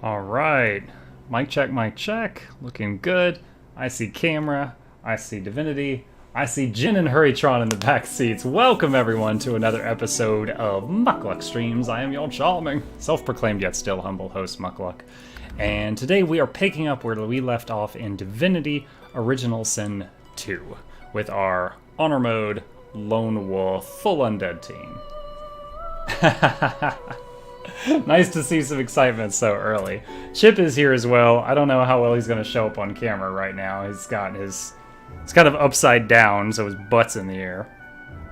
Alright, mic check, looking good. I see camera, I see Divinity, I see Jin and Hurrytron in the back seats. Welcome everyone to another episode of Muckluck Streams. I am your charming, self-proclaimed yet still humble host Muckluck. And today we are picking up where we left off in Divinity Original Sin 2 with our Honor Mode Lone Wolf Full Undead team. Nice to see some excitement so early. Chip is here as well. I don't know how well he's going to show up on camera right now. He's kind of upside down, so his butt's in the air.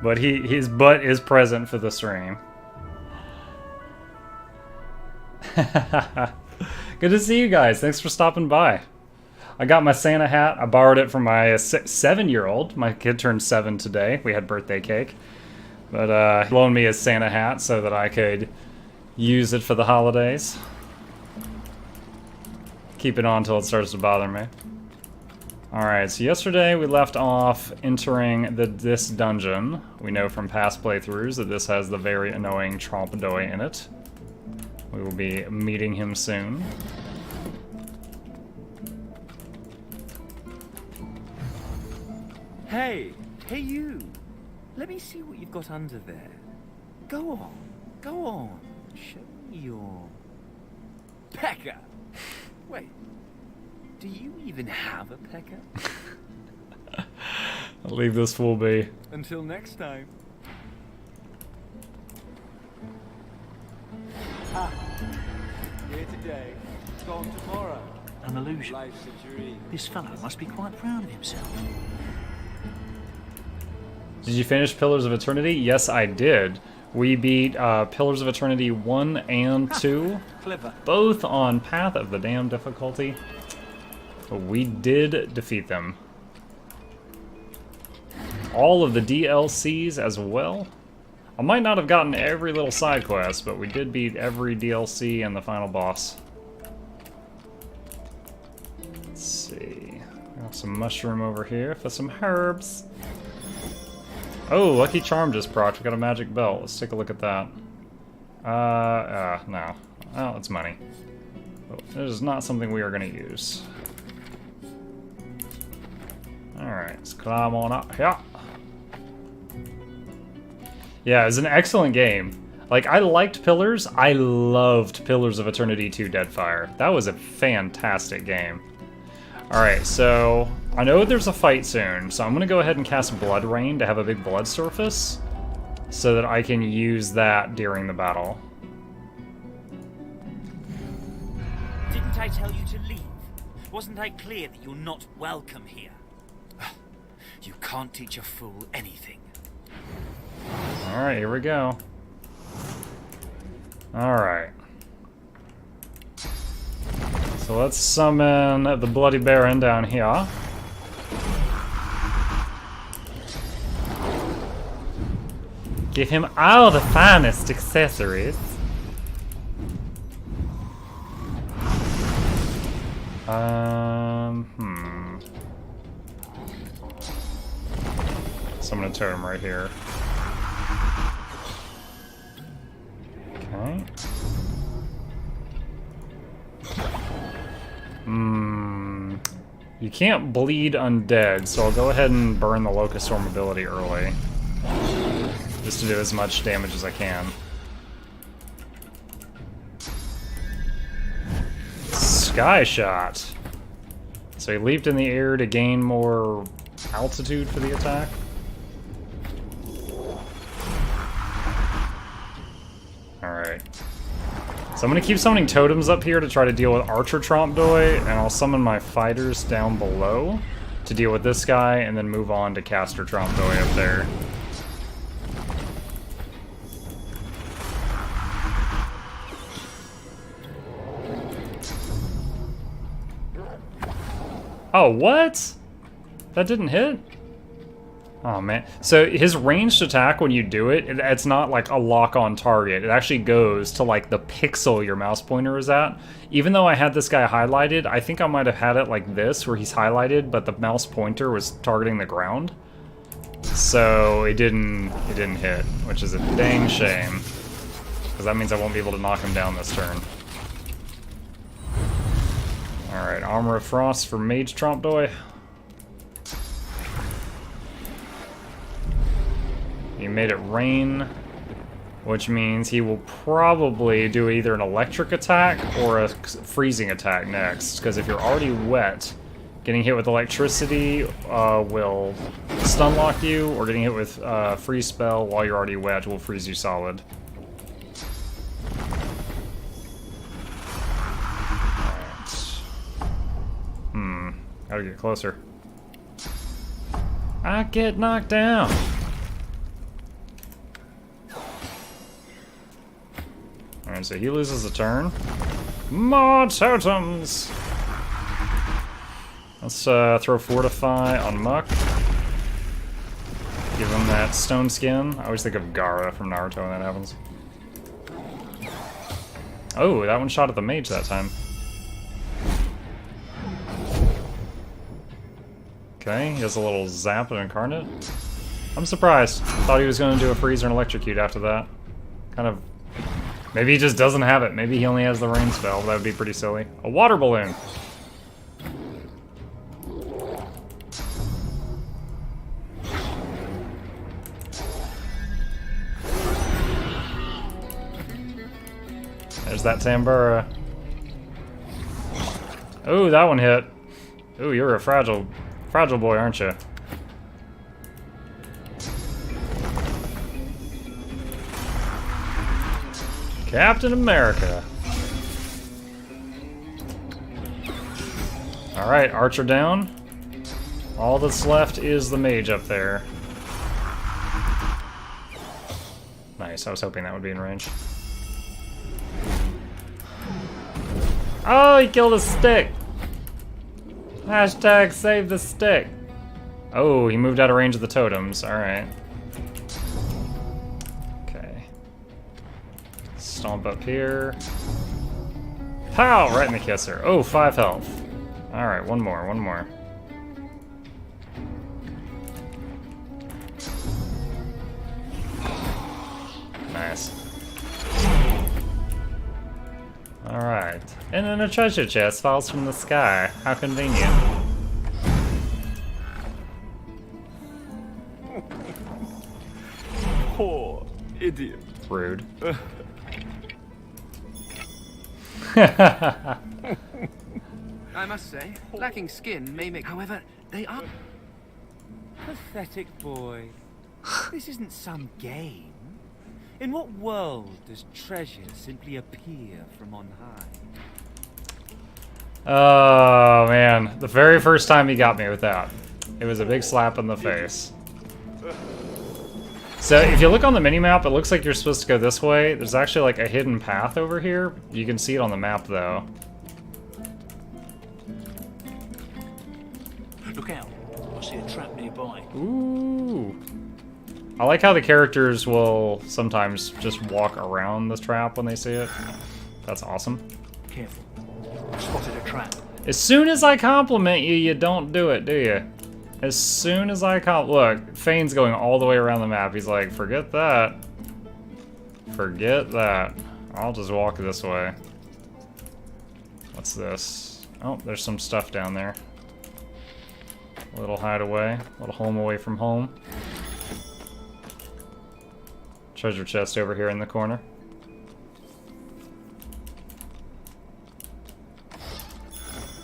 But his butt is present for the stream. Good to see you guys. Thanks for stopping by. I got my Santa hat. I borrowed it from my 7-year-old. My kid turned 7 today. We had birthday cake. But he loaned me his Santa hat so that I could use it for the holidays. Keep it on until it starts to bother me. Alright, so yesterday we left off entering this dungeon. We know from past playthroughs that this has the very annoying Trompedoy in it. We will be meeting him soon. Hey you! Let me see what you've got under there. Go on. Show me your... pecker! Wait, do you even have a pecker? I'll leave this fool be. Until next time. Here today, gone tomorrow. An illusion. Life's a dream. This fellow must be quite proud of himself. Did you finish Pillars of Eternity? Yes, I did. We beat Pillars of Eternity 1 and 2, Clever. both on Path of the Damned difficulty. But we did defeat them. All of the DLCs as well. I might not have gotten every little side quest, but we did beat every DLC and the final boss. Let's see. Got some mushroom over here for some herbs. Oh, Lucky Charm just procced. We got a magic belt. Let's take a look at that. No. Oh, it's money. It is not something we are going to use. Alright, let's climb on up here. Yeah, it was an excellent game. Like, I liked Pillars. I loved Pillars of Eternity 2 Deadfire. That was a fantastic game. Alright, so I know there's a fight soon, so I'm going to go ahead and cast Blood Rain to have a big blood surface so that I can use that during the battle. Didn't I tell you to leave? Wasn't I clear that you're not welcome here? You can't teach a fool anything. Alright, here we go. Alright. So let's summon the Bloody Baron down here. Give him all the finest accessories. Summon a totem right here. Okay. You can't bleed undead, so I'll go ahead and burn the Locust Storm ability early. Just to do as much damage as I can. Sky Shot. So he leaped in the air to gain more altitude for the attack. Alright. So I'm going to keep summoning totems up here to try to deal with Archer Trompedoy, and I'll summon my fighters down below to deal with this guy, and then move on to Caster Trompedoy up there. Oh, what? That didn't hit? Oh, man. So his ranged attack, when you do it, it's not like a lock-on target. It actually goes to, like, the pixel your mouse pointer is at. Even though I had this guy highlighted, I think I might have had it like this, where he's highlighted, but the mouse pointer was targeting the ground. So it didn't hit, which is a dang shame. Because that means I won't be able to knock him down this turn. Alright, Armor of Frost for Mage Trompdoy. He made it rain, which means he will probably do either an electric attack or a freezing attack next. Because if you're already wet, getting hit with electricity will stun lock you, or getting hit with freeze spell while you're already wet will freeze you solid. Gotta get closer. I get knocked down. Alright, so he loses a turn. More totems! Let's throw Fortify on Muck. Give him that stone skin. I always think of Gaara from Naruto when that happens. Oh, that one shot at the mage that time. Okay, he has a little zap and incarnate. I'm surprised. Thought he was going to do a freeze or an electrocute after that. Kind of... Maybe he just doesn't have it. Maybe he only has the rain spell. That would be pretty silly. A water balloon! There's that Tambura. Oh, that one hit. Oh, you're a fragile boy, aren't you? Captain America. Alright, Archer down. All that's left is the mage up there. Nice, I was hoping that would be in range. Oh, he killed a stick! Hashtag save the stick. Oh, he moved out of range of the totems. Alright. Okay. Stomp up here. Pow! Right in the kisser. Oh, 5 health. Alright, one more. Nice. Alright. And then a treasure chest falls from the sky. How convenient. Poor idiot. Rude. I must say, lacking skin may make... However, they are... Pathetic boy. This isn't some game. In what world does treasure simply appear from on high? Oh, man. The very first time he got me with that. It was a big slap in the face. So, if you look on the minimap, it looks like you're supposed to go this way. There's actually like a hidden path over here. You can see it on the map, though. Look out. I see a trap nearby. Ooh. I like how the characters will sometimes just walk around the trap when they see it. That's awesome. Careful. I've spotted a trap. As soon as I compliment you, you don't do it, do you? As soon as I look, Fane's going all the way around the map. He's like, forget that. Forget that. I'll just walk this way. What's this? Oh, there's some stuff down there. A little hideaway. A little home away from home. Treasure chest over here in the corner.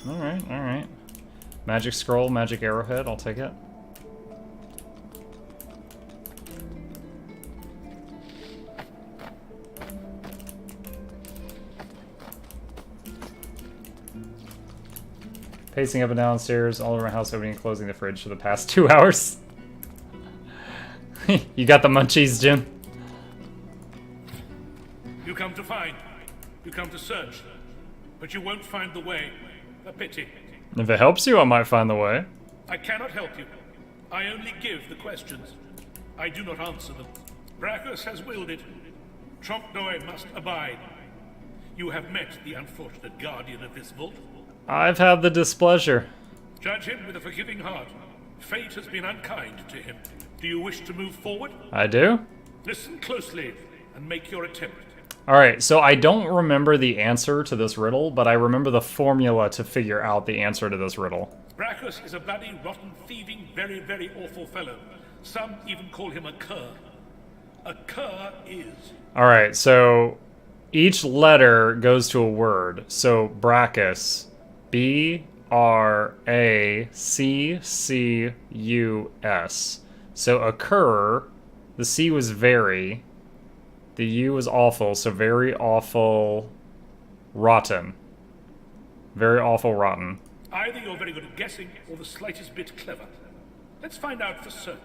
Alright, alright. Magic scroll, magic arrowhead, I'll take it. Pacing up and down stairs, all over my house, opening and closing the fridge for the past 2 hours. You got the munchies, Jim? You come to find, you come to search, but you won't find the way. A pity. If it helps you, I might find the way. I cannot help you. I only give the questions. I do not answer them. Brachus has willed it. Trompdoy must abide. You have met the unfortunate guardian of this vault. I've had the displeasure. Judge him with a forgiving heart. Fate has been unkind to him. Do you wish to move forward? I do? Listen closely and make your attempt. Alright, so I don't remember the answer to this riddle, but I remember the formula to figure out the answer to this riddle. Brachus is a bloody, rotten, thieving, very, very awful fellow. Some even call him a cur. A cur is... Alright, so each letter goes to a word. So Brachus, B-R-A-C-C-U-S. So occur, the C was very, the U was awful, so very awful, rotten. Very awful, rotten. Either you're very good at guessing, or the slightest bit clever. Let's find out for certain.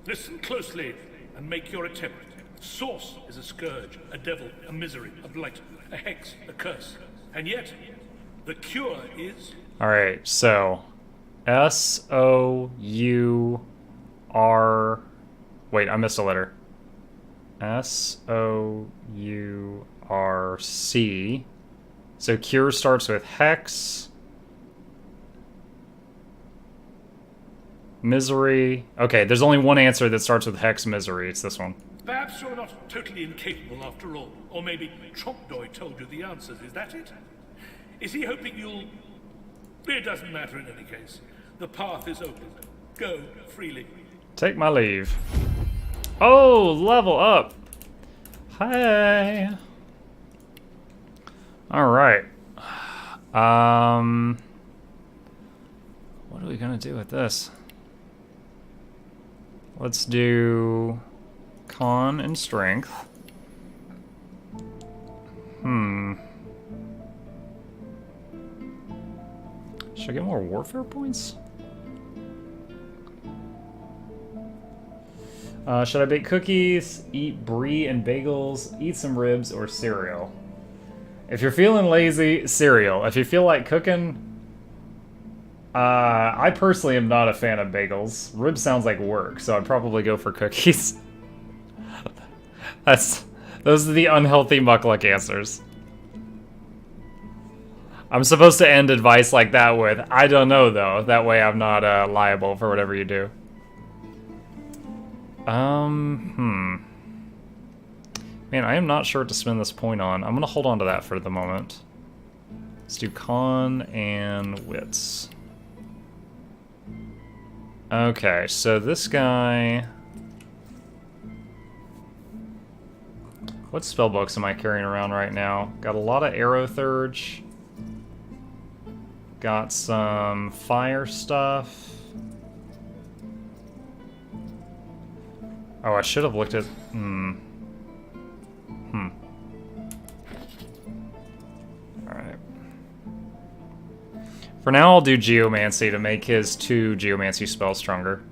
Listen closely, and make your attempt. Source is a scourge, a devil, a misery, a blight, a hex, a curse. And yet, the cure is... Alright, so S-O-U-R... Wait, I missed a letter. S-O-U-R-C. So cure starts with hex. Misery. Okay, there's only one answer that starts with hex misery. It's this one. Perhaps you're not totally incapable after all. Or maybe Trompdoy told you the answers. Is that it? Is he hoping you'll... It doesn't matter in any case. The path is open. Go freely. Take my leave. Oh, level up. Hey. All right. What are we gonna do with this? Let's do con and strength. Should I get more warfare points? Should I bake cookies, eat brie and bagels, eat some ribs, or cereal? If you're feeling lazy, cereal. If you feel like cooking, I personally am not a fan of bagels. Ribs sounds like work, so I'd probably go for cookies. Those are the unhealthy muckluck answers. I'm supposed to end advice like that with, I don't know though. That way I'm not liable for whatever you do. Man, I am not sure what to spend this point on. I'm gonna hold on to that for the moment. Let's do con and wits. Okay, so this guy... What spellbooks am I carrying around right now? Got a lot of arrow thurge. Got some fire stuff. Oh, I should have looked at... Alright. For now, I'll do Geomancy to make his 2 Geomancy spells stronger.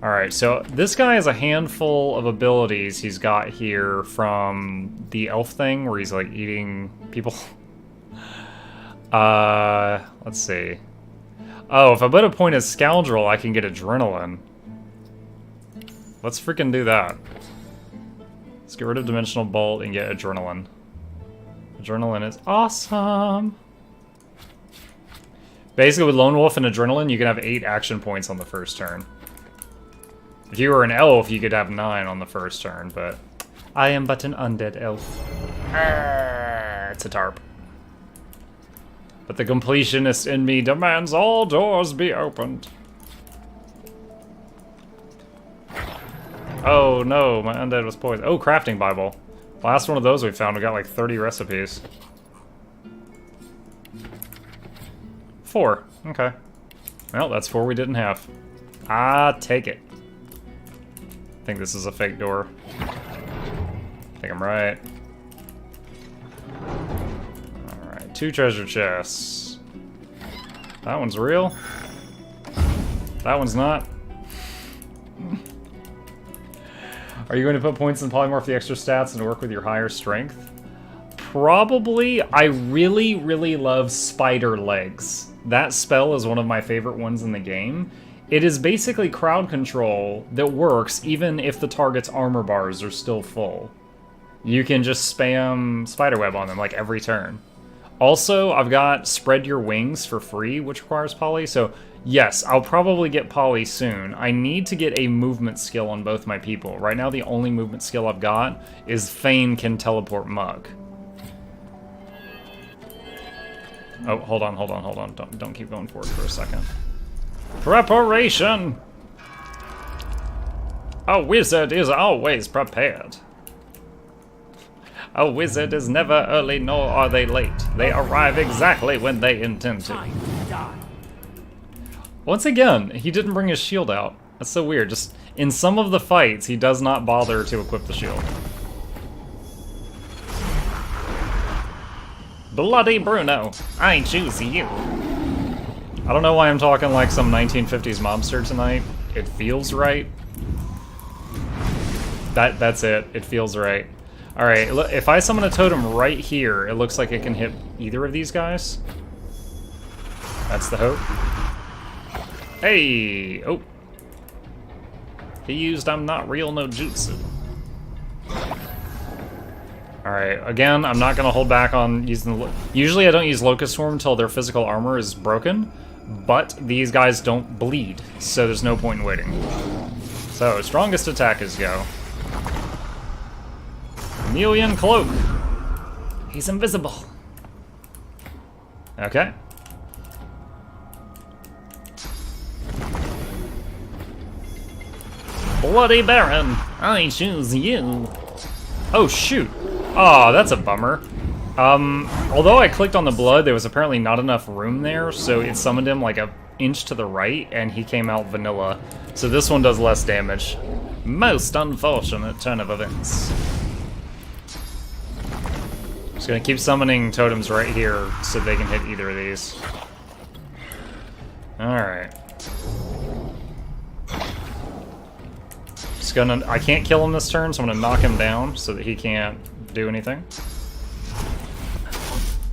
Alright, so this guy has a handful of abilities he's got here from the elf thing, where he's, like, eating people. Let's see. Oh, if I put a point as Scoundrel, I can get Adrenaline. Let's freaking do that. Let's get rid of Dimensional Bolt and get Adrenaline. Adrenaline is awesome! Basically, with Lone Wolf and Adrenaline, you can have 8 action points on the first turn. If you were an elf, you could have 9 on the first turn, but... I am but an undead elf. It's a tarp. But the completionist in me demands all doors be opened. Oh no, my undead was poisoned. Oh, crafting Bible. Last one of those we found, we got like 30 recipes. 4. Okay. Well, that's 4 we didn't have. Take it. I think this is a fake door. I think I'm right. Alright, 2 treasure chests. That one's real. That one's not. Are you going to put points in Polymorph the extra stats and work with your higher strength? Probably. I really, really love Spider Legs. That spell is one of my favorite ones in the game. It is basically crowd control that works even if the target's armor bars are still full. You can just spam Spiderweb on them like every turn. Also, I've got Spread Your Wings for free, which requires poly, so yes, I'll probably get poly soon. I need to get a movement skill on both my people. Right now, the only movement skill I've got is Thane can teleport Mug. Oh, hold on. Don't keep going forward for a second. Preparation! A wizard is always prepared. A wizard is never early, nor are they late. They arrive exactly when they intend to. Time to die. Once again, he didn't bring his shield out. That's so weird. Just in some of the fights, he does not bother to equip the shield. Bloody Bruno, I choose you. I don't know why I'm talking like some 1950s mobster tonight. It feels right. That's it. It feels right. Alright, if I summon a totem right here, it looks like it can hit either of these guys. That's the hope. Hey! Oh. He used I'm not real no jutsu. Alright, again, I'm not going to hold back on using the... Usually I don't use Locust Swarm until their physical armor is broken, but these guys don't bleed, so there's no point in waiting. So, strongest attackers go. Chameleon Cloak. He's invisible. Okay. Bloody Baron, I choose you. Oh shoot. Oh, that's a bummer. Although I clicked on the blood, there was apparently not enough room there, so it summoned him like an inch to the right, and he came out vanilla. So this one does less damage. Most unfortunate turn of events. Just gonna keep summoning totems right here so they can hit either of these. Alright. Just gonna... I can't kill him this turn, so I'm gonna knock him down so that he can't do anything.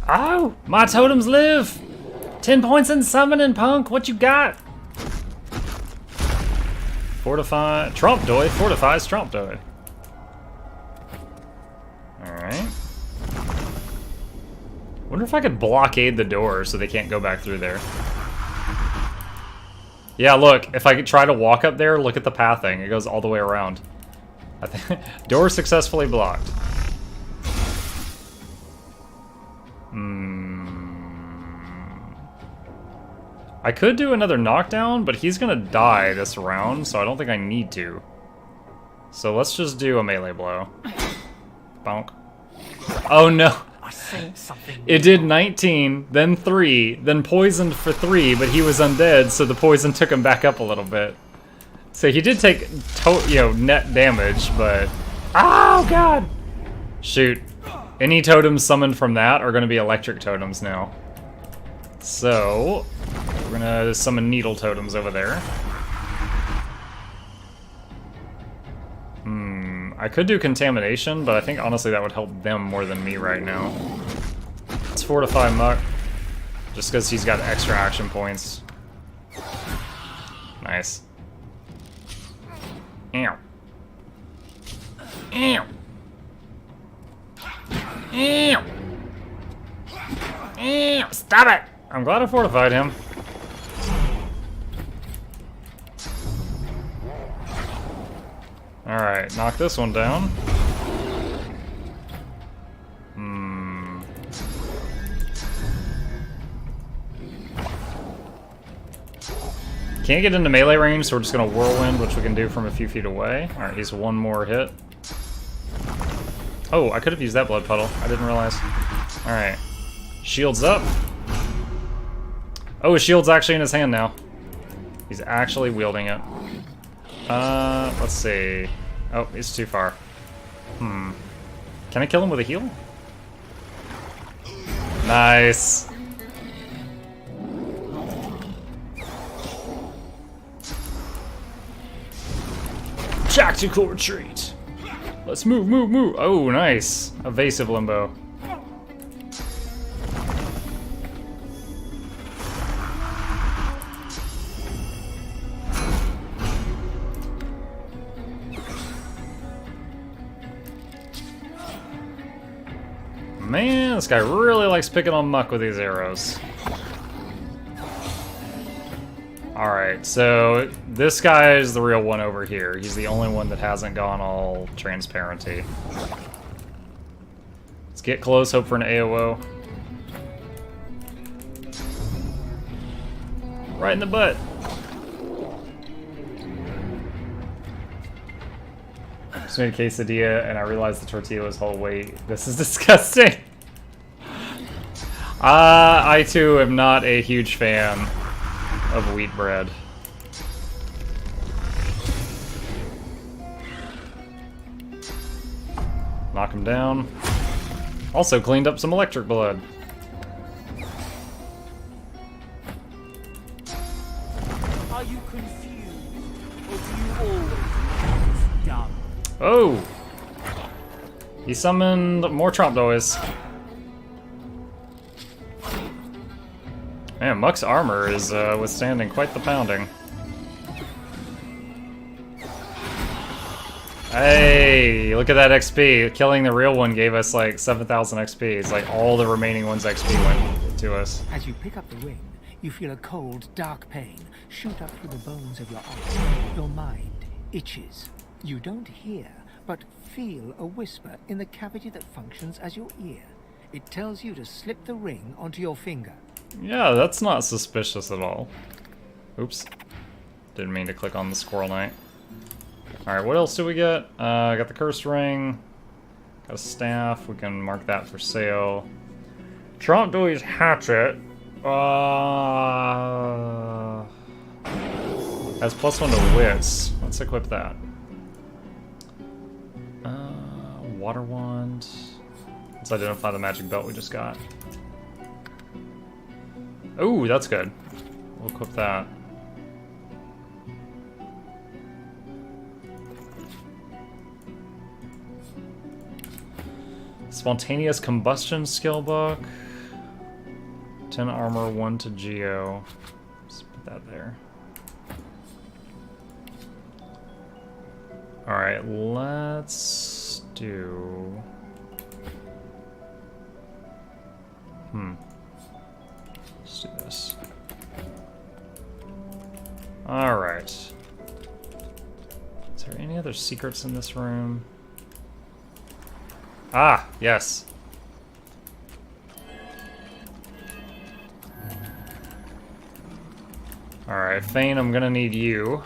Oh! My totems live! 10 points in summoning, punk! What you got? Fortify... Trump Doy fortifies Trump Doy. Alright. Wonder if I could blockade the door so they can't go back through there. Yeah, look, if I could try to walk up there, look at the pathing. It goes all the way around. I think door successfully blocked. I could do another knockdown, but he's gonna die this round, so I don't think I need to. So let's just do a melee blow. Bonk. Oh no! It did 19, then 3, then poisoned for 3, but he was undead, so the poison took him back up a little bit. So he did take, net damage, but... Oh, God! Shoot. Any totems summoned from that are going to be electric totems now. So, we're going to summon needle totems over there. I could do contamination, but I think honestly that would help them more than me right now. Let's fortify Muck, just because he's got extra action points. Nice. Ow. Ow. Ow. Ow. Stop it! I'm glad I fortified him. Alright, knock this one down. Can't get into melee range, so we're just gonna whirlwind, which we can do from a few feet away. Alright, he's one more hit. Oh, I could have used that blood puddle. I didn't realize. Alright. Shield's up. Oh, his shield's actually in his hand now. He's actually wielding it. Let's see. Oh, he's too far. Can I kill him with a heal? Nice. Tactical retreat. Let's move, move, move. Oh, nice. Evasive limbo. Man, This guy really likes picking on Muck with these arrows. Alright, so this guy is the real one over here. He's the only one that hasn't gone all transparency. Let's get close, hope for an AOO. Right in the butt. Just made a quesadilla and I realized the tortilla was whole weight. This is disgusting. I too am not a huge fan of wheat bread. Knock him down. Also cleaned up some electric blood. Are you confused? Or do you always think it's dumb? Oh! He summoned more Trump Noise. Man, Muck's armor is withstanding quite the pounding. Hey, look at that XP. Killing the real one gave us like 7,000 XP. It's like all the remaining one's XP went to us. As you pick up the ring, you feel a cold, dark pain shoot up through the bones of your eyes. Your mind itches. You don't hear, but feel a whisper in the cavity that functions as your ear. It tells you to slip the ring onto your finger. Yeah, that's not suspicious at all. Oops. Didn't mean to click on the Squirrel Knight. Alright, what else do we get? I got the Cursed Ring. Got a staff. We can mark that for sale. Trump Dewey's Hatchet. Has +1 to wits. Let's equip that. Water Wand. Let's identify the magic belt we just got. Ooh, that's good. We'll equip that. Spontaneous Combustion skill book. 10 armor, 1 to Geo. Let's put that there. Alright, let's do... Let's do this. Alright. Is there any other secrets in this room? Ah, yes. Alright, Fane, I'm gonna need you.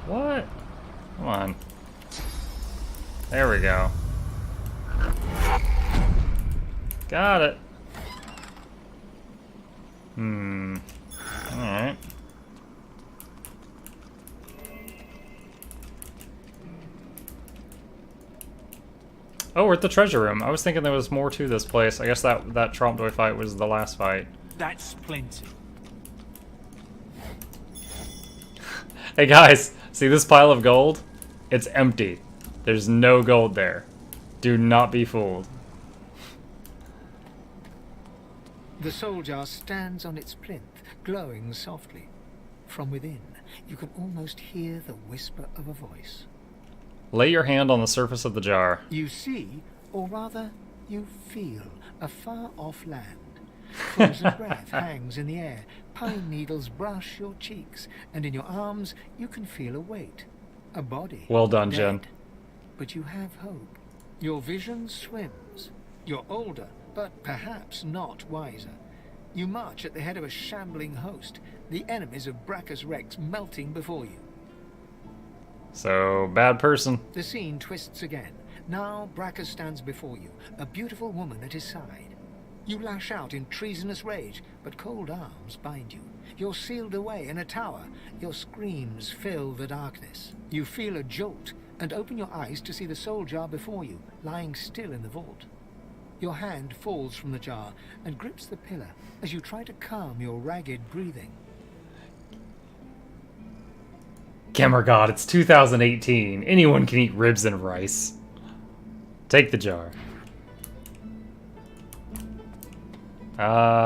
What? Come on. There we go. Got it. Alright. Oh, we're at the treasure room. I was thinking there was more to this place. I guess that Trump Doy fight was the last fight. That's plenty. Hey guys, see this pile of gold? It's empty. There's no gold there. Do not be fooled. The soul jar stands on its plinth, glowing softly. From within, you can almost hear the whisper of a voice. Lay your hand on the surface of the jar. You see, or rather, you feel a far-off land. Frozen breath hangs in the air. Pine needles brush your cheeks, and in your arms you can feel a weight. A body. Well done, dead. Jen. But you have hope. Your vision swims. You're older, but perhaps not wiser. You march at the head of a shambling host, the enemies of Brachus Rex melting before you. So, bad person. The scene twists again. Now Brachus stands before you, a beautiful woman at his side. You lash out in treasonous rage, but cold arms bind you. You're sealed away in a tower. Your screams fill the darkness. You feel a jolt and open your eyes to see the soul jar before you, lying still in the vault. Your hand falls from the jar and grips the pillar as you try to calm your ragged breathing. Gamer God, it's 2018. Anyone can eat ribs and rice. Take the jar.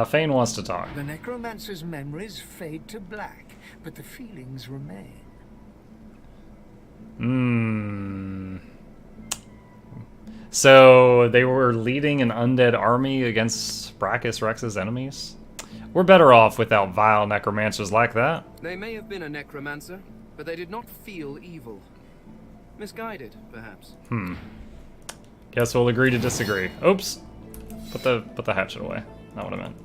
Fane wants to talk. The necromancer's memories fade to black, but the feelings remain. Hmm. So they were leading an undead army against Brachus Rex's enemies? We're better off without vile necromancers like that. They may have been a necromancer, but they did not feel evil. Misguided, perhaps. Guess we'll agree to disagree. Oops. Put the hatchet away. Not what I meant.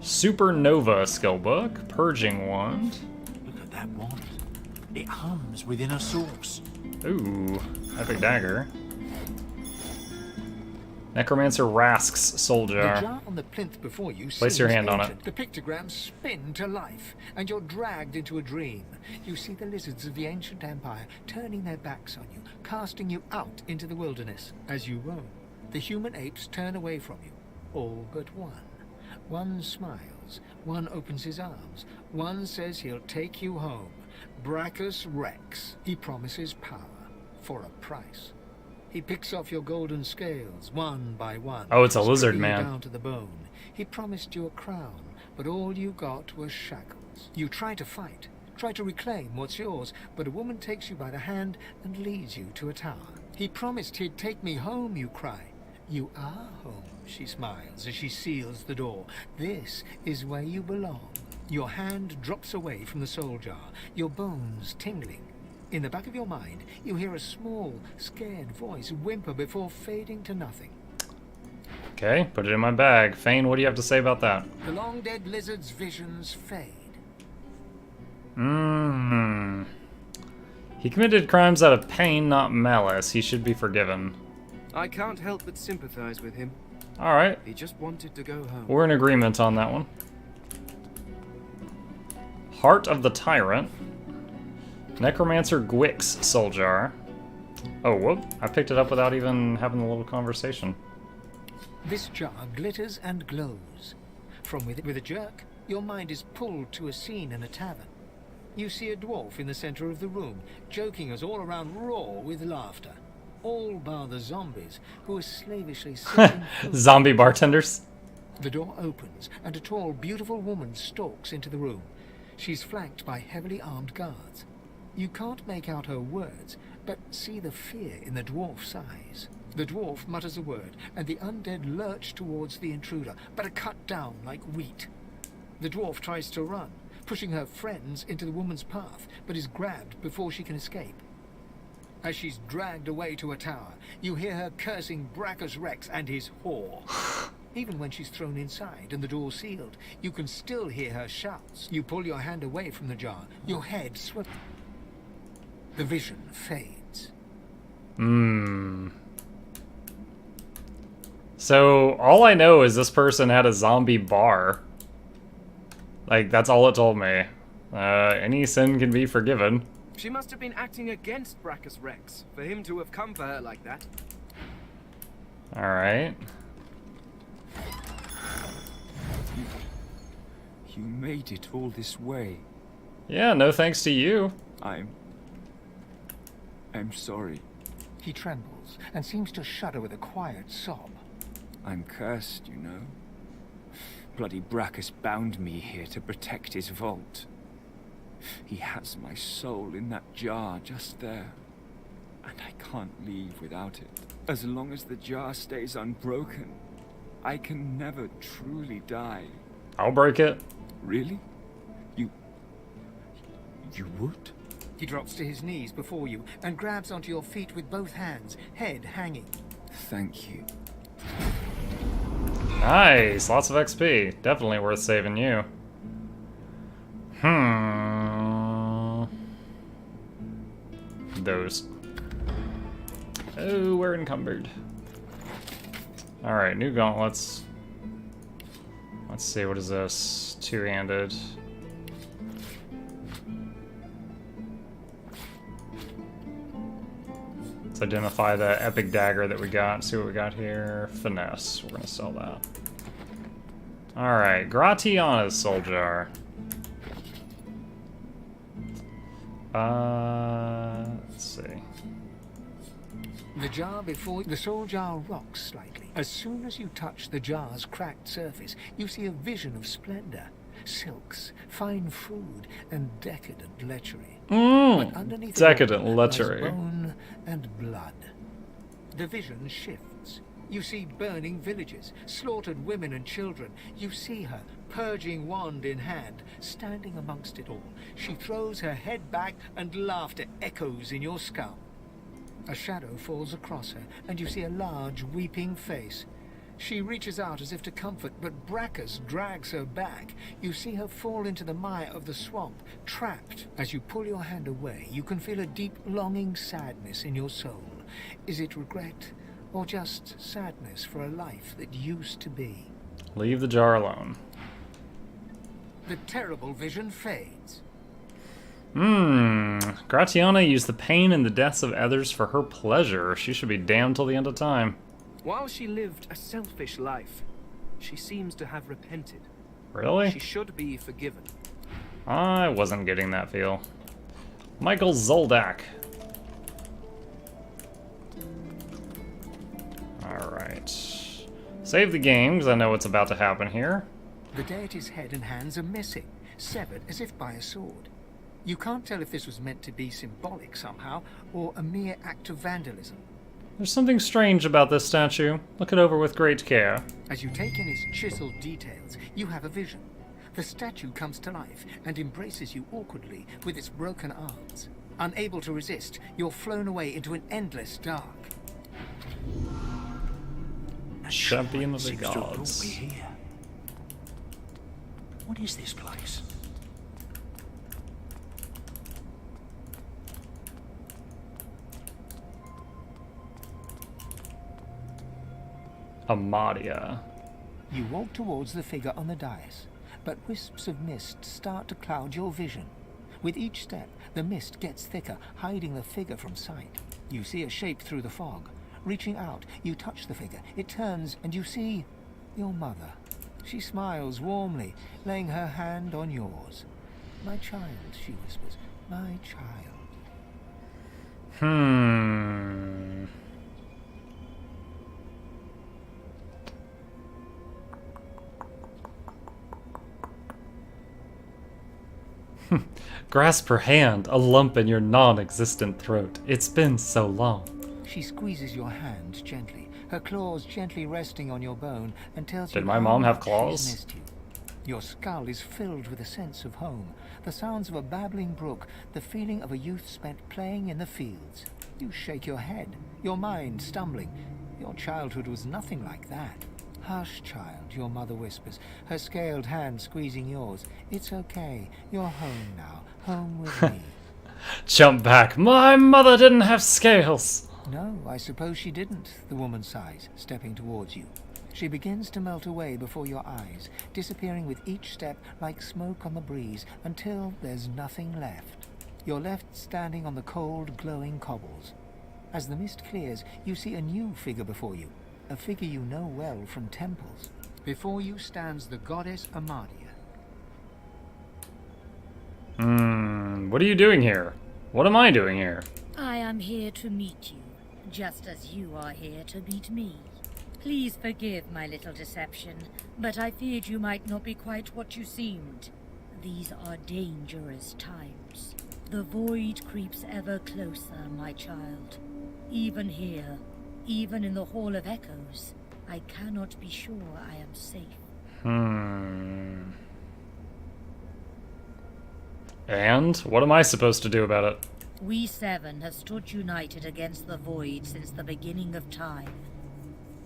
Supernova skillbook. Purging wand. Look at that wand. It hums within a source. Ooh. Epic dagger. Necromancer Rask's soul The jar. jar on the plinth before you Place your seems hand on ancient. it. The pictograms spin to life, and you're dragged into a dream. You see the lizards of the ancient empire turning their backs on you, casting you out into the wilderness. As you roam, the human apes turn away from you, all but one. One smiles, one opens his arms, one says he'll take you home. Brachus Rex. He promises power for a price. He picks off your golden scales, one by one. Oh, it's a lizard stripping you man. down to the bone. He promised you a crown, but all you got was shackles. You try to fight, try to reclaim what's yours, but a woman takes you by the hand and leads you to a tower. He promised he'd take me home, you cry. You are home, she smiles as she seals the door. This is where you belong. Your hand drops away from the soul jar, your bones tingling. In the back of your mind, you hear a small, scared voice whimper before fading to nothing. Okay, put it in my bag. Fane, what do you have to say about that? The long-dead lizard's visions fade. He committed crimes out of pain, not malice. He should be forgiven. I can't help but sympathize with him. Alright, He just wanted to go home. we're in agreement on that one. Heart of the Tyrant. Necromancer Gwick's soul jar. Oh, whoop. I picked it up without even having a little conversation. This jar glitters and glows. From within, with a jerk, your mind is pulled to a scene in a tavern. You see a dwarf in the center of the room, joking us all around roar with laughter. All bar the zombies, who are slavishly sipping food. Zombie bartenders. The door opens, and a tall, beautiful woman stalks into the room. She's flanked by heavily armed guards. You can't make out her words, but see the fear in the dwarf's eyes. The dwarf mutters a word, and the undead lurch towards the intruder, but are cut down like wheat. The dwarf tries to run, pushing her friends into the woman's path, but is grabbed before she can escape. As she's dragged away to a tower, you hear her cursing Brachus Rex and his whore. Even when she's thrown inside and the door sealed, you can still hear her shouts. You pull your hand away from the jar, your head swims. The vision fades. So, all I know is this person had a zombie bar. Like, that's all it told me. Any sin can be forgiven. She must have been acting against Brachus Rex, for him to have come for her like that. Alright. You made it all this way. Yeah, no thanks to you. I'm sorry. He trembles and seems to shudder with a quiet sob. I'm cursed, you know. Bloody Brachus bound me here to protect his vault. He has my soul in that jar just there. And I can't leave without it. As long as the jar stays unbroken, I can never truly die. I'll break it. Really? You would? He drops to his knees before you and grabs onto your feet with both hands, head hanging. Thank you. Nice, lots of XP. Definitely worth saving you. Those. Oh, we're encumbered. Alright, new gauntlets. Let's see, what is this? Two-handed. Let's identify the epic dagger that we got. See what we got here. Finesse. We're gonna sell that. Alright, Gratiana's soul jar. Let's see. The jar before the soul jar rocks slightly. As soon as you touch the jar's cracked surface, you see a vision of splendor. silks, fine food, and decadent lechery. But Mmm. underneath Decadent it all lies lechery. bone and blood. The vision shifts. You see burning villages, slaughtered women and children. You see her, purging wand in hand, standing amongst it all. She throws her head back and laughter echoes in your skull. A shadow falls across her, and you see a large, weeping face. She reaches out as if to comfort, but Brackus drags her back. You see her fall into the mire of the swamp, trapped. As you pull your hand away, you can feel a deep, longing sadness in your soul. Is it regret, or just sadness for a life that used to be? Leave the jar alone. The terrible vision fades. Gratiana used the pain and the deaths of others for her pleasure. She should be damned till the end of time. While she lived a selfish life, she seems to have repented. Really? She should be forgiven. I wasn't getting that feel. Michael Zoldak. Alright. Save the game, because I know what's about to happen here. The deity's head and hands are missing, severed as if by a sword. You can't tell if this was meant to be symbolic somehow, or a mere act of vandalism. There's something strange about this statue. Look it over with great care. As you take in its chiseled details, you have a vision. The statue comes to life and embraces you awkwardly with its broken arms. Unable to resist, you're flown away into an endless dark. Champion of the Seems to have brought gods. me here. What is this place? Amadia. You walk towards the figure on the dais, but wisps of mist start to cloud your vision. With each step, the mist gets thicker, hiding the figure from sight. You see a shape through the fog. Reaching out, you touch the figure. It turns, and you see your mother. She smiles warmly, laying her hand on yours. "My child," she whispers, "my child." Grasp her hand, a lump in your non-existent throat. It's been so long. She squeezes your hand gently, her claws gently resting on your bone, and tells you Did my how mom have much claws? she's missed you. Your skull is filled with a sense of home, the sounds of a babbling brook, the feeling of a youth spent playing in the fields. You shake your head, your mind stumbling. Your childhood was nothing like that. "Hush, child," your mother whispers, her scaled hand squeezing yours. "It's okay. You're home now, home with me." Jump back. My mother didn't have scales. "No, I suppose she didn't," the woman sighs, stepping towards you. She begins to melt away before your eyes, disappearing with each step like smoke on the breeze, until there's nothing left. You're left standing on the cold, glowing cobbles. As the mist clears, you see a new figure before you, a figure you know well from temples. Before you stands the goddess Amadia. What are you doing here? What am I doing here? I am here to meet you, just as you are here to meet me. Please forgive my little deception, but I feared you might not be quite what you seemed. These are dangerous times. The void creeps ever closer, my child. Even here, even in the Hall of Echoes, I cannot be sure I am safe. And what am I supposed to do about it? We seven have stood united against the void since the beginning of time.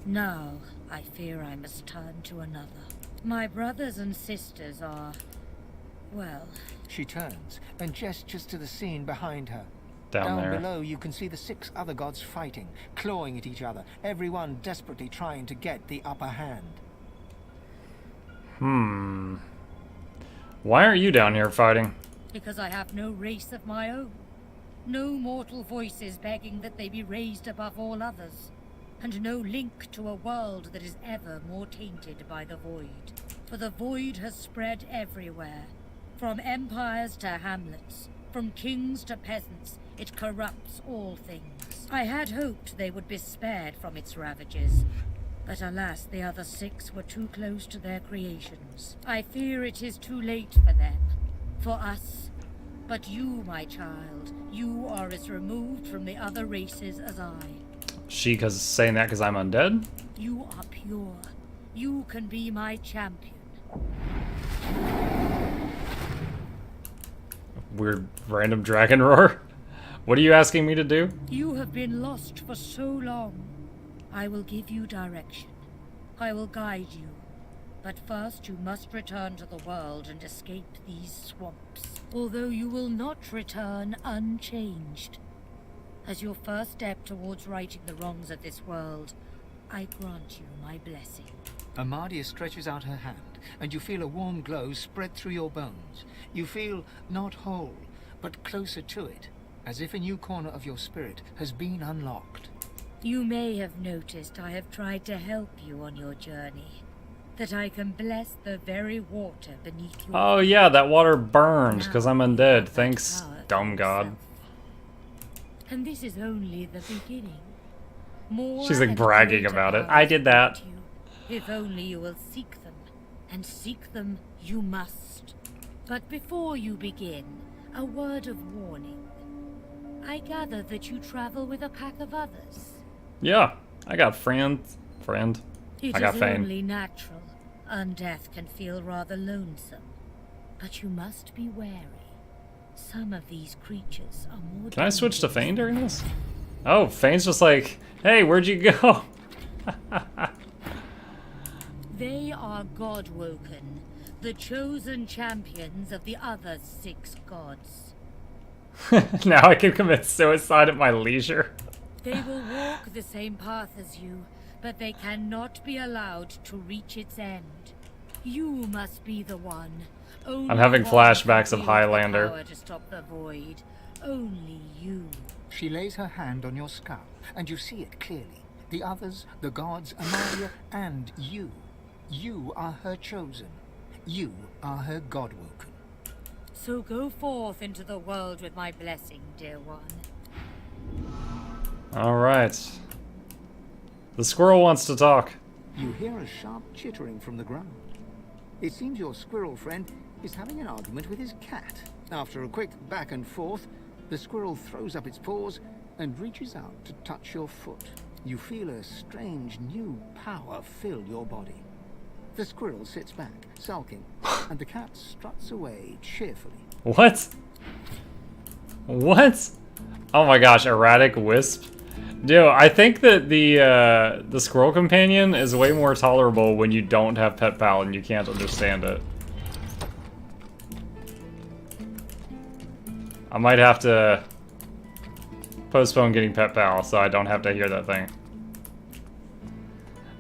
Now, I fear I must turn to another. My brothers and sisters are, well... She turns and gestures to the scene behind her. Down there. Below, you can see the 6 other gods fighting, clawing at each other, everyone desperately trying to get the upper hand. Why aren't you down here fighting? Because I have no race of my own. No mortal voices begging that they be raised above all others. And no link to a world that is ever more tainted by the void. For the void has spread everywhere. From empires to hamlets, from kings to peasants, it corrupts all things. I had hoped they would be spared from its ravages, But alas, the other 6 were too close to their creations. I fear it is too late for them. For us. But you, my child, you are as removed from the other races as I. She saying that because I'm undead? You are pure. You can be my champion. Weird random dragon roar. What are you asking me to do? You have been lost for so long. I will give you direction. I will guide you. But first you must return to the world and escape these swamps. Although you will not return unchanged. As your first step towards righting the wrongs of this world, I grant you my blessing. Amadia stretches out her hand, and you feel a warm glow spread through your bones. You feel not whole, but closer to it, as if a new corner of your spirit has been unlocked. You may have noticed I have tried to help you on your journey. That I can bless the very water beneath your Oh yeah, that water burned because I'm Now you undead. have that Thanks, power for dumb god. yourself. And this is only the beginning. More She's like and bragging greater about it. powers I did that. await you, if only you will seek them. And seek them you must. But before you begin, a word of warning. I gather that you travel with a pack of others. Yeah, I got friend. It I got is Fane. only natural. Undeath can feel rather lonesome. But you must be wary. Some of these creatures are more Can I switch to dangerous Fane during than this? Oh, Fane's just like, hey, where'd you go? They are God-woken, the chosen champions of the other 6 gods. Now I can commit suicide at my leisure. They will walk the same path as you, but they cannot be allowed to reach its end. You must be the one. Only I'm having one flashbacks can of wield the Highlander. power to stop the void. Only you. She lays her hand on your skull, and you see it clearly. The others, the gods, Amalia, and you. You are her chosen. You are her God-woken. So go forth into the world with my blessing, dear one. Alright. The squirrel wants to talk. You hear a sharp chittering from the ground. It seems your squirrel friend is having an argument with his cat. After a quick back and forth, the squirrel throws up its paws and reaches out to touch your foot. You feel a strange new power fill your body. The squirrel sits back, sulking, and the cat struts away cheerfully. What? What? Oh my gosh, erratic wisp. Dude, I think that the squirrel companion is way more tolerable when you don't have pet pal and you can't understand it. I might have to postpone getting pet pal so I don't have to hear that thing.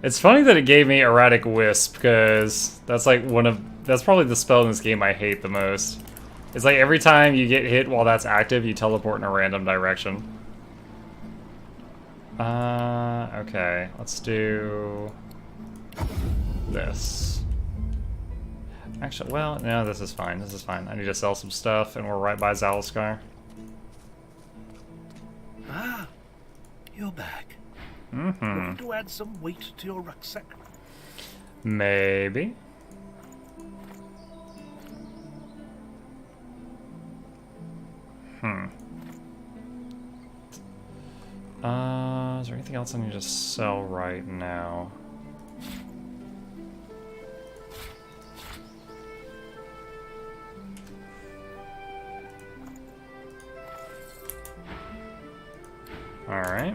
It's funny that it gave me erratic wisp because that's like that's probably the spell in this game I hate the most. It's like every time you get hit while that's active, you teleport in a random direction. Okay, let's do this. Actually, well, no, this is fine. This is fine. I need to sell some stuff, and we're right by Zalaskar. Ah, you're back. Mm-hmm. Looking to add some weight to your rucksack? Maybe. Is there anything else I need to sell right now? Alright.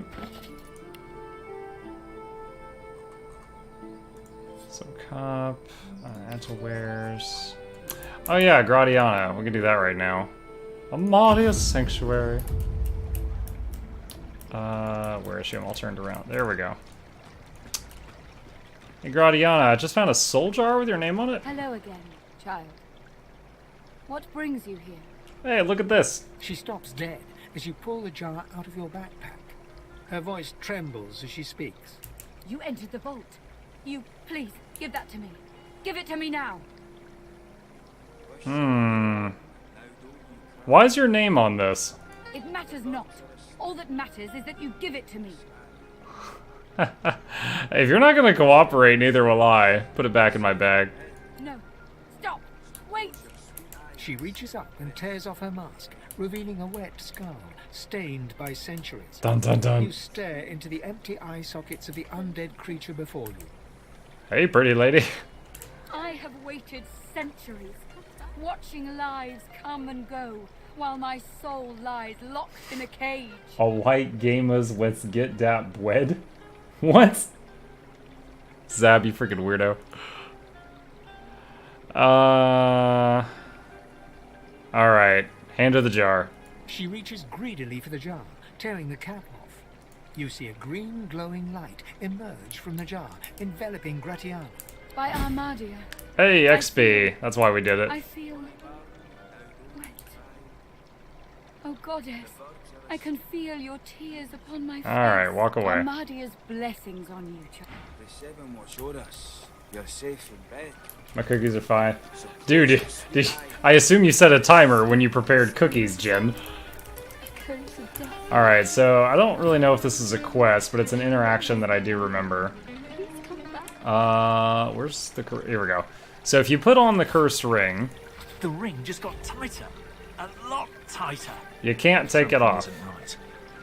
So cup, add to wares. Oh yeah, Gradiana. We can do that right now. Amalia's Sanctuary. Where is she? I'm all turned around. There we go. Hey Gradiana, I just found a soul jar with your name on it. Hello again, child. What brings you here? Hey, look at this. She stops dead as you pull the jar out of your backpack. Her voice trembles as she speaks. You entered the vault. Please, give that to me. Give it to me now. Why is your name on this? It matters not. All that matters is that you give it to me. If you're not gonna cooperate, neither will I. Put it back in my bag. No. Stop. Wait. She reaches up and tears off her mask, revealing a wet skull, stained by centuries. Dun dun dun. You stare into the empty eye sockets of the undead creature before you. Hey, pretty lady. I have waited centuries, watching lives come and go, while my soul lies locked in a cage. A white gamers let's get that wed? What? Zab, you freaking weirdo. Alright. Hand her the jar. She reaches greedily for the jar, tearing the cap off. You see a green glowing light emerge from the jar, enveloping Gratiana. By Armadia, Hey, XP. That's why we did it. I feel wet. Oh goddess, I can feel your tears upon my face. Alright, walk away. Armadia's blessings on you, child. The seven will show us you're safe in bed. My cookies are fine. Dude, I assume you set a timer when you prepared cookies, Jim. Echoes of death. Alright, so I don't really know if this is a quest, but it's an interaction that I do remember. Please come back. Where's the... Here we go. So if you put on the cursed ring, The ring just got tighter. A lot tighter. you can't take it off. Something isn't right.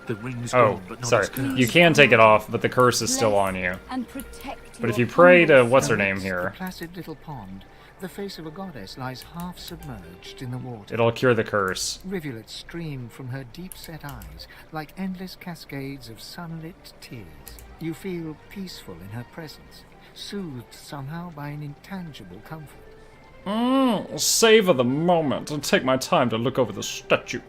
The ring's Oh, gone, but not sorry. its curse. You can take it off, but the curse is still on you. And protect But if your you pray to... humble What's her servant. name The here? placid little pond, the face of a goddess lies half submerged in the water. It'll cure the curse. Rivulets stream from her deep-set eyes like endless cascades of sunlit tears. You feel peaceful in her presence, soothed somehow by an intangible comfort. Savor the moment and take my time to look over the statue.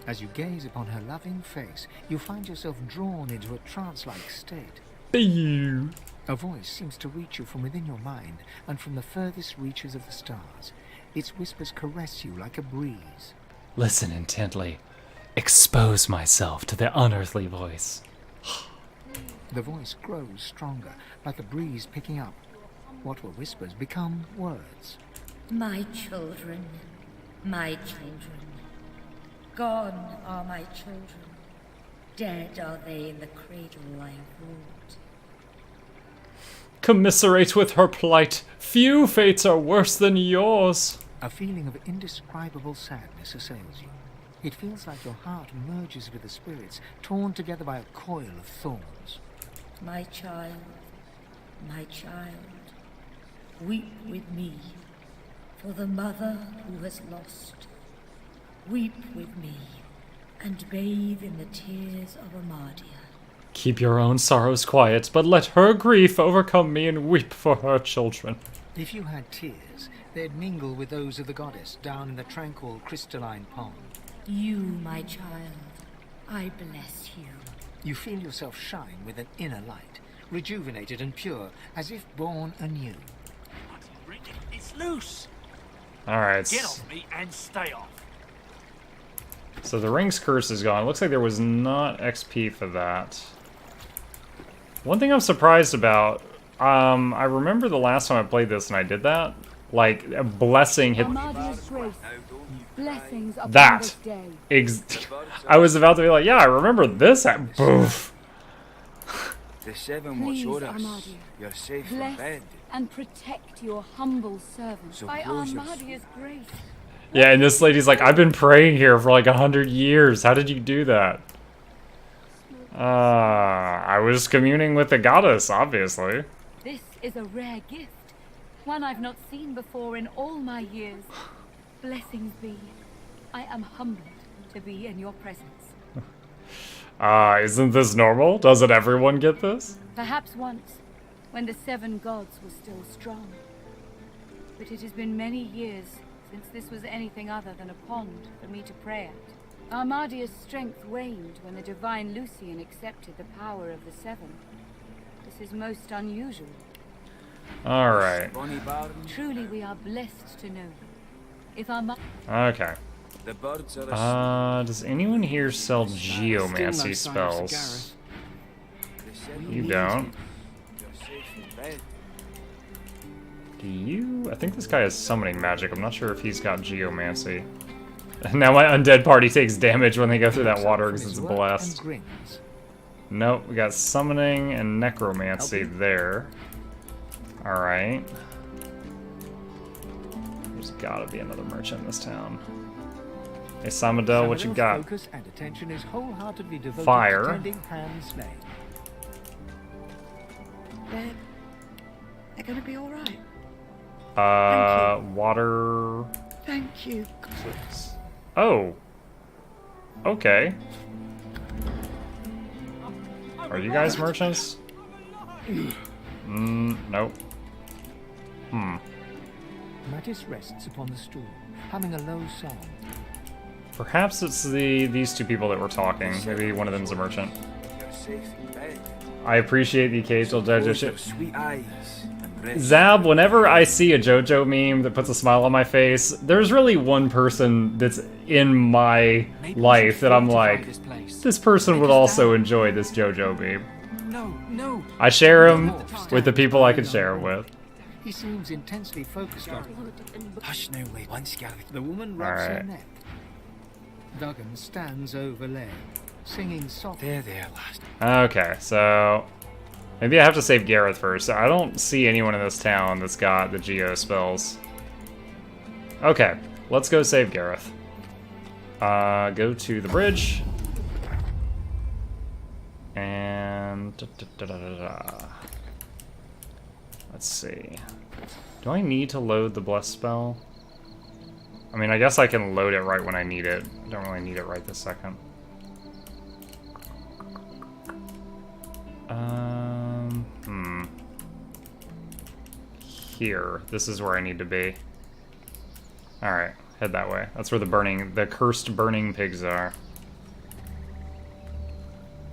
As you gaze upon her loving face, you find yourself drawn into a trance-like state. Boo. A voice seems to reach you from within your mind and from the furthest reaches of the stars. Its whispers caress you like a breeze. Listen intently. Expose myself to the unearthly voice. The voice grows stronger, like a breeze picking up. What were whispers become words. My children, my children. Gone are my children. Dead are they in the cradle I have ruled. Commiserate with her plight. Few fates are worse than yours. A feeling of indescribable sadness assails you. It feels like your heart merges with the spirits, torn together by a coil of thorns. My child, weep with me for the mother who has lost. Weep with me and bathe in the tears of Armadia. Keep your own sorrows quiet, but let her grief overcome me and weep for her children. If you had tears, they'd mingle with those of the goddess down in the tranquil crystalline pond. You, my child, I bless you. You feel yourself shine with an inner light, rejuvenated and pure, as if born anew. Ring, it's loose. Alright, Get off me and stay off. so the ring's curse is gone. Looks like there was not XP for that. One thing I'm surprised about, I remember the last time I played this and I did that, like, a blessing hit... Armadia's grace. Blessings upon That. this day. I was about to be like, yeah, I remember this. Boof. The seven will Please, show us Armadia, you're safe in bless bed. and protect your humble servant. So By close your- Armadia's grace. Yeah, and this lady's like, I've been praying here for like 100 years. How did you do that? I was communing with the goddess, obviously. This is a rare gift. One I've not seen before in all my years. Blessings be. I am humbled to be in your presence. Isn't this normal? Doesn't everyone get this? Perhaps once, when the seven gods were still strong. But it has been many years since this was anything other than a pond for me to pray at. Armadia's strength waned when the divine Lucian accepted the power of the seven. This is most unusual. Alright. Bonnie Barn, Truly we are blessed to know you. If Armad... Okay. the birds are Does anyone here sell geomancy Still no sign of Sir spells? the seven You don't. you're safe in bed. Do you? I think this guy has summoning magic. I'm not sure if he's got geomancy. Now my undead party takes damage when they go through that Looks up water from because his it's work blessed. and grins. Nope, we got summoning and necromancy there. Alright. There's gotta be another merchant in this town. Hey, Samadel, what you got? Focus and attention is wholeheartedly devoted Fire. to tending Han's name. They're gonna be all right. Water. Thank you. Oh. Okay. Are you guys merchants? Nope. Mattis rests upon the stool, humming a low song. Perhaps it's these two people that were talking. Maybe one of them's a merchant. I appreciate the occasional JoJo shit. Sweet eyes. Zab, whenever I see a JoJo meme that puts a smile on my face, there's really one person that's in my life that I'm like, this person would also enjoy this JoJo meme. No. I share him with the people I can share him with. He seems intensely focused on it. Hush now, lady. Once gathered. The woman rubs her Alright. neck. Duggan stands over Laird, singing softly. There, last. Okay, so maybe I have to save Gareth first. I don't see anyone in this town that's got the Geo spells. Okay, let's go save Gareth. Go to the bridge. And let's see. Do I need to load the bless spell? I mean, I guess I can load it right when I need it. Don't really need it right this second. Here. This is where I need to be. Alright, head that way. That's where the cursed burning pigs are.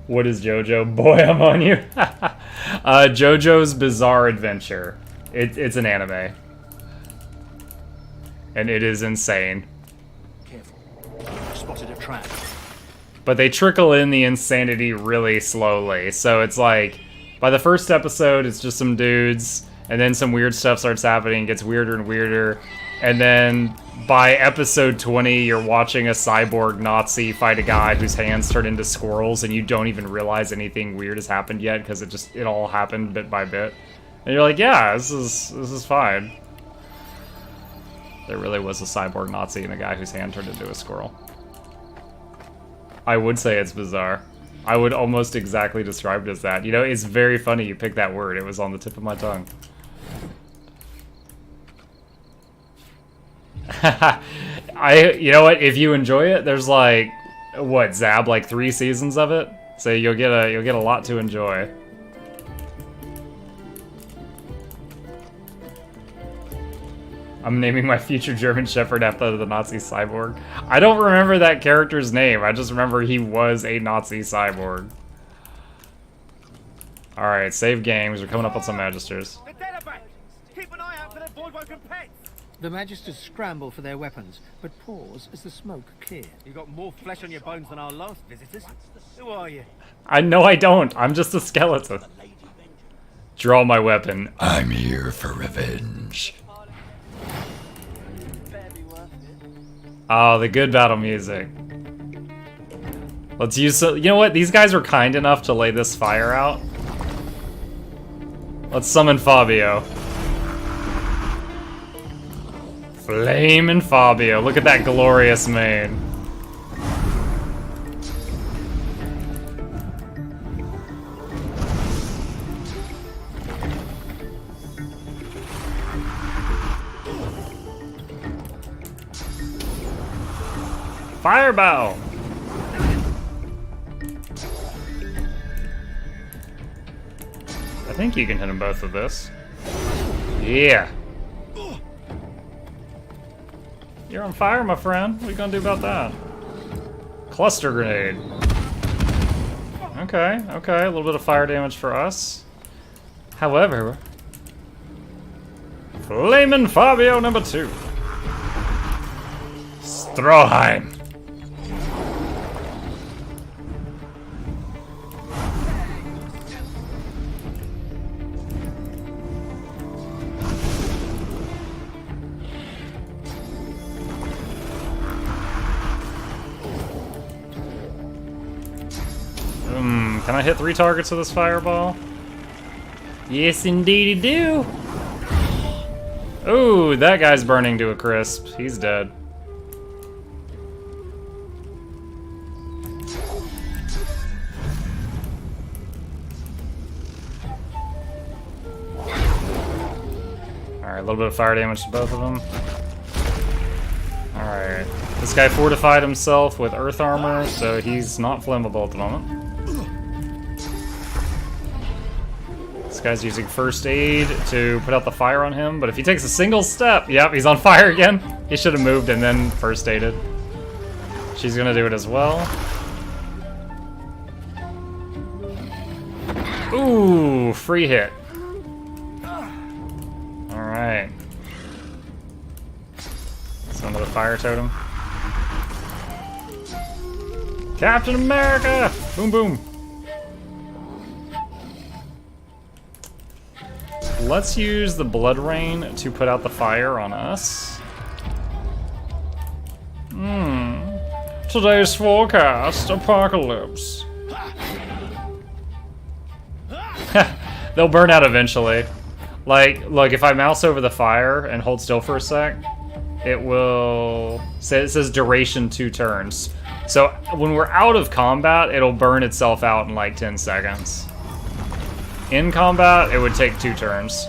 What is JoJo? Boy, I'm on you. JoJo's Bizarre Adventure. It's an anime. And it is insane. Careful. Spotted a trap. But they trickle in the insanity really slowly. So it's like, by the first episode, it's just some dudes, and then some weird stuff starts happening, gets weirder and weirder, and then by episode 20, you're watching a cyborg Nazi fight a guy whose hands turn into squirrels, and you don't even realize anything weird has happened yet, because it all happened bit by bit. And you're like, yeah, this is fine. There really was a cyborg Nazi and a guy whose hand turned into a squirrel. I would say it's bizarre. I would almost exactly describe it as that. You know, it's very funny you picked that word. It was on the tip of my tongue. You know what? If you enjoy it, there's like, what, Zab, like 3 seasons of it? So you'll get a lot to enjoy. I'm naming my future German Shepherd after the Nazi cyborg. I don't remember that character's name. I just remember he was a Nazi cyborg. Alright, save games. We're coming up on some Magisters. Keep an eye out for their boy-woken pets! The Magisters scramble for their weapons, but pause as the smoke clears. You got more flesh on your bones than our last visitors. Who are you? I know I don't. I'm just a skeleton. Draw my weapon. I'm here for revenge. Oh, the good battle music. Let's use you know what? These guys were kind enough to lay this fire out. Let's summon Fabio. Flame and Fabio. Look at that glorious mane. Fireball! I think you can hit them both with this. Yeah. You're on fire, my friend. What are you gonna do about that? Cluster grenade. Okay, okay, a little bit of fire damage for us. However, Flamin' Fabio number 2. Stroheim. Can I hit 3 targets with this fireball? Yes, indeedy do. Ooh, that guy's burning to a crisp. He's dead. Alright, a little bit of fire damage to both of them. Alright. This guy fortified himself with earth armor, so he's not flammable at the moment. This guy's using first aid to put out the fire on him, but if he takes a single step, yep, he's on fire again. He should have moved and then first aided. She's gonna do it as well. Ooh, free hit. Alright. So another fire totem. Captain America! Boom boom. Let's use the blood rain to put out the fire on us. Today's forecast, apocalypse. They'll burn out eventually. Like, look, if I mouse over the fire and hold still for a sec, it will... It says duration 2 turns. So when we're out of combat, it'll burn itself out in like 10 seconds. In combat, it would take 2 turns.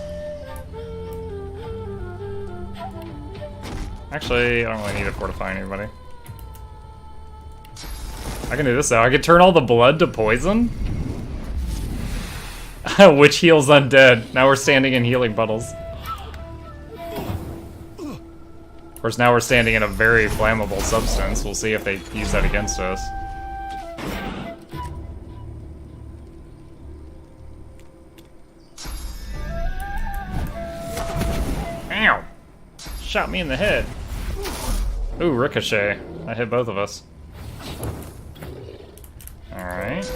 Actually, I don't really need to fortify anybody. I can do this though. I can turn all the blood to poison. Which heals undead. Now we're standing in healing puddles. Of course, now we're standing in a very flammable substance. We'll see if they use that against us. Ow! Shot me in the head. Ooh, ricochet. That hit both of us. Alright.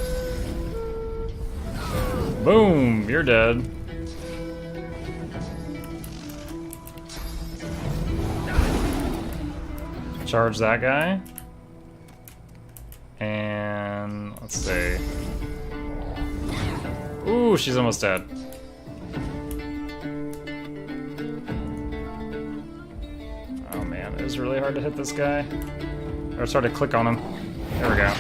Boom! You're dead. Charge that guy. And let's see. Ooh, she's almost dead. Oh man, it was really hard to hit this guy. Or it's hard to click on him. There we go.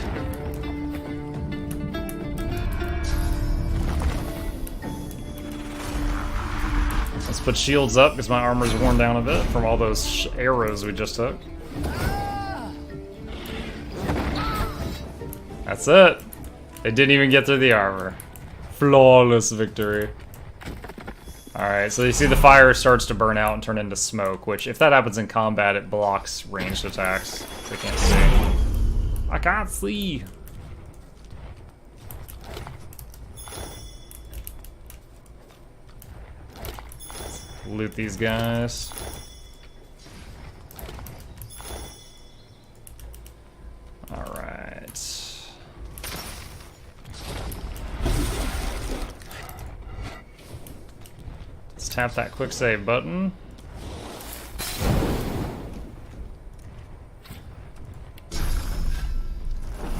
Let's put shields up because my armor's worn down a bit from all those arrows we just took. That's it. They didn't even get through the armor. Flawless victory. Alright, so you see the fire starts to burn out and turn into smoke, which if that happens in combat, it blocks ranged attacks. They can't see. I can't see. Let's loot these guys. Alright. Let's tap that quick save button.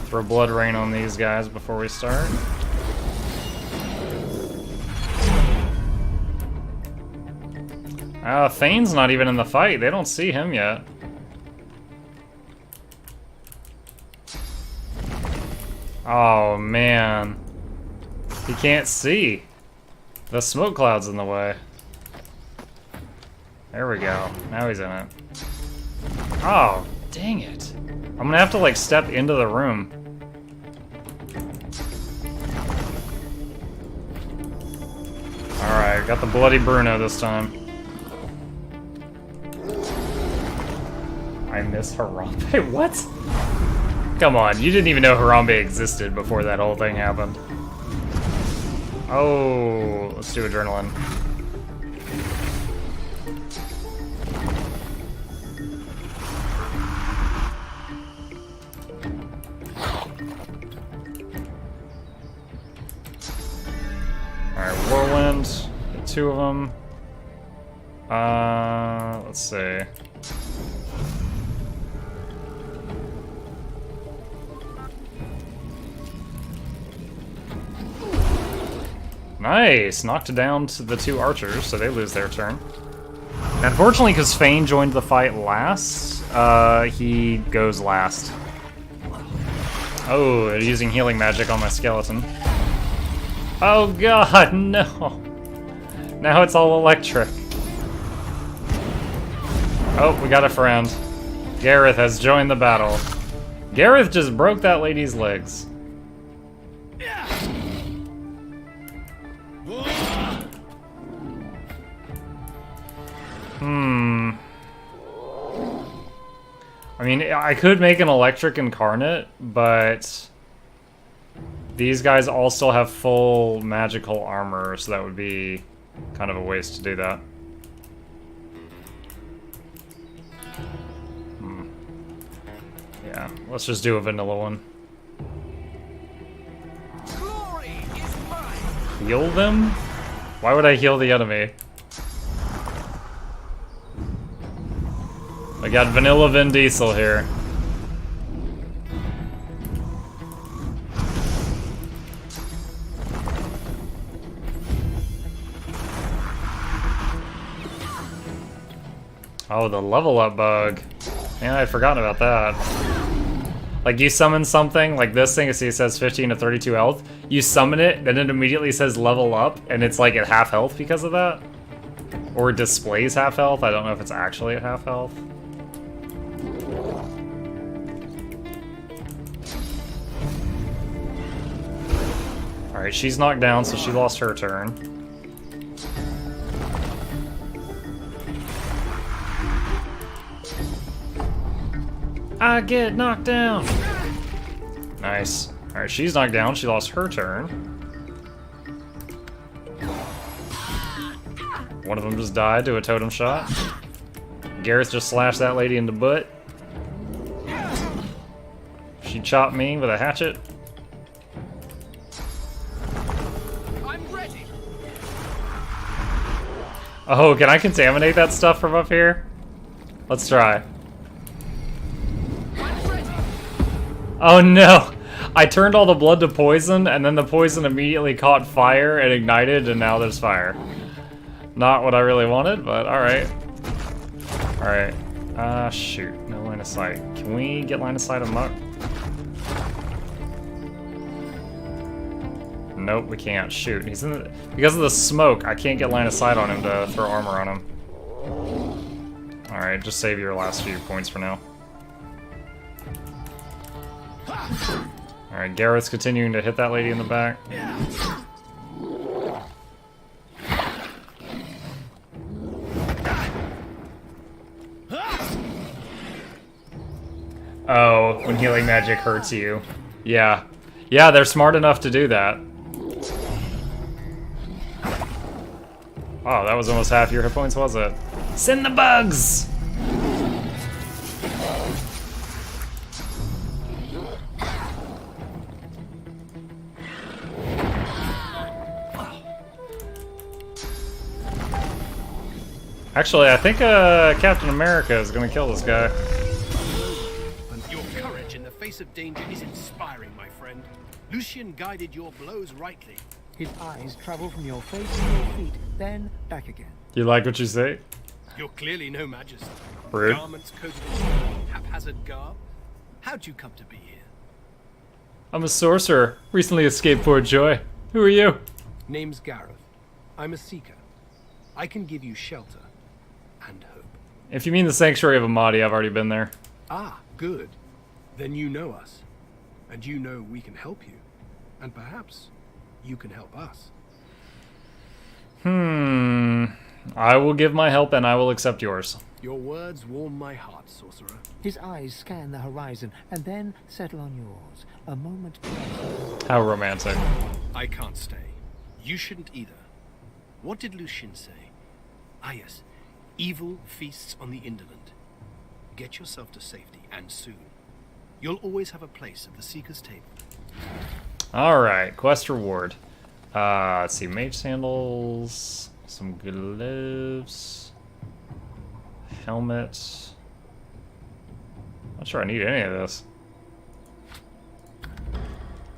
Throw blood rain on these guys before we start. Thane's not even in the fight. They don't see him yet. Oh, man. He can't see. The smoke cloud's in the way. There we go. Now he's in it. Oh, dang it. I'm gonna have to, like, step into the room. Alright, got the bloody Bruno this time. I miss Harambe. What? Come on, you didn't even know Harambe existed before that whole thing happened. Oh, let's do adrenaline. Alright, Whirlwind. Get 2 of them. Let's see. Nice! Knocked down to the 2 archers, so they lose their turn. Unfortunately, because Fane joined the fight last, he goes last. Oh, they're using healing magic on my skeleton. Oh god, no! Now it's all electric. Oh, we got a friend. Gareth has joined the battle. Gareth just broke that lady's legs. I mean, I could make an electric incarnate, but these guys all still have full magical armor, so that would be kind of a waste to do that. Yeah, let's just do a vanilla one. Heal them? Why would I heal the enemy? I got vanilla Vin Diesel here. Oh, the level up bug. Man, I'd forgotten about that. Like, you summon something, like this thing, see it says 15 to 32 health. You summon it, then it immediately says level up, and it's like at half health because of that. Or it displays half health. I don't know if it's actually at half health. Alright, she's knocked down, so she lost her turn. I get knocked down! Nice. Alright, she's knocked down, she lost her turn. One of them just died to a totem shot. Gareth just slashed that lady in the butt. She chopped me with a hatchet. Oh, can I contaminate that stuff from up here? Let's try. Oh no! I turned all the blood to poison, and then the poison immediately caught fire and ignited, and now there's fire. Not what I really wanted, but alright. Alright. Shoot. No line of sight. Can we get line of sight of Muck? Nope, we can't. Shoot. He's in the... Because of the smoke, I can't get line of sight on him to throw armor on him. Alright, just save your last few points for now. Alright, Gareth's continuing to hit that lady in the back. Oh, when healing magic hurts you. Yeah. Yeah, they're smart enough to do that. Oh, that was almost half your hit points, was it? Send the bugs! Actually, I think Captain America is gonna kill this guy. Your courage in the face of danger is inspiring, my friend. Lucian guided your blows rightly. His eyes travel from your face to your feet, then back again. You like what you say? You're clearly no majesty. Rude. Garments coated in haphazard garb. How'd you come to be here? I'm a sorcerer. Recently escaped Port Joy. Who are you? Name's Gareth. I'm a seeker. I can give you shelter and hope. If you mean the Sanctuary of Amadi, I've already been there. Ah, good. Then you know us. And you know we can help you. And perhaps you can help us. I will give my help and I will accept yours. Your words warm my heart, sorcerer. His eyes scan the horizon and then settle on yours. A moment passes. How romantic. I can't stay. You shouldn't either. What did Lucian say? Ah yes, evil feasts on the indolent. Get yourself to safety, and soon. You'll always have a place at the Seeker's table. Alright, quest reward. Let's see, mage sandals, some gloves, helmet. Not sure I need any of this.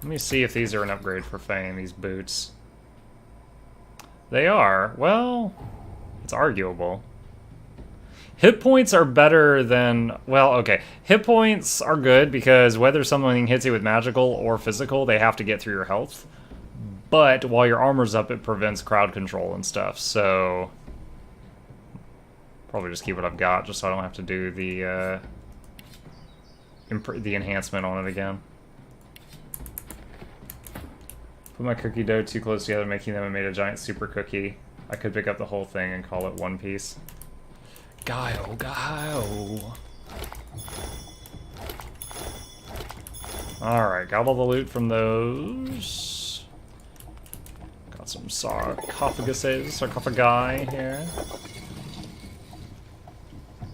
Let me see if these are an upgrade for Fane, these boots. They are. Well, it's arguable. Hit points are better than... Well, okay. Hit points are good because whether something hits you with magical or physical, they have to get through your health. But while your armor's up, it prevents crowd control and stuff, so... Probably just keep what I've got, just so I don't have to do the enhancement on it again. Put my cookie dough too close together, making them and made a giant super cookie. I could pick up the whole thing and call it one piece. Guile, guile. Alright, got all the loot from those. Got some sarcophagi here.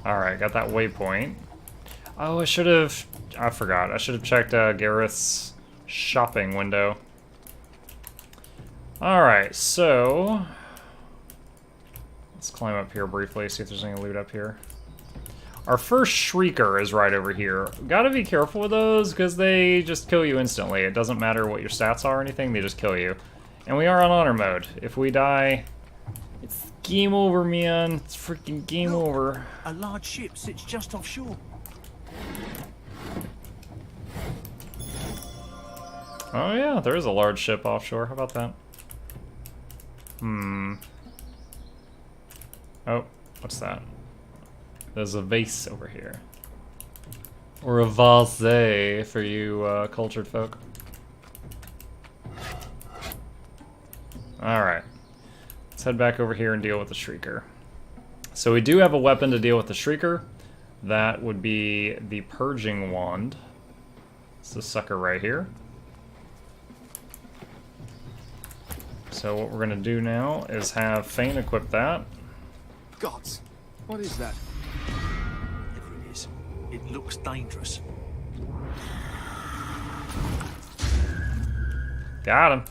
Alright, got that waypoint. Oh, I forgot. I should have checked Gareth's shopping window. Alright, so... Let's climb up here briefly, see if there's any loot up here. Our first Shrieker is right over here. Gotta be careful with those, because they just kill you instantly. It doesn't matter what your stats are or anything, they just kill you. And we are on honor mode. If we die, it's game over, man. It's freaking game over. A large ship sits just offshore. Oh yeah, there is a large ship offshore. How about that? Oh, what's that? There's a vase over here. Or a vase for you cultured folk. Alright. Let's head back over here and deal with the Shrieker. So we do have a weapon to deal with the Shrieker. That would be the Purging Wand. It's this sucker right here. So what we're going to do now is have Fane equip that. Gods, what is that? Whatever it is, it looks dangerous. Got him.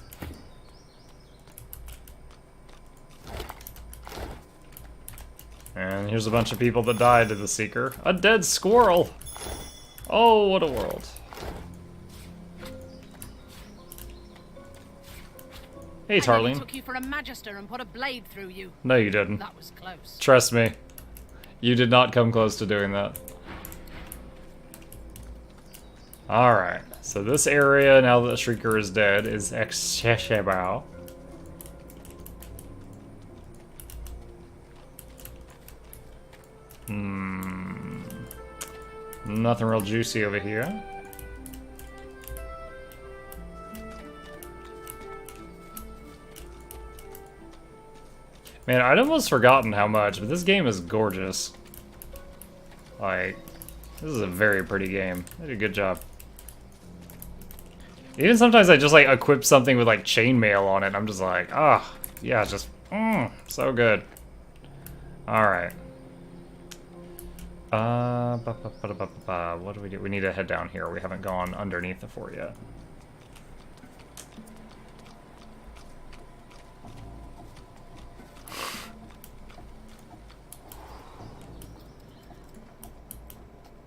And here's a bunch of people that died to the Seeker. A dead squirrel! Oh, what a world. Hey, Tarlene. I took you for a magister and put a blade through you. No, you didn't. That was close. Trust me. You did not come close to doing that. Alright, so this area, now that the Shrieker is dead, is accessible. Nothing real juicy over here. Man, I'd almost forgotten how much, but this game is gorgeous. Like, this is a very pretty game. They did a good job. Even sometimes I just, like, equip something with, like, chainmail on it, and I'm just like, ah, oh, yeah, just, so good. Alright. What do? We need to head down here. We haven't gone underneath the fort yet.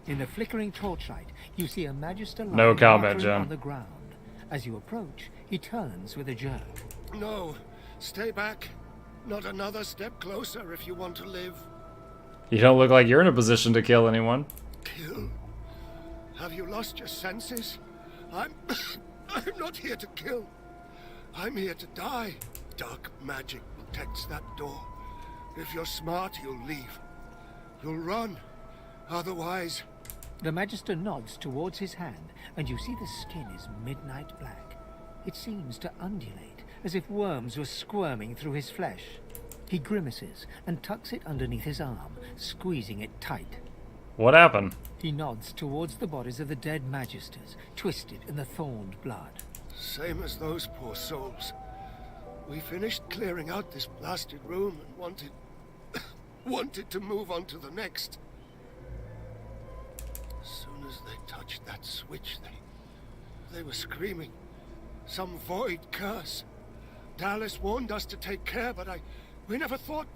In the flickering torchlight, you see a magister lying No comment, muttering Jen. on the ground. As you approach, he turns with a jerk. No, stay back. Not another step closer if you want to live. You don't look like you're in a position to kill anyone. Kill? Have you lost your senses? I'm not here to kill. I'm here to die. Dark magic protects that door. If you're smart, you'll leave. You'll run. Otherwise... The magister nods towards his hand, and you see the skin is midnight black. It seems to undulate, as if worms were squirming through his flesh. He grimaces and tucks it underneath his arm, squeezing it tight. What happened? He nods towards the bodies of the dead magisters, twisted in the thorned blood. Same as those poor souls. We finished clearing out this blasted room and wanted to move on to the next. As soon as they touched that switch, they were screaming. Some void curse. Dallas warned us to take care, but we never thought,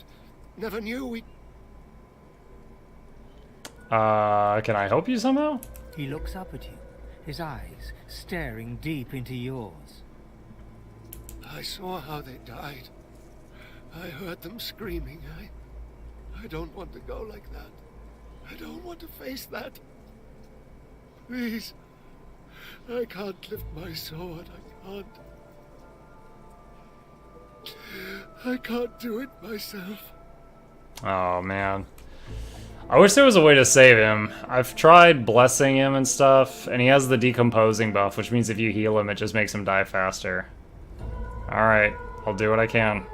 never knew we... Can I help you somehow? He looks up at you, his eyes staring deep into yours. I saw how they died. I heard them screaming. I don't want to go like that. I don't want to face that. Please. I can't lift my sword. I can't do it myself. Oh, man. I wish there was a way to save him. I've tried blessing him and stuff, and he has the decomposing buff, which means if you heal him, it just makes him die faster. Alright, I'll do what I can.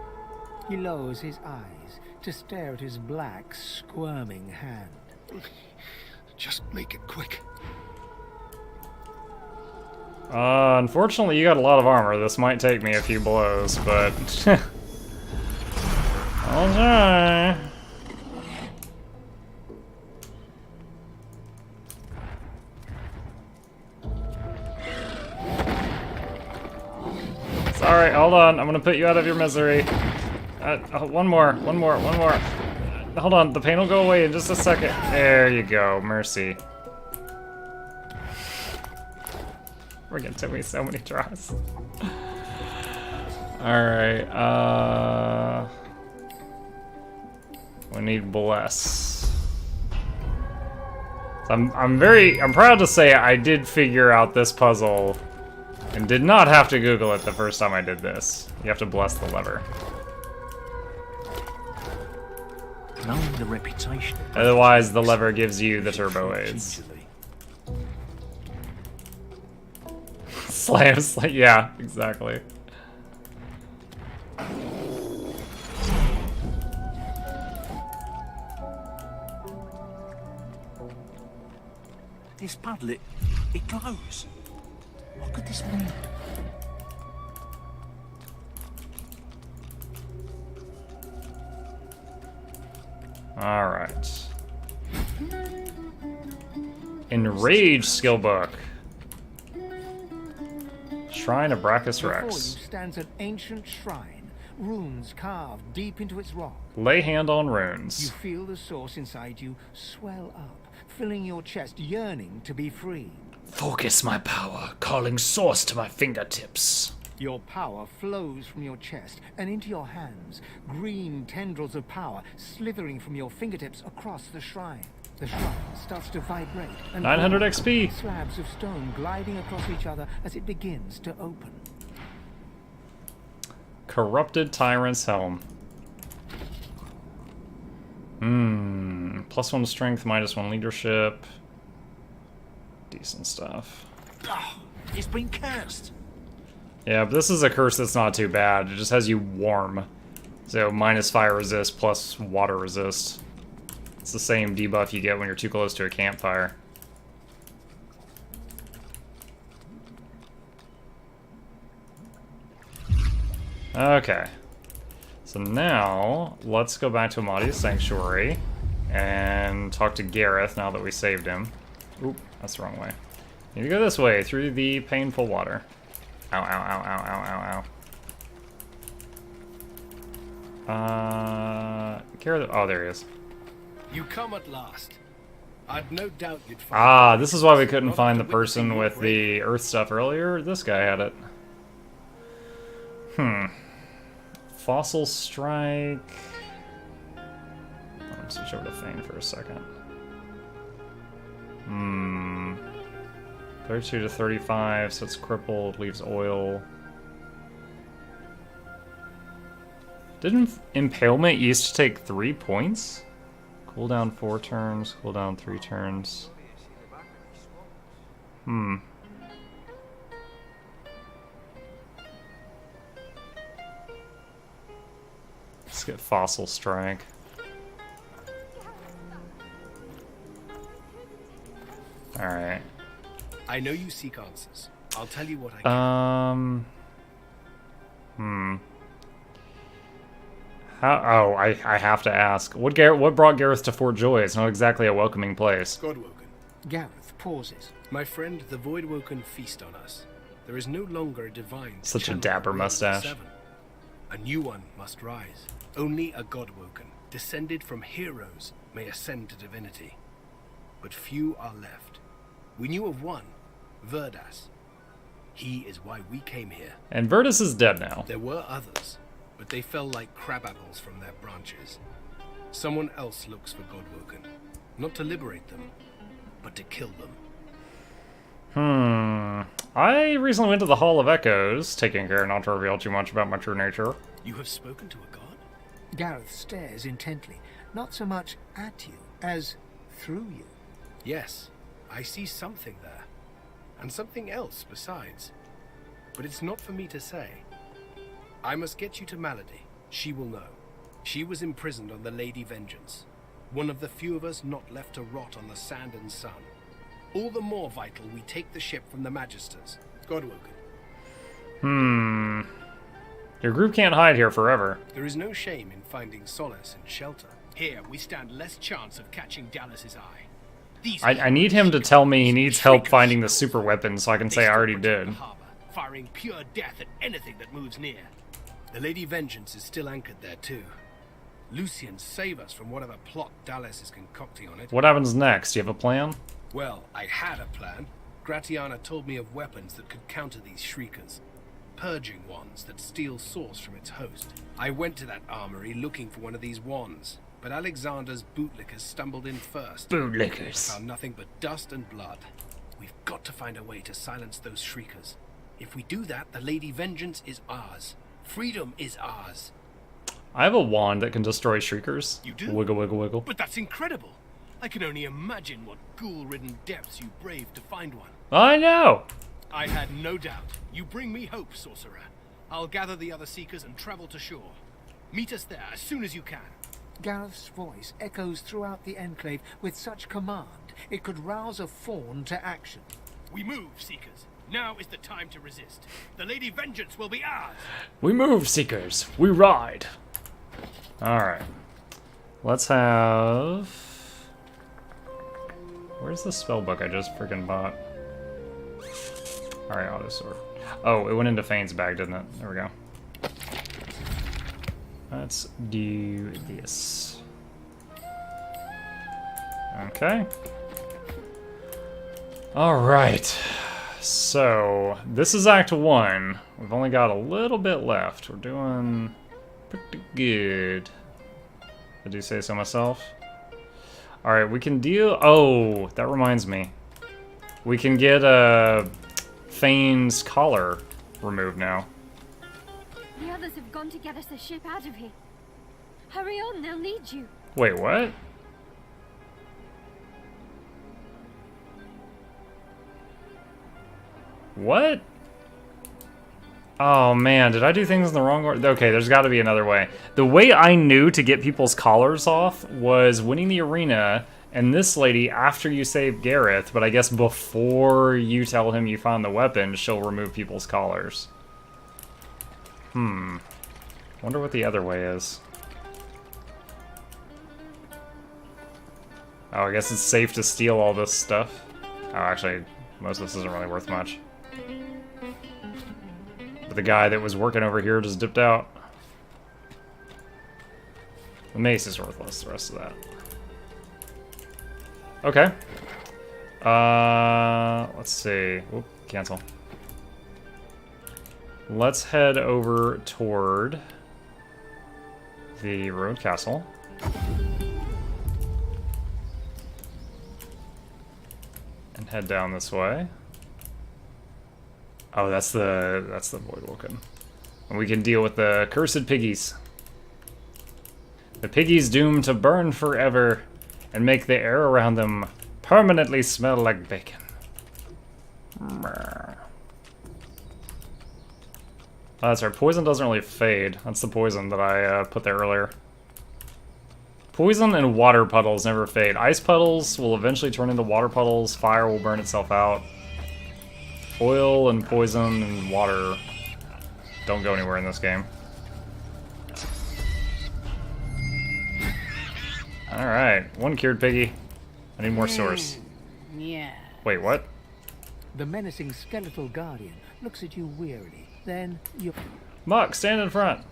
He lowers his eyes to stare at his black, squirming hand. Just make it quick. Unfortunately, you got a lot of armor. This might take me a few blows, but... I'll try. Sorry, hold on. I'm gonna put you out of your misery. One more. Hold on, the pain will go away in just a second. There you go, mercy. We're gonna take me so many tries. Alright, we need bless. I'm proud to say I did figure out this puzzle and did not have to Google it the first time I did this. You have to bless the lever. Knowing the reputation. Otherwise, the lever gives you the turbo aids. Slam, yeah, exactly. This puddle, it glows. What could this mean? Alright. Enrage skill book. Shrine of Brachus Before Rex. you stands an ancient shrine, runes carved deep into its rock. Lay hand on You runes. feel the source inside you swell up, filling your chest, yearning to be free. Focus my power, calling source to my fingertips. Your power flows from your chest and into your hands, green tendrils of power slithering from your fingertips across the shrine. The shrine starts to vibrate and 900 glow, XP. slabs of stone gliding across each other as it begins to open. Corrupted Tyrant's Helm. +1 strength, -1 leadership. Decent stuff. Oh, it's been cursed. Yeah, but this is a curse that's not too bad. It just has you warm. So minus fire resist plus water resist. It's the same debuff you get when you're too close to a campfire. Okay. So now, let's go back to Amadia's Sanctuary and talk to Gareth now that we saved him. Oop, that's the wrong way. Need to go this way, through the painful water. Ow, ow, ow, ow, ow, ow, ow. Gareth, oh, there he is. You come at last. I'd no doubt you'd find. Ah, this is why we couldn't find the person with the earth stuff earlier. This guy had it. Fossil Strike. Let me switch over to Thane for a second. 32 to 35, so it's crippled, leaves oil. Didn't Impalement used to take 3 points? Cooldown 4 turns, cooldown 3 turns. Let's get Fossil Strike. Alright. I know you seek answers. I'll tell you what I can. How? Oh, I have to ask. What brought Gareth to Fort Joy? It's not exactly a welcoming place. Godwoken. Gareth pauses. My friend, the Voidwoken feast on us. There is no longer a divine. to Such a channel dapper the realms of mustache. seven. A new one must rise. Only a Godwoken, descended from heroes, may ascend to divinity. But few are left. We knew of one, Verdas. He is why we came here. And Virtus is dead now. There were others, but they fell like crab apples from their branches. Someone else looks for Godwoken, not to liberate them, but to kill them. I recently went to the Hall of Echoes, taking care not to reveal too much about my true nature. You have spoken to a god? Gareth stares intently, not so much at you as through you. Yes, I see something there. And something else besides. But it's not for me to say. I must get you to Malady. She will know. She was imprisoned on the Lady Vengeance. One of the few of us not left to rot on the sand and sun. All the more vital we take the ship from the Magisters. Godwoken. Your group can't hide here forever. There is no shame in finding solace and shelter. Here we stand less chance of catching Dallas's eye. I need him to tell me he needs help finding the super weapon so I can say I already did. Harbor, firing pure death at anything that moves near. The Lady Vengeance is still anchored there too. Lucian, save us from whatever plot Dallas is concocting on it. What happens next? Do you have a plan? Well, I had a plan. Gratiana told me of weapons that could counter these shriekers. Purging wands that steal source from its host. I went to that armory looking for one of these wands, but Alexander's bootlickers stumbled in first. Bootlickers. Found nothing but dust and blood. We've got to find a way to silence those shriekers. If we do that, the Lady Vengeance is ours. Freedom is ours. I have a wand that can destroy shriekers. You do? Wiggle, wiggle, wiggle. But that's incredible. I can only imagine what ghoul-ridden depths you braved to find one. I know! I had no doubt. You bring me hope, sorcerer. I'll gather the other seekers and travel to shore. Meet us there as soon as you can. Gareth's voice echoes throughout the Enclave with such command, it could rouse a fawn to action. We move, seekers. Now is the time to resist. The Lady Vengeance will be ours. We move, seekers. We ride. Alright. Let's have... Where's the spellbook I just freaking bought? Alright, auto sword. Oh, it went into Fane's bag, didn't it? There we go. Let's do this. Okay. Alright. So, this is Act 1. We've only got a little bit left. We're doing pretty good. I do say so myself. Alright, we can deal... Oh, that reminds me. We can get Fane's collar removed now. The others have gone to get us a ship out of here. Hurry on, they'll need you. Wait, what? What? Oh man, did I do things in the wrong order? Okay, there's got to be another way. The way I knew to get people's collars off was winning the arena and this lady after you save Gareth, but I guess before you tell him you found the weapon, she'll remove people's collars. Wonder what the other way is. Oh, I guess it's safe to steal all this stuff. Oh, actually, most of this isn't really worth much. But the guy that was working over here just dipped out. The mace is worthless, the rest of that. Okay. Let's see. Oop, cancel. Let's head over toward the road castle. And head down this way. Oh, that's the Voidwoken. And we can deal with the cursed piggies. The piggies doomed to burn forever and make the air around them permanently smell like bacon. Oh, that's right. Poison doesn't really fade. That's the poison that I put there earlier. Poison and water puddles never fade. Ice puddles will eventually turn into water puddles. Fire will burn itself out. Oil and poison and water don't go anywhere in this game. Alright, one cured piggy. I need more stores. Yeah. Wait, what? The menacing skeletal guardian looks at you wearily. Then you... Muck, stand in front.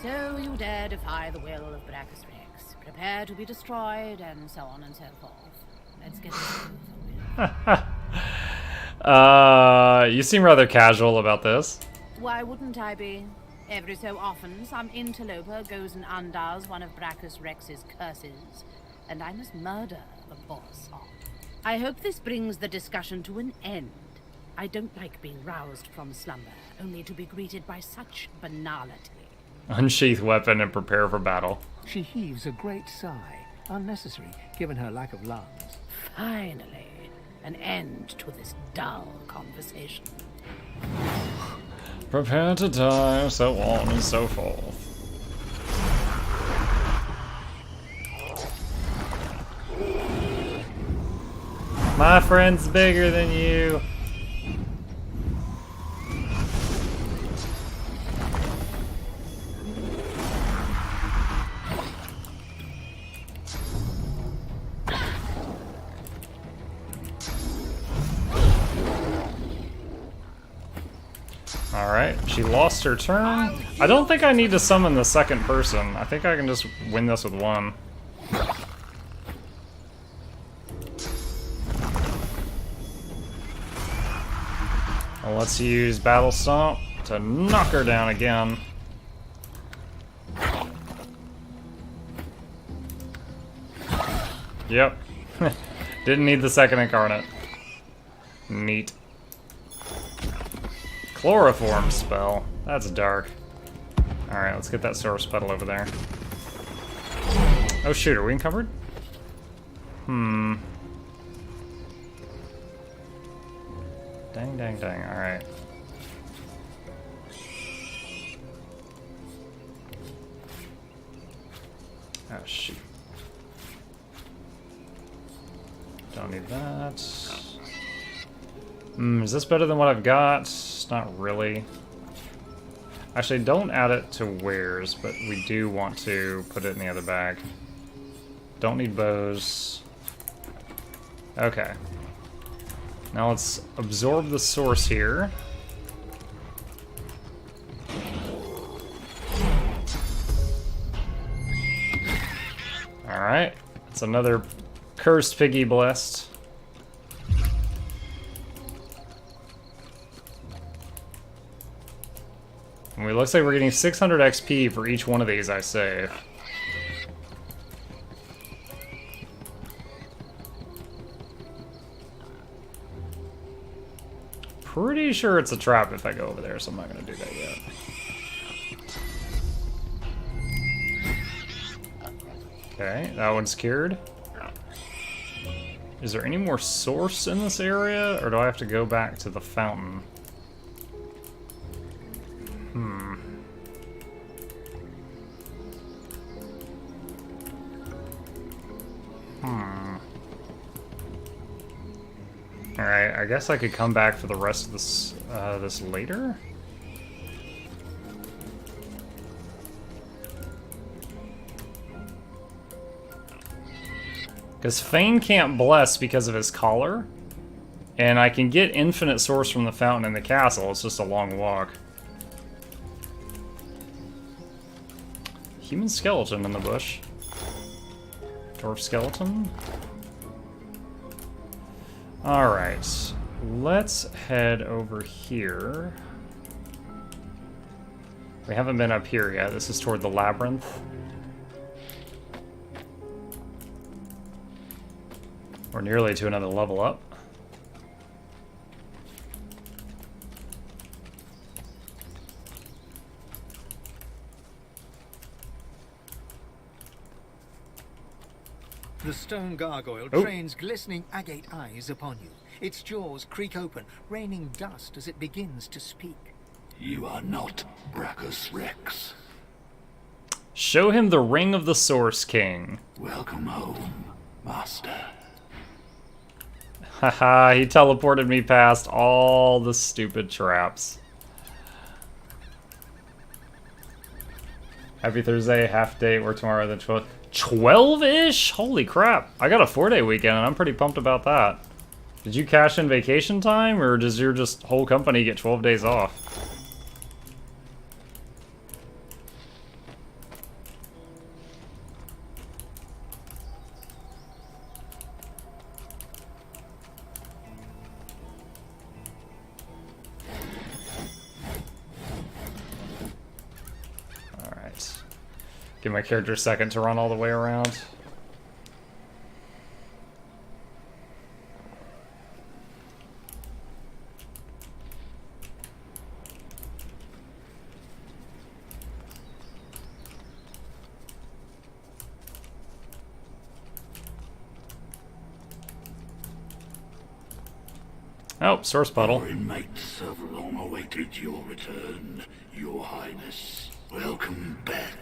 So you dare defy the will of Brachus Rex. Prepare to be destroyed, and so on and so forth. Let's get this over with. You seem rather casual about this. Why wouldn't I be? Every so often, some interloper goes and undoes one of Brachus Rex's curses, and I must murder the poor sod. I hope this brings the discussion to an end. I don't like being roused from slumber, only to be greeted by such banality. Unsheath weapon and prepare for battle. She heaves a great sigh, unnecessary given her lack of lungs. Finally, an end to this dull conversation. Prepare to die, so on and so forth. My friend's bigger than you. Alright, she lost her turn. I don't think I need to summon the second person. I think I can just win this with one. Well, let's use Battle Stomp to knock her down again. Yep. Didn't need the second incarnate. Neat. Chloroform spell. That's dark. Alright, let's get that source petal over there. Oh shoot, are we encumbered? Dang, dang, dang. Alright. Oh shoot. Don't need that. Is this better than what I've got? Not really. Actually, don't add it to wares, but we do want to put it in the other bag. Don't need bows. Okay. Now let's absorb the source here. Alright. It's another cursed piggy blessed. And it looks like we're getting 600 XP for each one of these I save. Pretty sure it's a trap if I go over there, so I'm not going to do that yet. Okay, that one's cured. Is there any more source in this area, or do I have to go back to the fountain? Alright, I guess I could come back for the rest of this, this later? Because Fane can't bless because of his collar, and I can get infinite source from the fountain in the castle, it's just a long walk. Human skeleton in the bush. Dwarf skeleton. Alright, let's head over here. We haven't been up here yet, this is toward the labyrinth. We're nearly to another level up. The stone gargoyle trains glistening agate eyes upon you. Its jaws creak open, raining dust as it begins to speak. You are not Brachus Rex. Show him the ring of the Source King. Welcome home, Master. Haha, he teleported me past all the stupid traps. Happy Thursday, half day, or tomorrow the 12th. 12-ish? Holy crap. I got a 4-day weekend and I'm pretty pumped about that. Did you cash in vacation time, or does your just whole company get 12 days off? Give my character a second to run all the way around. Oh, source puddle. Our inmates have long awaited your return, Your Highness. Welcome back.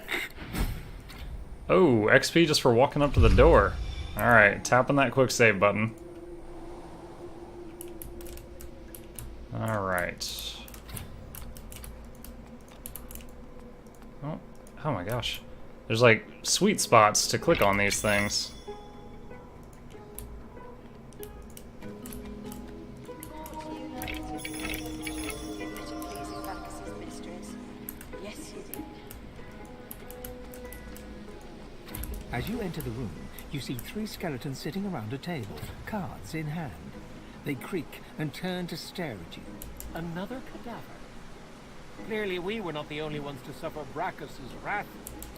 Oh, XP just for walking up to the door. Alright, tapping that quick save button. Alright. Oh my gosh. There's like sweet spots to click on these things. As you enter the room, you see 3 skeletons sitting around a table, cards in hand. They creak and turn to stare at you. Another cadaver? Clearly we were not the only ones to suffer Brachus's wrath.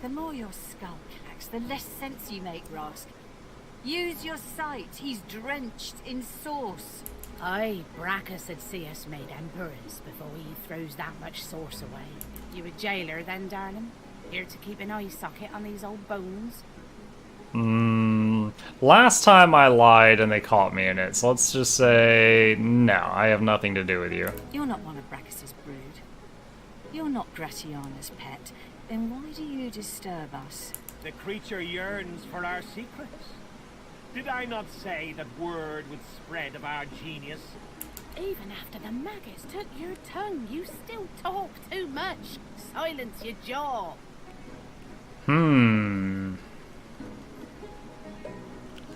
The more your skull cracks, the less sense you make, Rosk. Use your sight. He's drenched in sauce. Aye, Brachus would see us made emperors before he throws that much sauce away. You a jailer then, darling? Here to keep an eye socket on these old bones? Last time I lied and they caught me in it, so let's just say, no, I have nothing to do with you. You're not one of Brachus's brood. You're not Gratiana's pet. Then why do you disturb us? The creature yearns for our secrets. Did I not say that word would spread of our genius? Even after the maggots took your tongue, you still talk too much. Silence your jaw.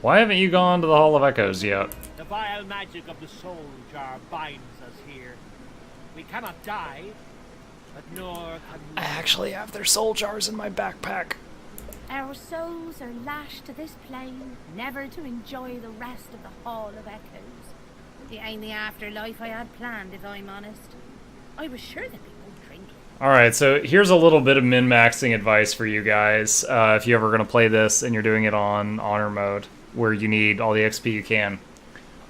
Why haven't you gone to the Hall of Echoes yet? The vile magic of the soul jar binds us here. We cannot die, but nor can we... I actually have their soul jars in my backpack. Our souls are lashed to this plane, never to enjoy the rest of the Hall of Echoes. It ain't the afterlife I had planned, if I'm honest. I was sure that people drink it. Alright, so here's a little bit of min-maxing advice for you guys, if you're ever going to play this and you're doing it on honor mode, where you need all the XP you can.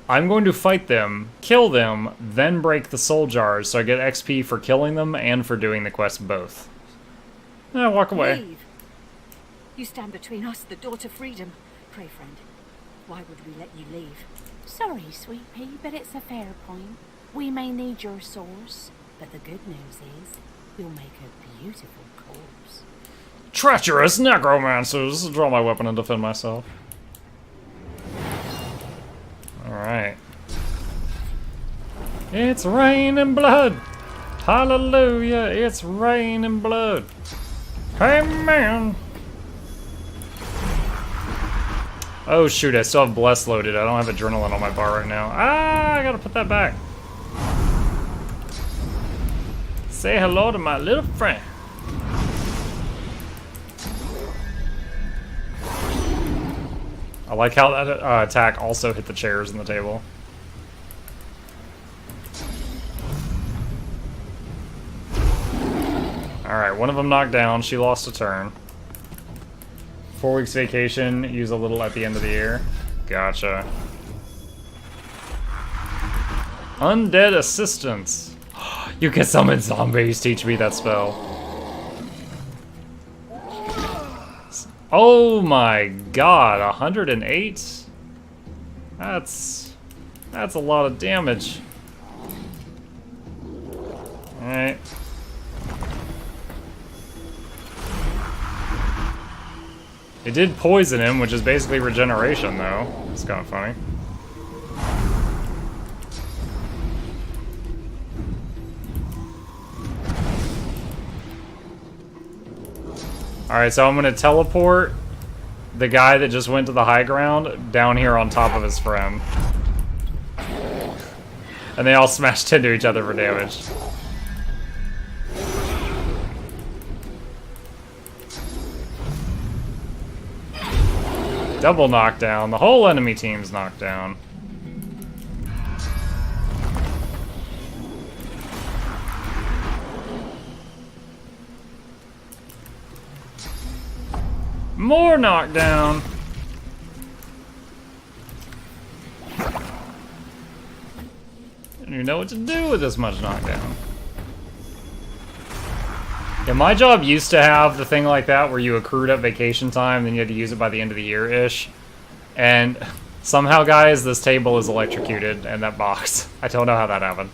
I'm going to fight them, kill them, then break the soul jars, so I get XP for killing them and for doing the quest both. Walk away. Leave. You stand between us, the door to freedom. Pray, friend, why would we let you leave? Sorry, sweet pea, but it's a fair point. We may need your source, but the good news is you'll make a beautiful corpse. Treacherous necromancers! Draw my weapon and defend myself. Alright. It's raining blood! Hallelujah, it's raining blood! Hey man! Oh shoot, I still have Bless loaded. I don't have Adrenaline on my bar right now. Ah, I gotta put that back. Say hello to my little friend. I like how that attack also hit the chairs and the table. Alright, one of them knocked down. She lost a turn. 4 weeks vacation, use a little at the end of the year. Gotcha. Undead assistance. You can summon zombies, teach me that spell. Oh my god, 108? That's a lot of damage. Alright. It did poison him, which is basically regeneration, though. It's kind of funny. Alright, so I'm gonna teleport the guy that just went to the high ground down here on top of his friend. And they all smashed into each other for damage. Double knockdown. The whole enemy team's knocked down. More knockdown. I don't even know what to do with this much knockdown. Yeah, my job used to have the thing like that where you accrued up vacation time, then you had to use it by the end of the year-ish. And somehow, guys, this table is electrocuted, and that box. I don't know how that happened.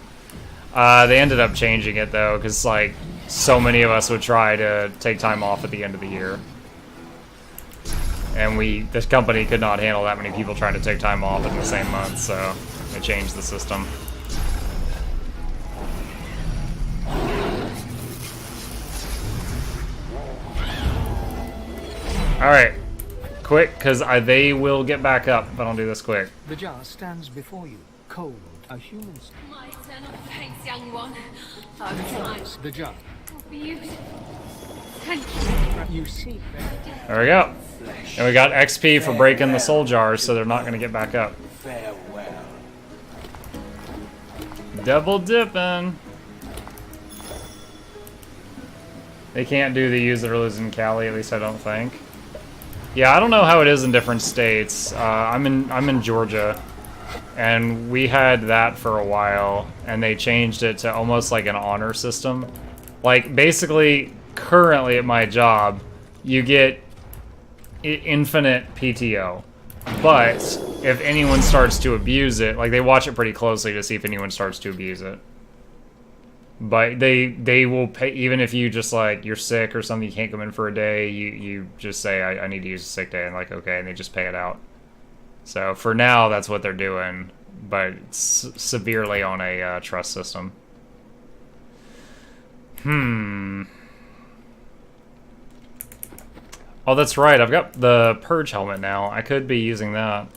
They ended up changing it, though, because, like, so many of us would try to take time off at the end of the year. And this company could not handle that many people trying to take time off in the same month, so they changed the system. Alright. Quick, because they will get back up if I don't do this quick. The jar stands before you, cold, a human. My eternal thanks, young one. Oh, the jar. Beautiful. Thank you. You see, there we go. And we got XP for breaking the soul jars, so they're not going to get back up. Farewell. Double dipping. They can't do the use it or lose in Cali, at least I don't think. Yeah, I don't know how it is in different states. I'm in Georgia, and we had that for a while, and they changed it to almost like an honor system. Like, basically, currently at my job, you get infinite PTO. But if anyone starts to abuse it, like, they watch it pretty closely to see if anyone starts to abuse it. But they will pay, even if you just, like, you're sick or something, you can't come in for a day, you just say, I need to use a sick day, and like, okay, and they just pay it out. So for now, that's what they're doing, but it's severely on a trust system. Oh, that's right, I've got the Purge helmet now. I could be using that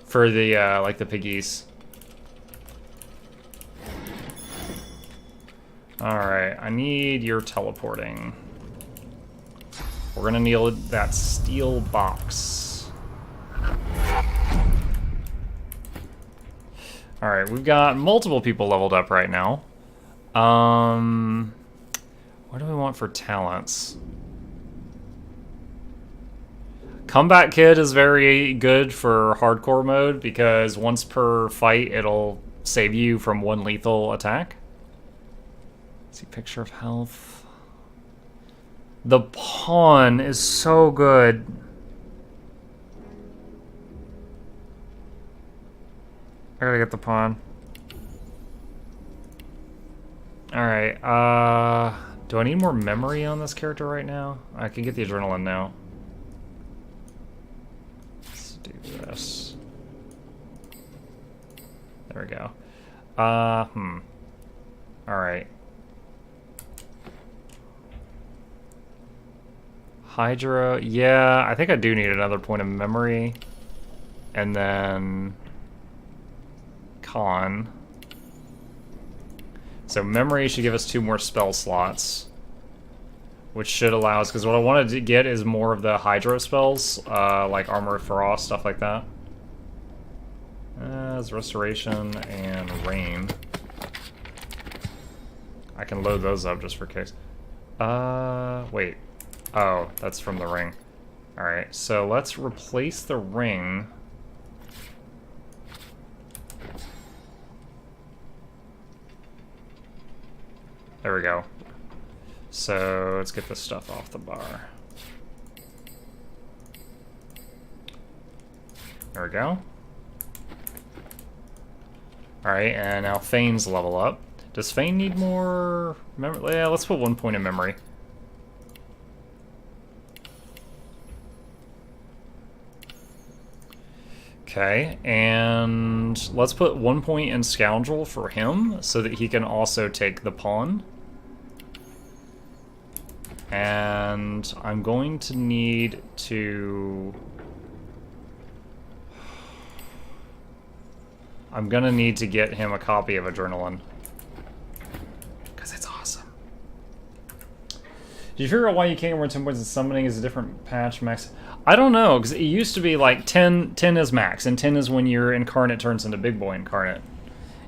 for the, like, the piggies. Alright, I need your teleporting. We're gonna need that steel box. Alright, we've got multiple people leveled up right now. What do we want for talents? Combat Kid is very good for hardcore mode because once per fight it'll save you from one lethal attack. See, picture of health. The pawn is so good. I gotta get the pawn. Alright, do I need more memory on this character right now? I can get the adrenaline now. Let's do this. There we go. Alright. Hydra, yeah, I think I do need another point of memory. And then Con. So memory should give us 2 more spell slots, which should allow us, because what I wanted to get is more of the Hydra spells, like Armor of Frost, stuff like that. As Restoration and Rain. I can load those up just for kicks. Wait. Oh, that's from the ring. Alright, so let's replace the ring. There we go. So let's get this stuff off the bar. There we go. Alright, and now Fane's level up. Does Fane need more memory? Yeah, let's put 1 point of memory. Okay, and let's put 1 point in Scoundrel for him so that he can also take the pawn. And I'm going to need to... I'm gonna need to get him a copy of Adrenaline. Because it's awesome. Did you figure out why you can't run 10 points in summoning is a different patch max? I don't know, because it used to be like 10 is max, and 10 is when your incarnate turns into Big Boy incarnate.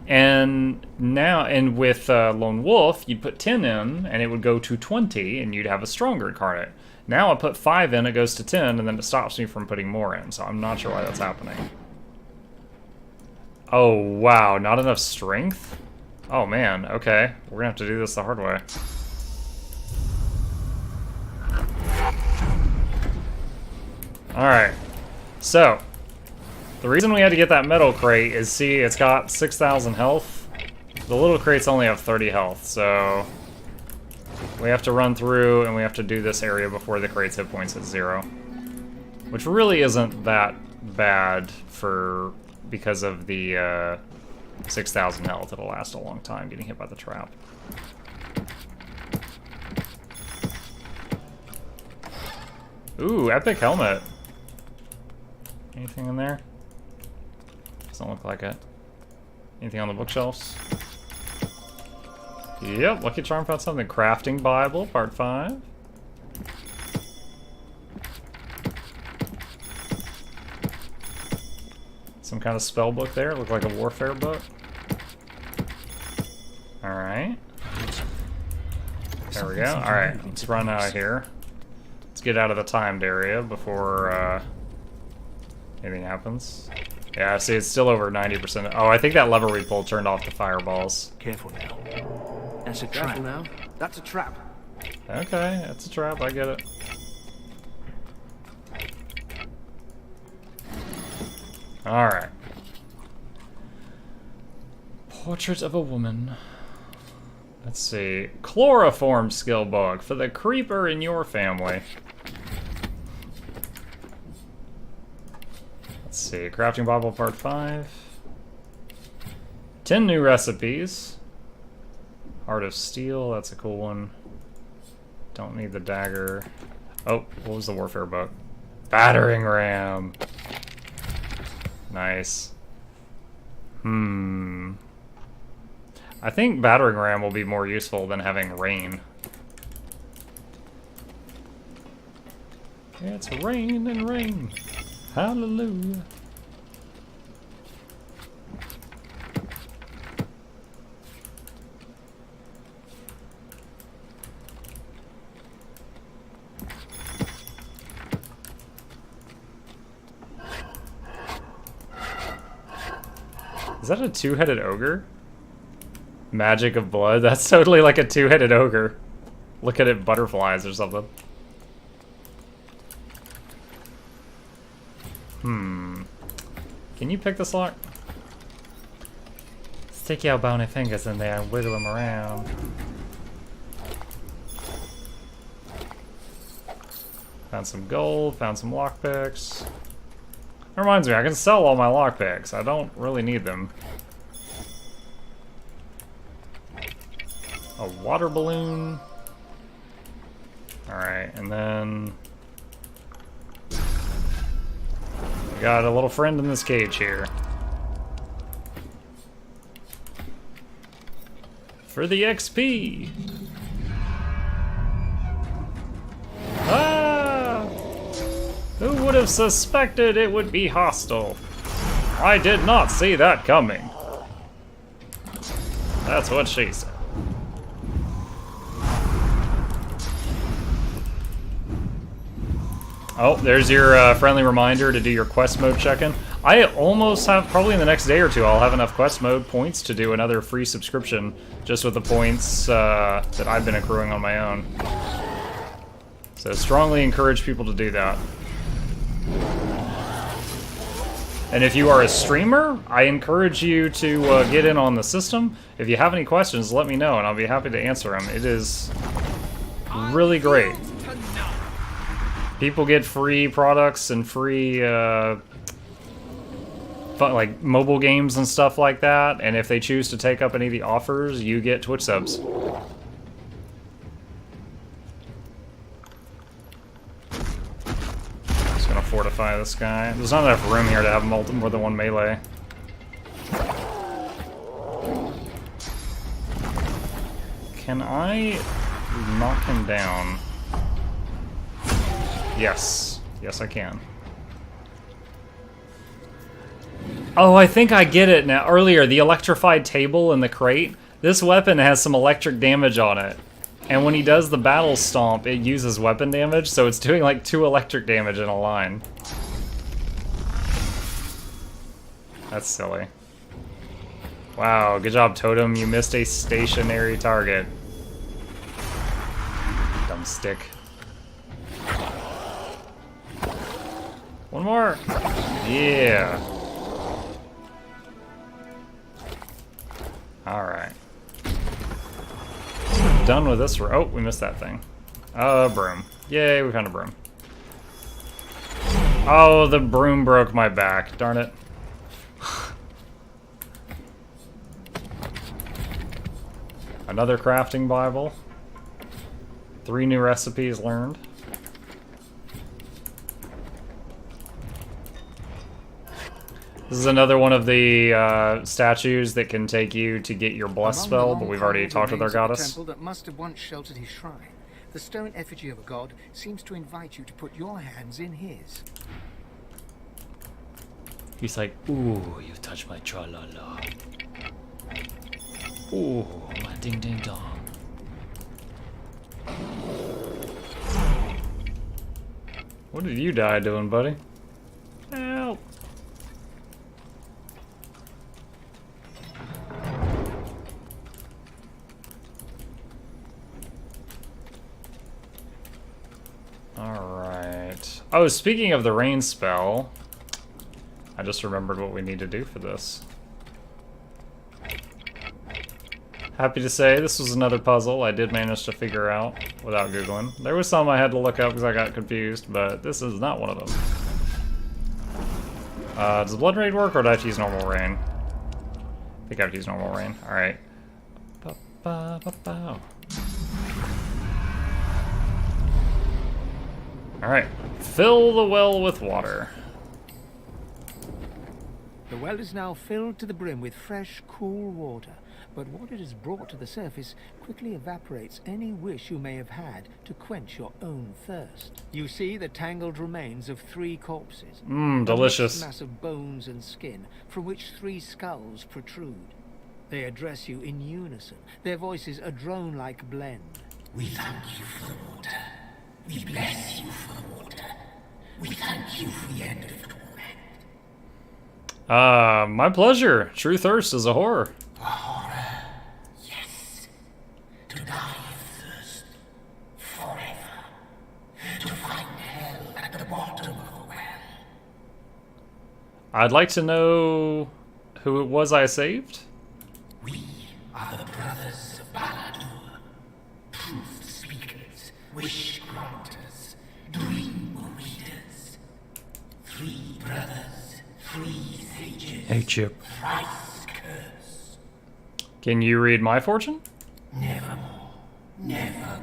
And now, and with Lone Wolf, you'd put 10 in, and it would go to 20, and you'd have a stronger incarnate. Now I put 5 in, it goes to 10, and then it stops me from putting more in, so I'm not sure why that's happening. Oh, wow, not enough strength? Oh, man, okay. We're gonna have to do this the hard way. Alright, so, the reason we had to get that metal crate is, see, it's got 6,000 health. The little crates only have 30 health, so we have to run through and we have to do this area before the crate's hit points at 0. Which really isn't that bad for, because of the 6,000 health. It'll last a long time getting hit by the trap. Ooh, epic helmet. Anything in there? Doesn't look like it. Anything on the bookshelves? Yep, Lucky Charm found something. Crafting Bible, part 5. Some kind of spell book there. Looked like a warfare book. Alright. There we go. Alright, let's run out of here. Let's get out of the timed area before anything happens. Yeah, see, it's still over 90%. Oh, I think that lever we pulled turned off the fireballs. Careful now. That's a trap. Careful now. That's a trap. Okay, that's a trap. I get it. Alright. Portrait of a woman. Let's see. Chloroform skill book for the creeper in your family. Let's see. Crafting Bible part 5. 10 new recipes. Heart of Steel, that's a cool one. Don't need the dagger. Oh, what was the warfare book? Battering Ram. Nice. I think Battering Ram will be more useful than having rain. It's rain and rain. Hallelujah. Is that a two-headed ogre? Magic of blood? That's totally like a two-headed ogre. Look at it, butterflies or something. Can you pick this lock? Stick your bony fingers in there and wiggle them around. Found some gold, found some lockpicks. That reminds me, I can sell all my lockpicks. I don't really need them. A water balloon. Alright, and then we got a little friend in this cage here. For the XP! Ah! Who would have suspected it would be hostile? I did not see that coming. That's what she said. Oh, there's your friendly reminder to do your quest mode check-in. I almost have, probably in the next day or two, I'll have enough quest mode points to do another free subscription, just with the points that I've been accruing on my own. So strongly encourage people to do that. And if you are a streamer, I encourage you to get in on the system. If you have any questions, let me know, and I'll be happy to answer them. It is really great. People get free products and free like mobile games and stuff like that, and if they choose to take up any of the offers, you get Twitch subs. Just gonna fortify this guy. There's not enough room here to have more than one melee. Can I knock him down? Yes. Yes, I can. Oh, I think I get it now. Earlier, the electrified table in the crate, this weapon has some electric damage on it. And when he does the battle stomp, it uses weapon damage, so it's doing like 2 electric damage in a line. That's silly. Wow, good job, Totem. You missed a stationary target. Dumb stick. One more. Yeah. Alright. Done with this. Oh, we missed that thing. Broom. Yay, we found a broom. Oh, the broom broke my back. Darn it. Another crafting Bible. 3 new recipes learned. This is another one of the statues that can take you to get your bless spell, but we've already talked with our goddess. Temple that must have once sheltered his shrine. The stone effigy of a god seems to invite you to put your hands in his. He's like, ooh, you touch my tra-la-la. Ooh, my ding-ding-dong. What did you die doing, buddy? Help. Alright. Oh, speaking of the rain spell, I just remembered what we need to do for this. Happy to say this was another puzzle I did manage to figure out without Googling. There was some I had to look up because I got confused, but this is not one of them. Does Blood Raid work, or do I have to use normal rain? I think I have to use normal rain. Alright. Alright. Fill the well with water. The well is now filled to the brim with fresh, cool water. But what it has brought to the surface quickly evaporates any wish you may have had to quench your own thirst. You see the tangled remains of 3 corpses. Delicious. A mass of bones and skin, from which 3 skulls protrude. They address you in unison, their voices a drone-like blend. We thank you for the water. We bless you for the water. We thank you for the end of torment. My pleasure. True thirst is a horror. A horror, yes. To die of thirst, forever. To find hell at the bottom of a well. I'd like to know who it was I saved. We are the brothers of Baladur. Truth speakers, wish granters, dream readers. 3 brothers, 3 sages. Hey, Chip. Thrice curse. Can you read my fortune? Nevermore. Nevermore.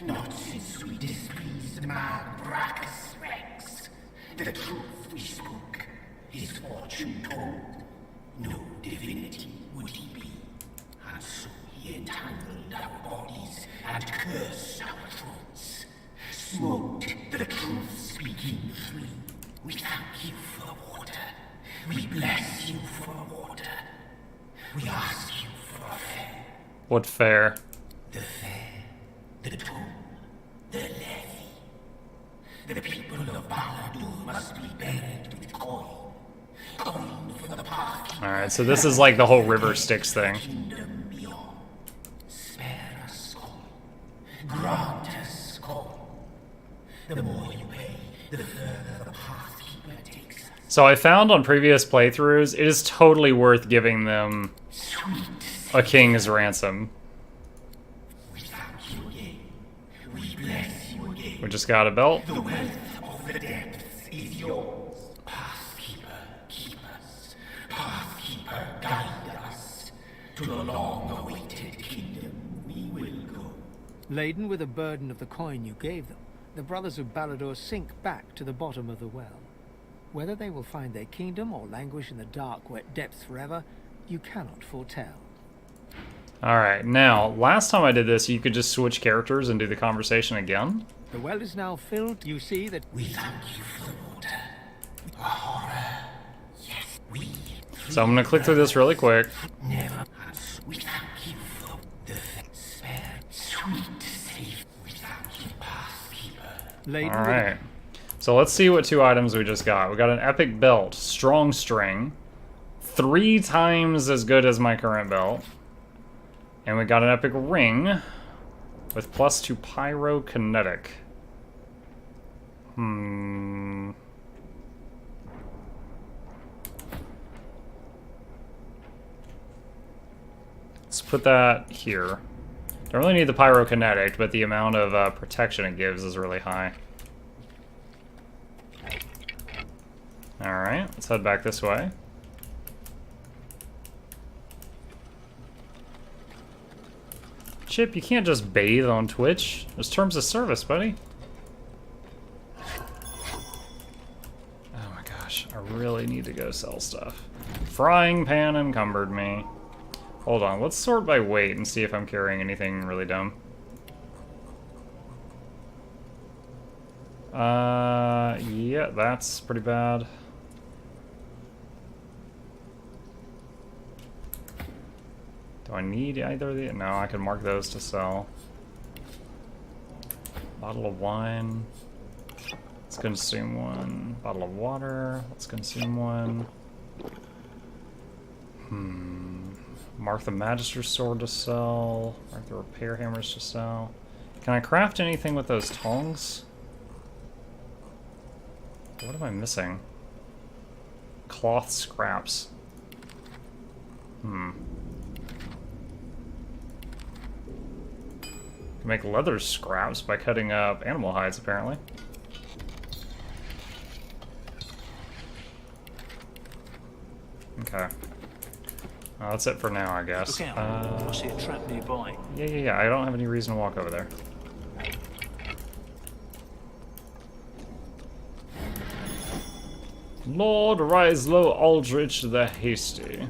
Not since we displeased mad Brachus Rex. The truth we spoke, his fortune told. No divinity would he be. And so he entangled our bodies and cursed our throats. Smoked the truth-speaking 3. We thank you for the water. We bless you for the water. We ask you for a fare. What fare? The fare, the toll, the levy. The people of Baladur must be buried with coin. Coin for the path. Alright, so this is like the whole river Styx thing. Kingdom beyond. Spare us coin. Grant us coin. The more you pay, the further the pathkeeper takes us. So I found on previous playthroughs, it is totally worth giving them a king's ransom. We thank you again. We bless you again. We just got a belt. The wealth of the depths is yours. Pathkeeper, keep us. Pathkeeper, guide us. To the long-awaited kingdom we will go. Laden with the burden of the coin you gave them, the brothers of Baladur sink back to the bottom of the well. Whether they will find their kingdom or languish in the dark wet depths forever, you cannot foretell. Alright, now, last time I did this, you could just switch characters and do the conversation again. The well is now filled. You see that we thank you for the water. A horror, yes. So I'm gonna click through this really quick. Never we thank you for the spare sweet safe without you past keeper. Alright. So let's see what 2 items we just got. We got an epic belt, strong string. 3 times as good as my current belt. And we got an epic ring with +2 pyrokinetic. Let's put that here. Don't really need the pyrokinetic, but the amount of protection it gives is really high. Alright, let's head back this way. Chip, you can't just bathe on Twitch. There's terms of service, buddy. Oh my gosh, I really need to go sell stuff. Frying pan encumbered me. Hold on, let's sort by weight and see if I'm carrying anything really dumb. Yeah, that's pretty bad. Do I need either of these? No, I can mark those to sell. Bottle of wine. Let's consume one. Bottle of water. Let's consume one. Mark the Magister's sword to sell. Mark the repair hammers to sell. Can I craft anything with those tongs? What am I missing? Cloth scraps. Can make leather scraps by cutting up animal hides, apparently. Okay. That's it for now, I guess. Look out. I see a trap nearby. Yeah. I don't have any reason to walk over there. Lord Rislow Aldrich the Hasty.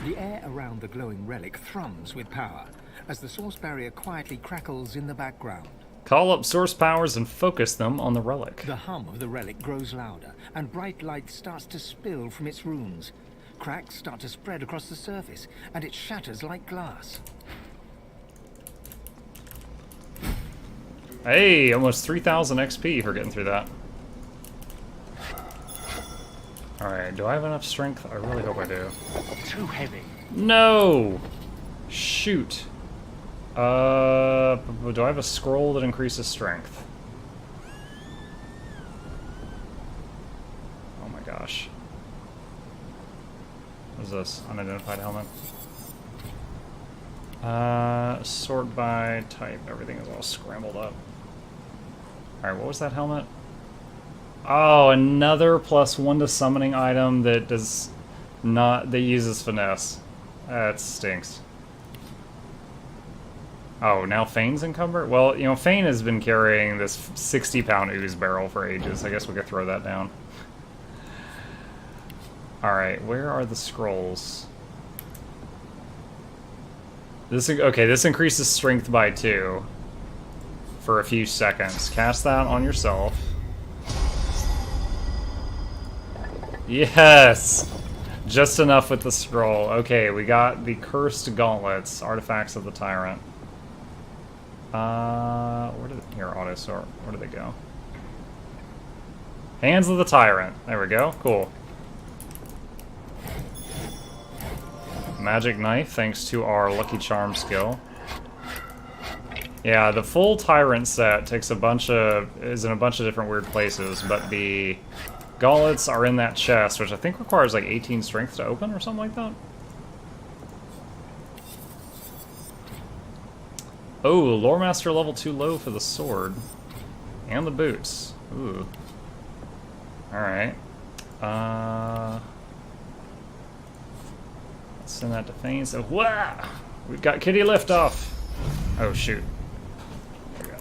The air around the glowing relic thrums with power as the source barrier quietly crackles in the background. Call up source powers and focus them on the relic. The hum of the relic grows louder, and bright light starts to spill from its runes. Cracks start to spread across the surface, and it shatters like glass. Hey, almost 3,000 XP for getting through that. Alright, do I have enough strength? I really hope I do. Too heavy. No! Shoot. Do I have a scroll that increases strength? Oh my gosh. What is this? Unidentified helmet. Sort by type. Everything is all scrambled up. Alright, what was that helmet? Oh, another +1 to summoning item that does not... that uses finesse. That stinks. Oh, now Fane's encumbered? Well, you know, Fane has been carrying this 60-pound ooze barrel for ages. I guess we could throw that down. Alright, where are the scrolls? Okay, this increases strength by 2 for a few seconds. Cast that on yourself. Yes! Just enough with the scroll. Okay, we got the Cursed Gauntlets, Artifacts of the Tyrant. Where did here auto sort? Where did they go? Hands of the Tyrant. There we go. Cool. Magic knife, thanks to our Lucky Charm skill. Yeah, the full Tyrant set takes is in a bunch of different weird places, but the gauntlets are in that chest, which I think requires like 18 strength to open or something like that. Oh, Lore Master level 2 low for the sword. And the boots. Ooh. Alright. Let's send that to Fane. So, wow! We've got Kitty liftoff! Oh, shoot. There we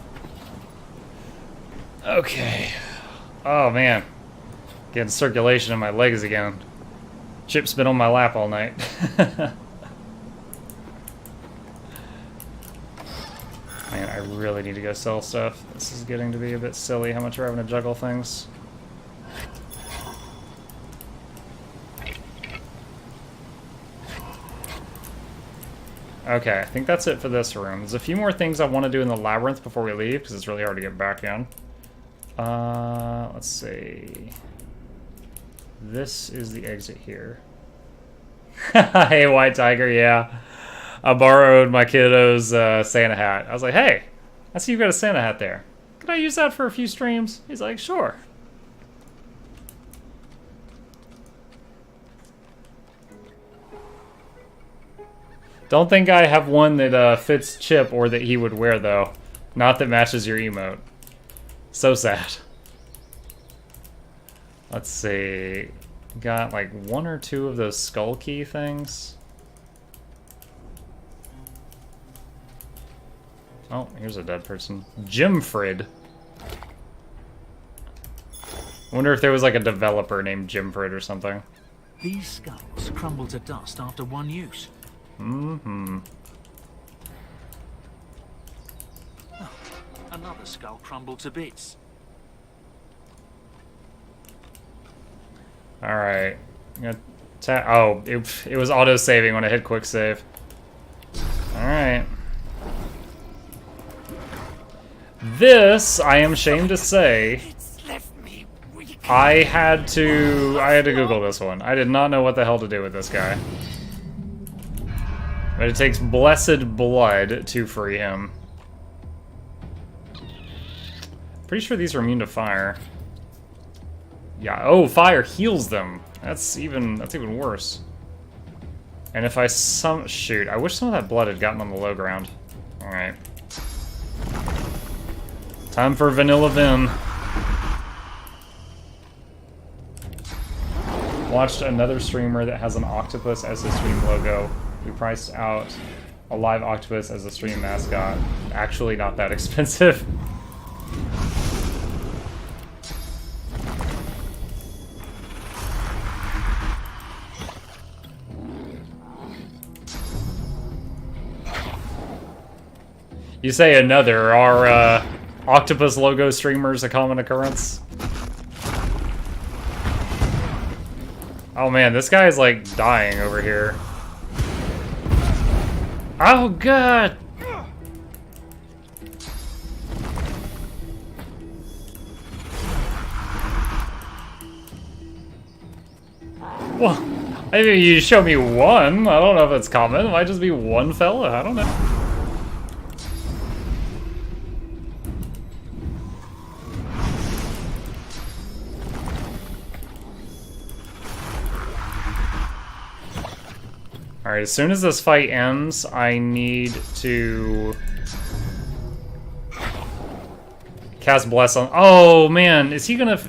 go. Okay. Oh, man. Getting circulation in my legs again. Chip's been on my lap all night. Man, I really need to go sell stuff. This is getting to be a bit silly how much we're having to juggle things. Okay, I think that's it for this room. There's a few more things I want to do in the labyrinth before we leave, because it's really hard to get back in. Let's see. This is the exit here. Hey, White Tiger, yeah. I borrowed my kiddo's Santa hat. I was like, hey, I see you've got a Santa hat there. Could I use that for a few streams? He's like, sure. Don't think I have one that fits Chip or that he would wear, though. Not that matches your emote. So sad. Let's see. Got like 1 or 2 of those skull key things. Oh, here's a dead person. Jimfrid. Wonder if there was like a developer named Jimfrid or something. These skulls crumble to dust after one use. Mm-hmm. Oh, another skull crumbled to bits. Alright. Oh, it was auto-saving when I hit quick save. Alright. This, I am ashamed to say, I had to Google this one. I did not know what the hell to do with this guy. But it takes blessed blood to free him. Pretty sure these are immune to fire. Yeah, oh, fire heals them. That's even worse. And if I shoot, I wish some of that blood had gotten on the low ground. Alright. Time for Vanilla Vin. Watched another streamer that has an octopus as his stream logo. We priced out a live octopus as a stream mascot. Actually not that expensive. You say another. Are octopus logo streamers a common occurrence? Oh man, this guy is like dying over here. Oh god! Well, I mean, you show me one. I don't know if it's common. It might just be one fella. I don't know. Alright, as soon as this fight ends, I need to cast Bless on... Oh, man, is he gonna...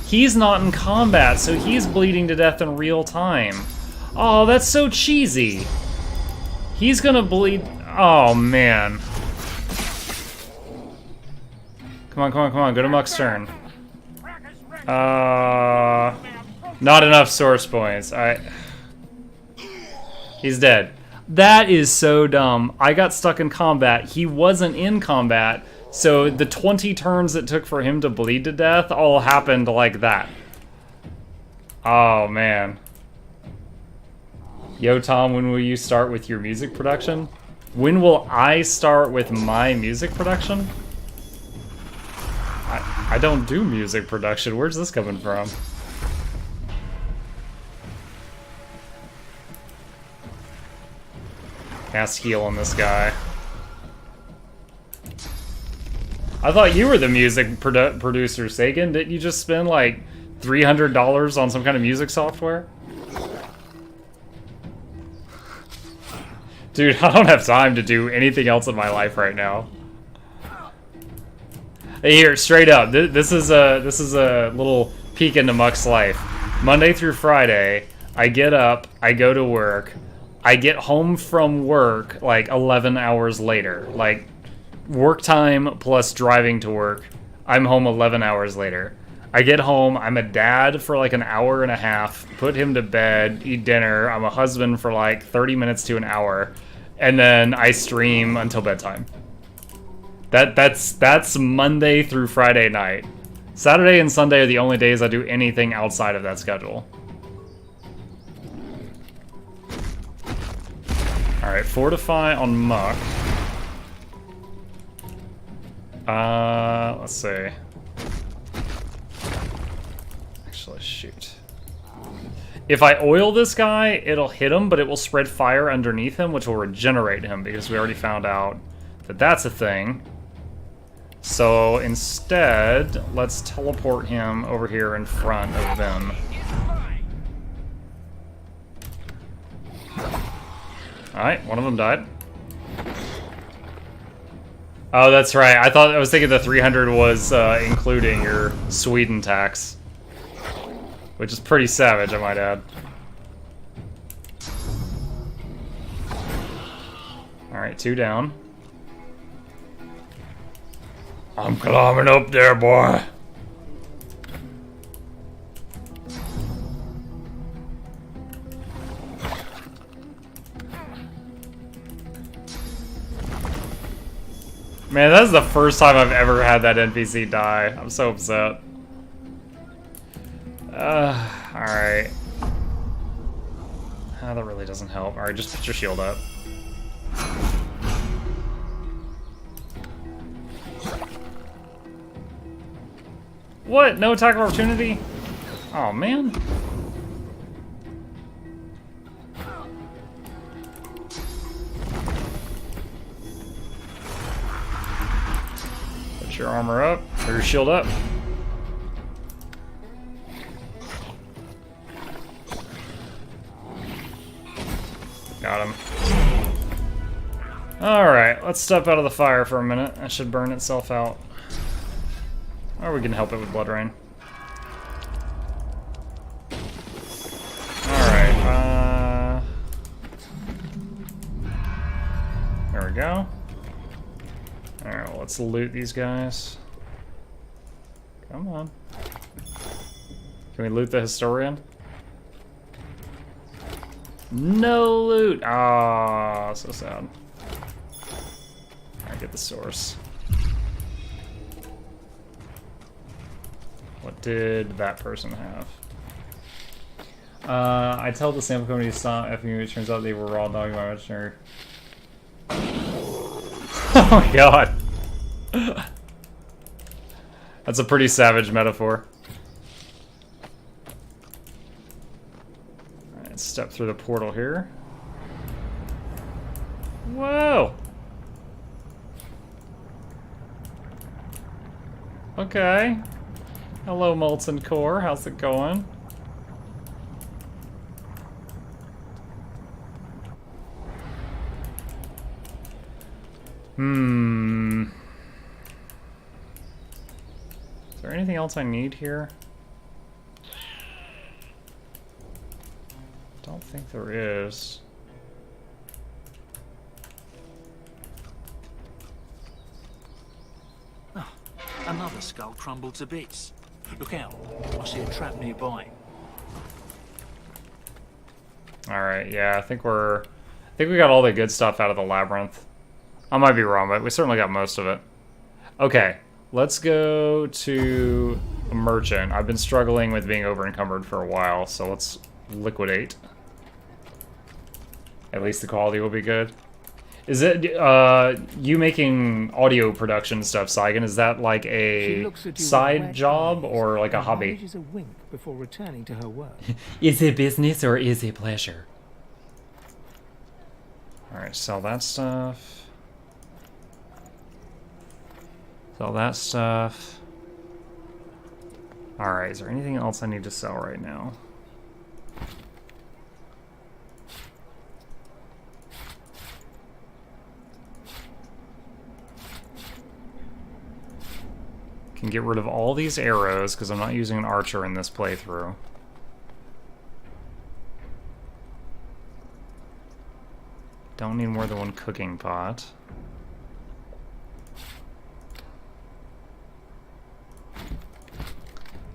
He's not in combat, so he's bleeding to death in real time. Oh, that's so cheesy. He's gonna bleed... Oh, man. Come on, come on, come on, go to Muck's turn. Not enough source points. He's dead. That is so dumb. I got stuck in combat. He wasn't in combat, so the 20 turns it took for him to bleed to death all happened like that. Oh, man. Yo, Tom, when will you start with your music production? When will I start with my music production? I don't do music production. Where's this coming from? Cast heal on this guy. I thought you were the music producer, Sagan. Didn't you just spend like $300 on some kind of music software? Dude, I don't have time to do anything else in my life right now. Hey, here, straight up. This is a little peek into Muck's life. Monday through Friday, I get up, I go to work. I get home from work like 11 hours later. Like, work time plus driving to work. I'm home 11 hours later. I get home, I'm a dad for like an hour and a half, put him to bed, eat dinner. I'm a husband for like 30 minutes to an hour. And then I stream until bedtime. That's Monday through Friday night. Saturday and Sunday are the only days I do anything outside of that schedule. Alright, fortify on Muck. Let's see. Actually, shoot. If I oil this guy, it'll hit him, but it will spread fire underneath him, which will regenerate him, because we already found out that that's a thing. So instead, let's teleport him over here in front of them. Alright, one of them died. Oh, that's right. I was thinking the 300 was including your Sweden tax. Which is pretty savage, I might add. Alright, 2 down. I'm climbing up there, boy. Man, that's the first time I've ever had that NPC die. I'm so upset. Alright. That really doesn't help. Alright, just put your shield up. What? No attack of opportunity? Oh, man. Put your armor up, or your shield up. Got him. Alright, let's step out of the fire for a minute. That should burn itself out. Or we can help it with Blood Rain. Alright, there we go. Alright, well, let's loot these guys. Come on. Can we loot the Historian? No loot! Ah, so sad. Alright, get the source. What did that person have? I tell the sample company to stop effing you. It turns out they were raw dogging my veterinary. Oh my god. That's a pretty savage metaphor. Alright, step through the portal here. Whoa! Okay. Hello, Molten Core. How's it going? Is there anything else I need here? Don't think there is. Oh, another skull crumbled to bits. Look out, I see a trap nearby. Alright, yeah, I think we got all the good stuff out of the labyrinth. I might be wrong, but we certainly got most of it. Okay, let's go to a merchant. I've been struggling with being over encumbered for a while, so let's liquidate. At least the quality will be good. Is it, you making audio production stuff, Saigon, is that like a side job or like a hobby? A wink before returning to her work. Is it business or is it pleasure? Alright, sell that stuff. Sell that stuff. Alright, is there anything else I need to sell right now? Can get rid of all these arrows because I'm not using an archer in this playthrough. Don't need more than one cooking pot.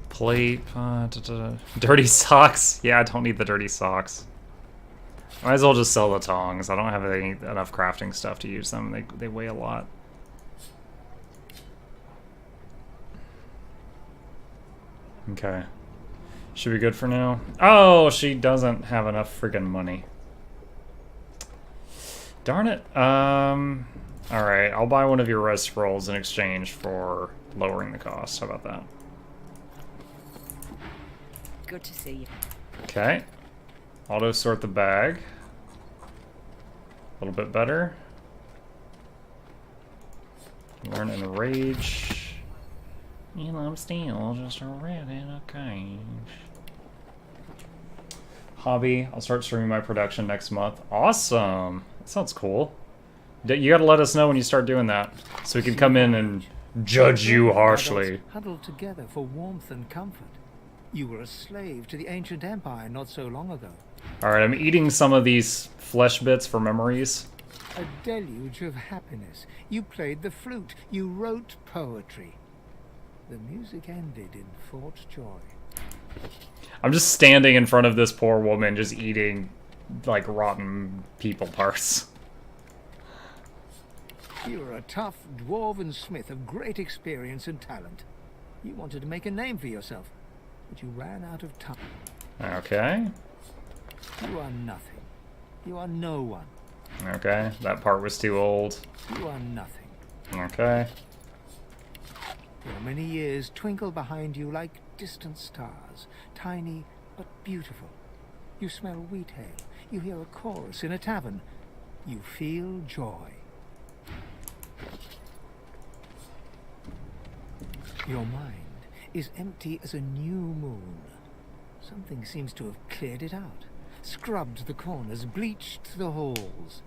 Plate pot. Dirty socks. Yeah, I don't need the dirty socks. Might as well just sell the tongs. I don't have enough crafting stuff to use them. They weigh a lot. Okay. Should be good for now. Oh, she doesn't have enough friggin' money. Darn it. Alright, I'll buy one of your res scrolls in exchange for lowering the cost. How about that? Good to see you. Okay. Auto sort the bag. A little bit better. Learn and rage. You know, I'm still just a rat in a cage. Hobby. I'll start streaming my production next month. Awesome. That sounds cool. You gotta let us know when you start doing that, so we can come in and judge you harshly. Huddled together for warmth and comfort. You were a slave to the ancient empire not so long ago. Alright, I'm eating some of these flesh bits for memories. A deluge of happiness. You played the flute. You wrote poetry. The music ended in fraught joy. I'm just standing in front of this poor woman just eating, like, rotten people parts. You were a tough dwarven smith of great experience and talent. You wanted to make a name for yourself, but you ran out of time. Okay. You are nothing. You are no one. Okay, that part was too old. You are nothing. Okay. Your many years twinkle behind you like distant stars, tiny but beautiful. You smell wheat ale. You hear a chorus in a tavern. You feel joy. Your mind is empty as a new moon. Something seems to have cleared it out, scrubbed the corners, bleached the halls.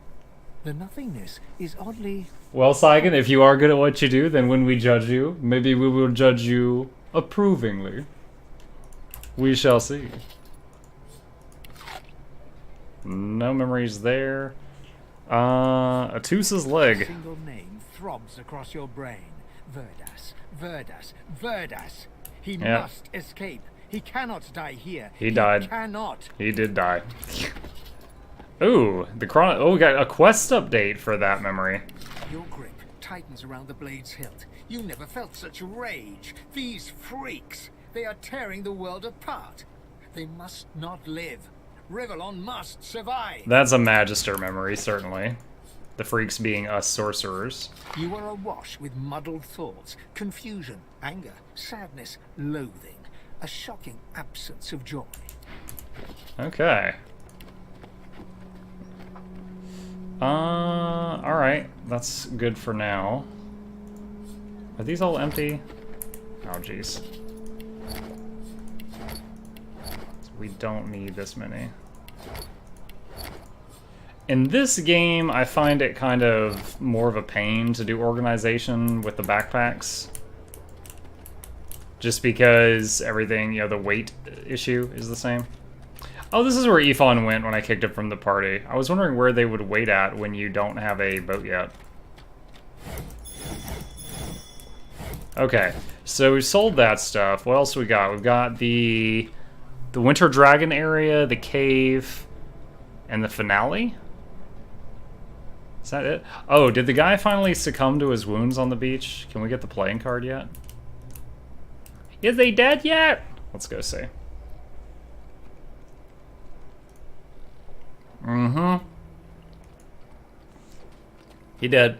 The nothingness is oddly... Well, Saigon, if you are good at what you do, then when we judge you, maybe we will judge you approvingly. We shall see. No memories there. Atusa's leg. A single name throbs across your brain. Verdas, Verdas, Verdas. He must escape. He cannot die here. He died. He cannot. He did die. Ooh, we got a quest update for that memory. Your grip tightens around the blade's hilt. You never felt such rage. These freaks, they are tearing the world apart. They must not live. Rivellon must survive. That's a Magister memory, certainly. The freaks being us sorcerers. You are awash with muddled thoughts, confusion, anger, sadness, loathing. A shocking absence of joy. Okay. Alright. That's good for now. Are these all empty? Oh, jeez. We don't need this many. In this game, I find it kind of more of a pain to do organization with the backpacks. Just because everything, you know, the weight issue is the same. Oh, this is where Ifon went when I kicked him from the party. I was wondering where they would wait at when you don't have a boat yet. Okay, so we sold that stuff. What else we got? We've got the Winter Dragon area, the cave, and the finale? Is that it? Oh, did the guy finally succumb to his wounds on the beach? Can we get the playing card yet? Is he dead yet? Let's go see. Mm-hmm. He did.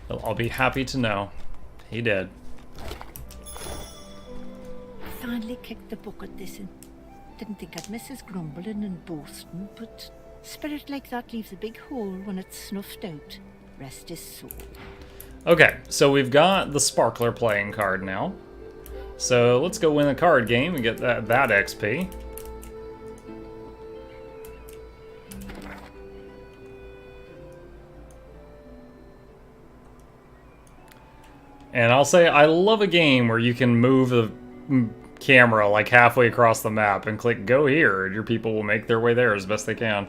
I'll be happy to know. He did. Finally kicked the bucket this in. Didn't think I'd miss his grumbling and boasting, but spirit like that leaves a big hole when it's snuffed out. Rest his soul. Okay, so we've got the Sparkler playing card now. So let's go win a card game and get that XP. And I'll say I love a game where you can move the camera like halfway across the map and click go here, and your people will make their way there as best they can.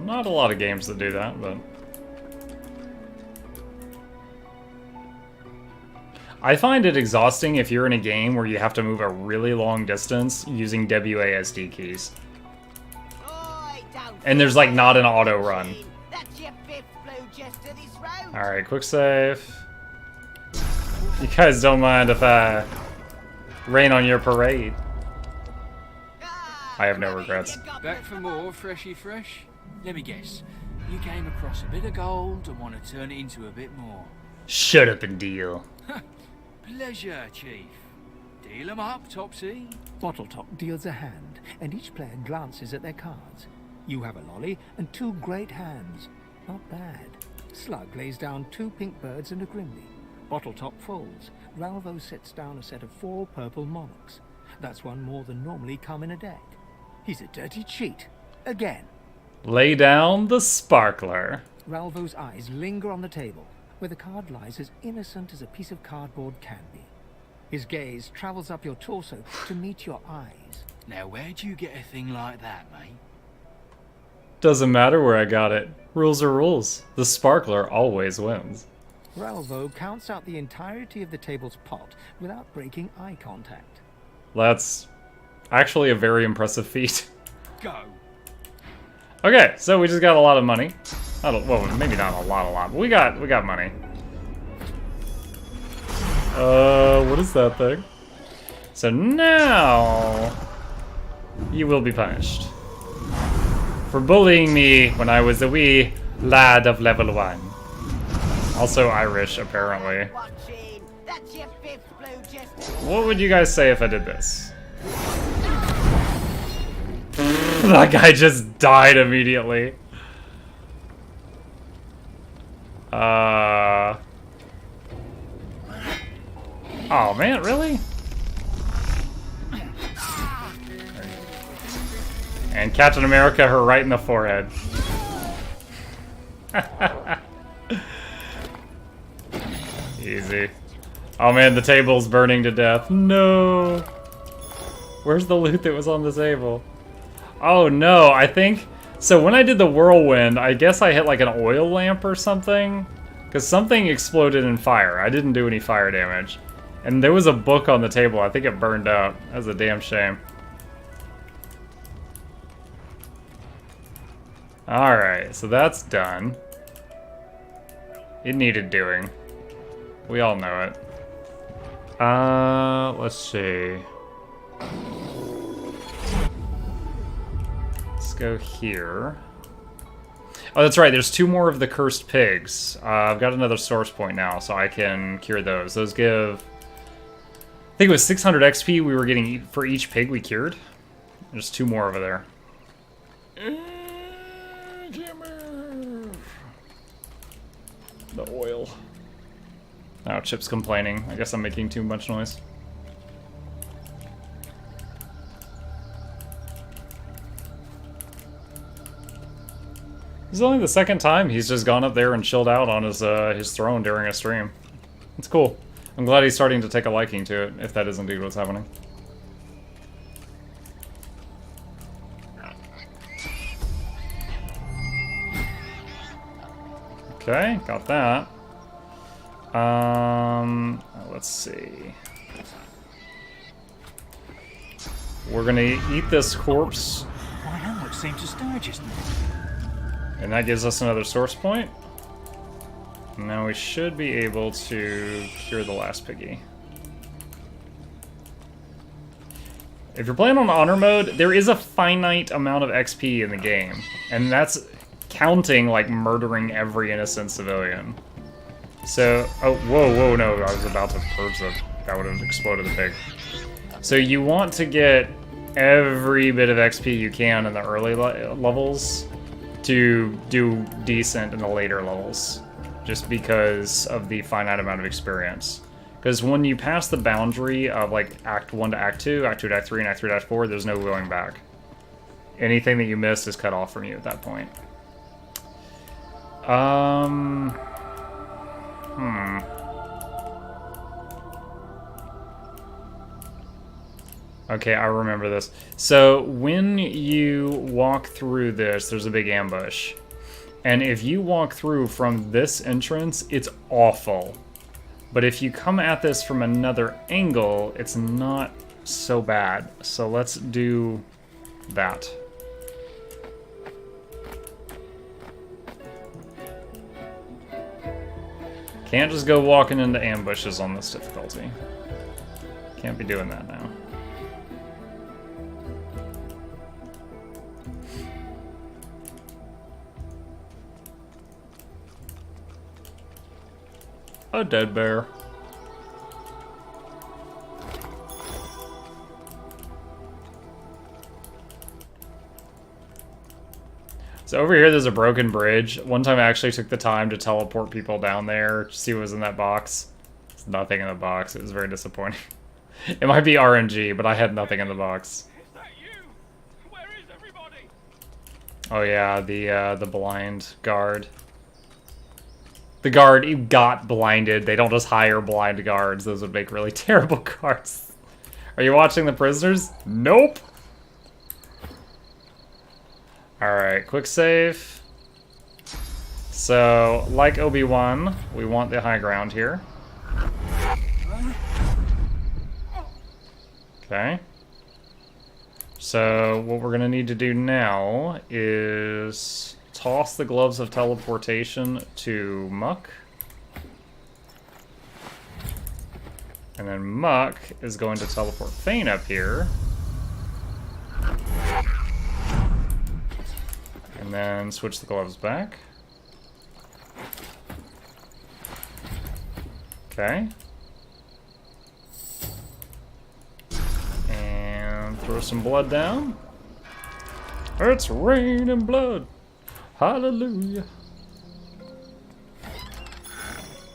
Not a lot of games that do that, but... I find it exhausting if you're in a game where you have to move a really long distance using WASD keys. And there's like not an auto run. Alright, quick save. You guys don't mind if I rain on your parade. I have no regrets. Back for more, freshy fresh? Let me guess. You came across a bit of gold and want to turn it into a bit more. Shut up and deal. Pleasure, Chief. Deal 'em up, Topsy. Bottletop deals a hand, and each player glances at their cards. You have a lolly and 2 great hands. Not bad. Slug lays down 2 pink birds and a Grimly. Bottletop folds. Ralvo sets down a set of 4 purple monarchs. That's one more than normally come in a deck. He's a dirty cheat. Again. Lay down the sparkler. Ralvo's eyes linger on the table, where the card lies as innocent as a piece of cardboard can be. His gaze travels up your torso to meet your eyes. Now where'd you get a thing like that, mate? Doesn't matter where I got it. Rules are rules. The sparkler always wins. Ralvo counts out the entirety of the table's pot without breaking eye contact. That's actually a very impressive feat. Go. Okay, so we just got a lot of money. Well, maybe not a lot, but we got money. What is that thing? So now you will be punished for bullying me when I was a wee lad of level 1. Also Irish, apparently. What would you guys say if I did this? That guy just died immediately. Oh man, really? And Captain America her right in the forehead. Easy. Oh man, the table's burning to death. No! Where's the loot that was on the table? Oh no, I think... So when I did the whirlwind, I guess I hit like an oil lamp or something. Because something exploded in fire. I didn't do any fire damage. And there was a book on the table. I think it burned up. That's a damn shame. Alright, so that's done. It needed doing. We all know it. Let's see. Let's go here. Oh, that's right. There's 2 more of the cursed pigs. I've got another source point now, so I can cure those. Those give... I think it was 600 XP we were getting for each pig we cured. There's 2 more over there. The oil. Oh, Chip's complaining. I guess I'm making too much noise. This is only the 2nd time he's just gone up there and chilled out on his throne during a stream. It's cool. I'm glad he's starting to take a liking to it, if that is indeed what's happening. Okay, got that. Let's see. We're gonna eat this corpse. My helmet seemed to stir just now. And that gives us another source point. Now we should be able to cure the last piggy. If you're playing on honor mode, there is a finite amount of XP in the game. And that's counting, like, murdering every innocent civilian. So, oh, whoa, no, I was about to purge that would have exploded the pig. So you want to get every bit of XP you can in the early levels to do decent in the later levels, just because of the finite amount of experience. Because when you pass the boundary of like Act 1 to Act 2, Act 2 to Act 3, and Act 3 to Act 4, there's no going back. Anything that you miss is cut off from you at that point. Okay, I remember this. So when you walk through this, there's a big ambush. And if you walk through from this entrance, it's awful. But if you come at this from another angle, it's not so bad. So let's do that. Can't just go walking into ambushes on this difficulty. Can't be doing that now. A dead bear. So over here, there's a broken bridge. One time I actually took the time to teleport people down there to see what was in that box. There's nothing in the box. It was very disappointing. It might be RNG, but I had nothing in the box. Is that you? Where is everybody? Oh yeah, the blind guard. The guard, he got blinded. They don't just hire blind guards. Those would make really terrible guards. Are you watching The Prisoners? Nope. Alright, quick save. So, like Obi-Wan, we want the high ground here. Okay. So, what we're gonna need to do now is toss the gloves of teleportation to Muck. And then Muck is going to teleport Thane up here. And then switch the gloves back. Okay. And throw some blood down. It's raining blood. Hallelujah.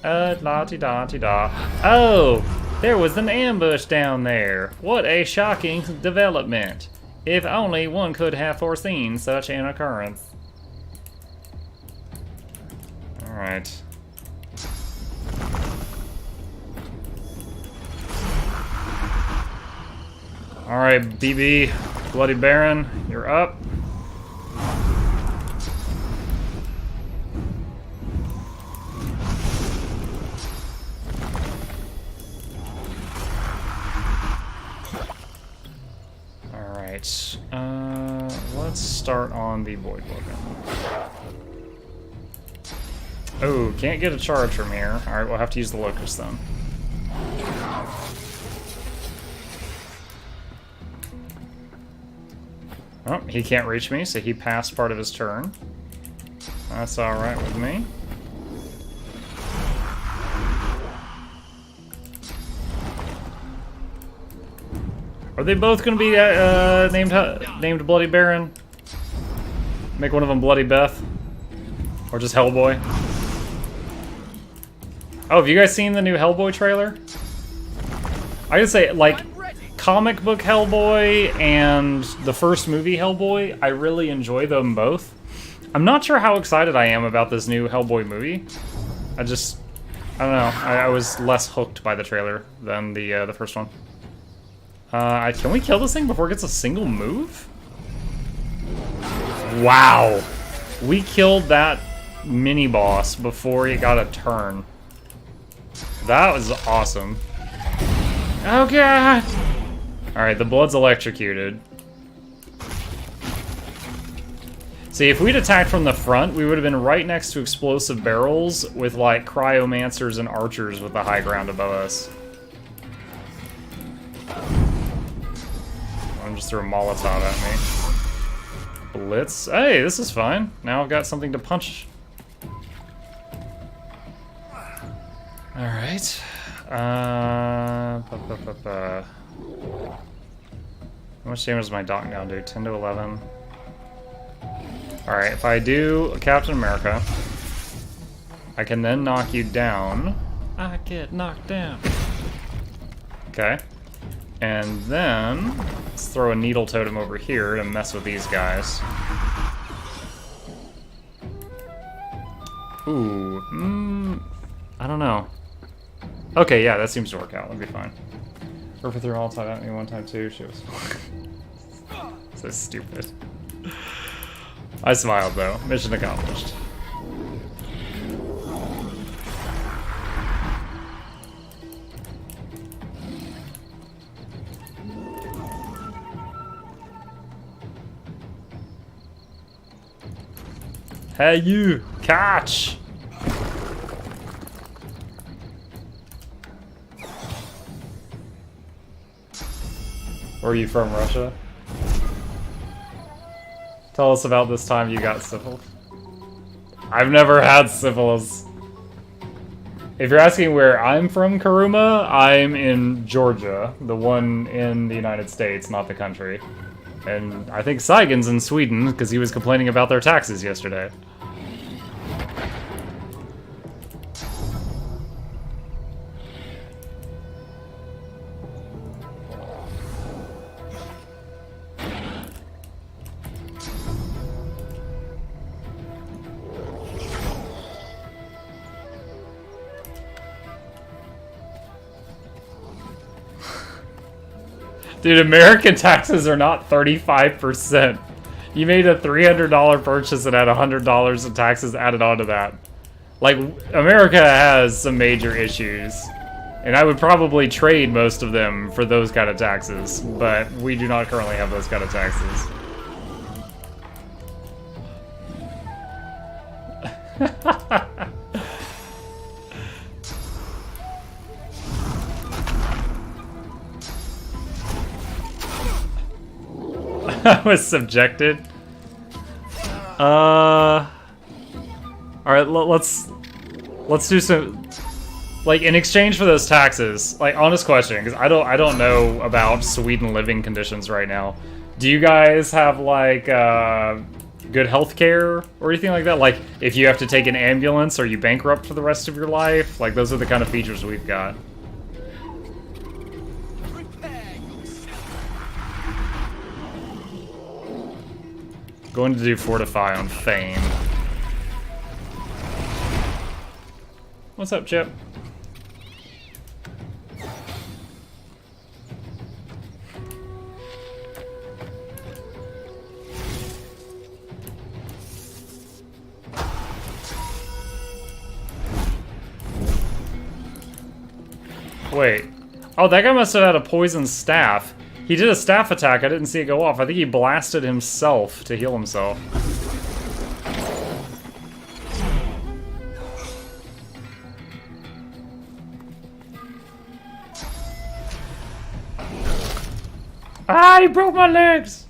La-ti-da-ti-da. Oh, there was an ambush down there. What a shocking development. If only one could have foreseen such an occurrence. Alright. Alright, BB, Bloody Baron, you're up. Alright, let's start on the Void Weapon. Oh, can't get a charge from here. Alright, we'll have to use the Locust then. Oh, he can't reach me, so he passed part of his turn. That's alright with me. Are they both going to be named Bloody Baron? Make one of them Bloody Beth? Or just Hellboy? Oh, have you guys seen the new Hellboy trailer? I gotta say, like, comic book Hellboy and the first movie Hellboy, I really enjoy them both. I'm not sure how excited I am about this new Hellboy movie. I don't know. I was less hooked by the trailer than the first one. Can we kill this thing before it gets a single move? Wow. We killed that mini-boss before it got a turn. That was awesome. Oh god! Alright, the blood's electrocuted. See, if we'd attacked from the front, we would have been right next to explosive barrels with, like, cryomancers and archers with the high ground above us. I'm just threw a Molotov at me. Blitz. Hey, this is fine. Now I've got something to punch. Alright. How much damage does my knockdown do? 10 to 11. Alright, if I do Captain America, I can then knock you down. I get knocked down. Okay. And then, let's throw a needle totem over here to mess with these guys. Ooh, I don't know. Okay, yeah, that seems to work out. That'll be fine. Perfect through all time at me one time too. She was so stupid. I smiled though. Mission accomplished. Hey you! Catch! Where are you from, Russia? Tell us about this time you got syphilis. I've never had syphilis. If you're asking where I'm from, Karuma, I'm in Georgia, the one in the United States, not the country. And I think Saigon's in Sweden, because he was complaining about their taxes yesterday. Dude, American taxes are not 35%. You made a $300 purchase and had $100 in taxes added onto that. Like, America has some major issues. And I would probably trade most of them for those kind of taxes. But we do not currently have those kind of taxes. I was subjected. All right, let's do some, like, in exchange for those taxes. Like, honest question, because I don't know about Sweden living conditions right now. Do you guys have like good health care or anything like that? Like, if you have to take an ambulance, are you bankrupt for the rest of your life? Like, those are the kind of features we've got. Going to do Fortify on Fane. What's up, Chip? Wait. Oh, that guy must have had a poison staff. He did a staff attack, I didn't see it go off. I think he blasted himself to heal himself. Ah, he broke my legs!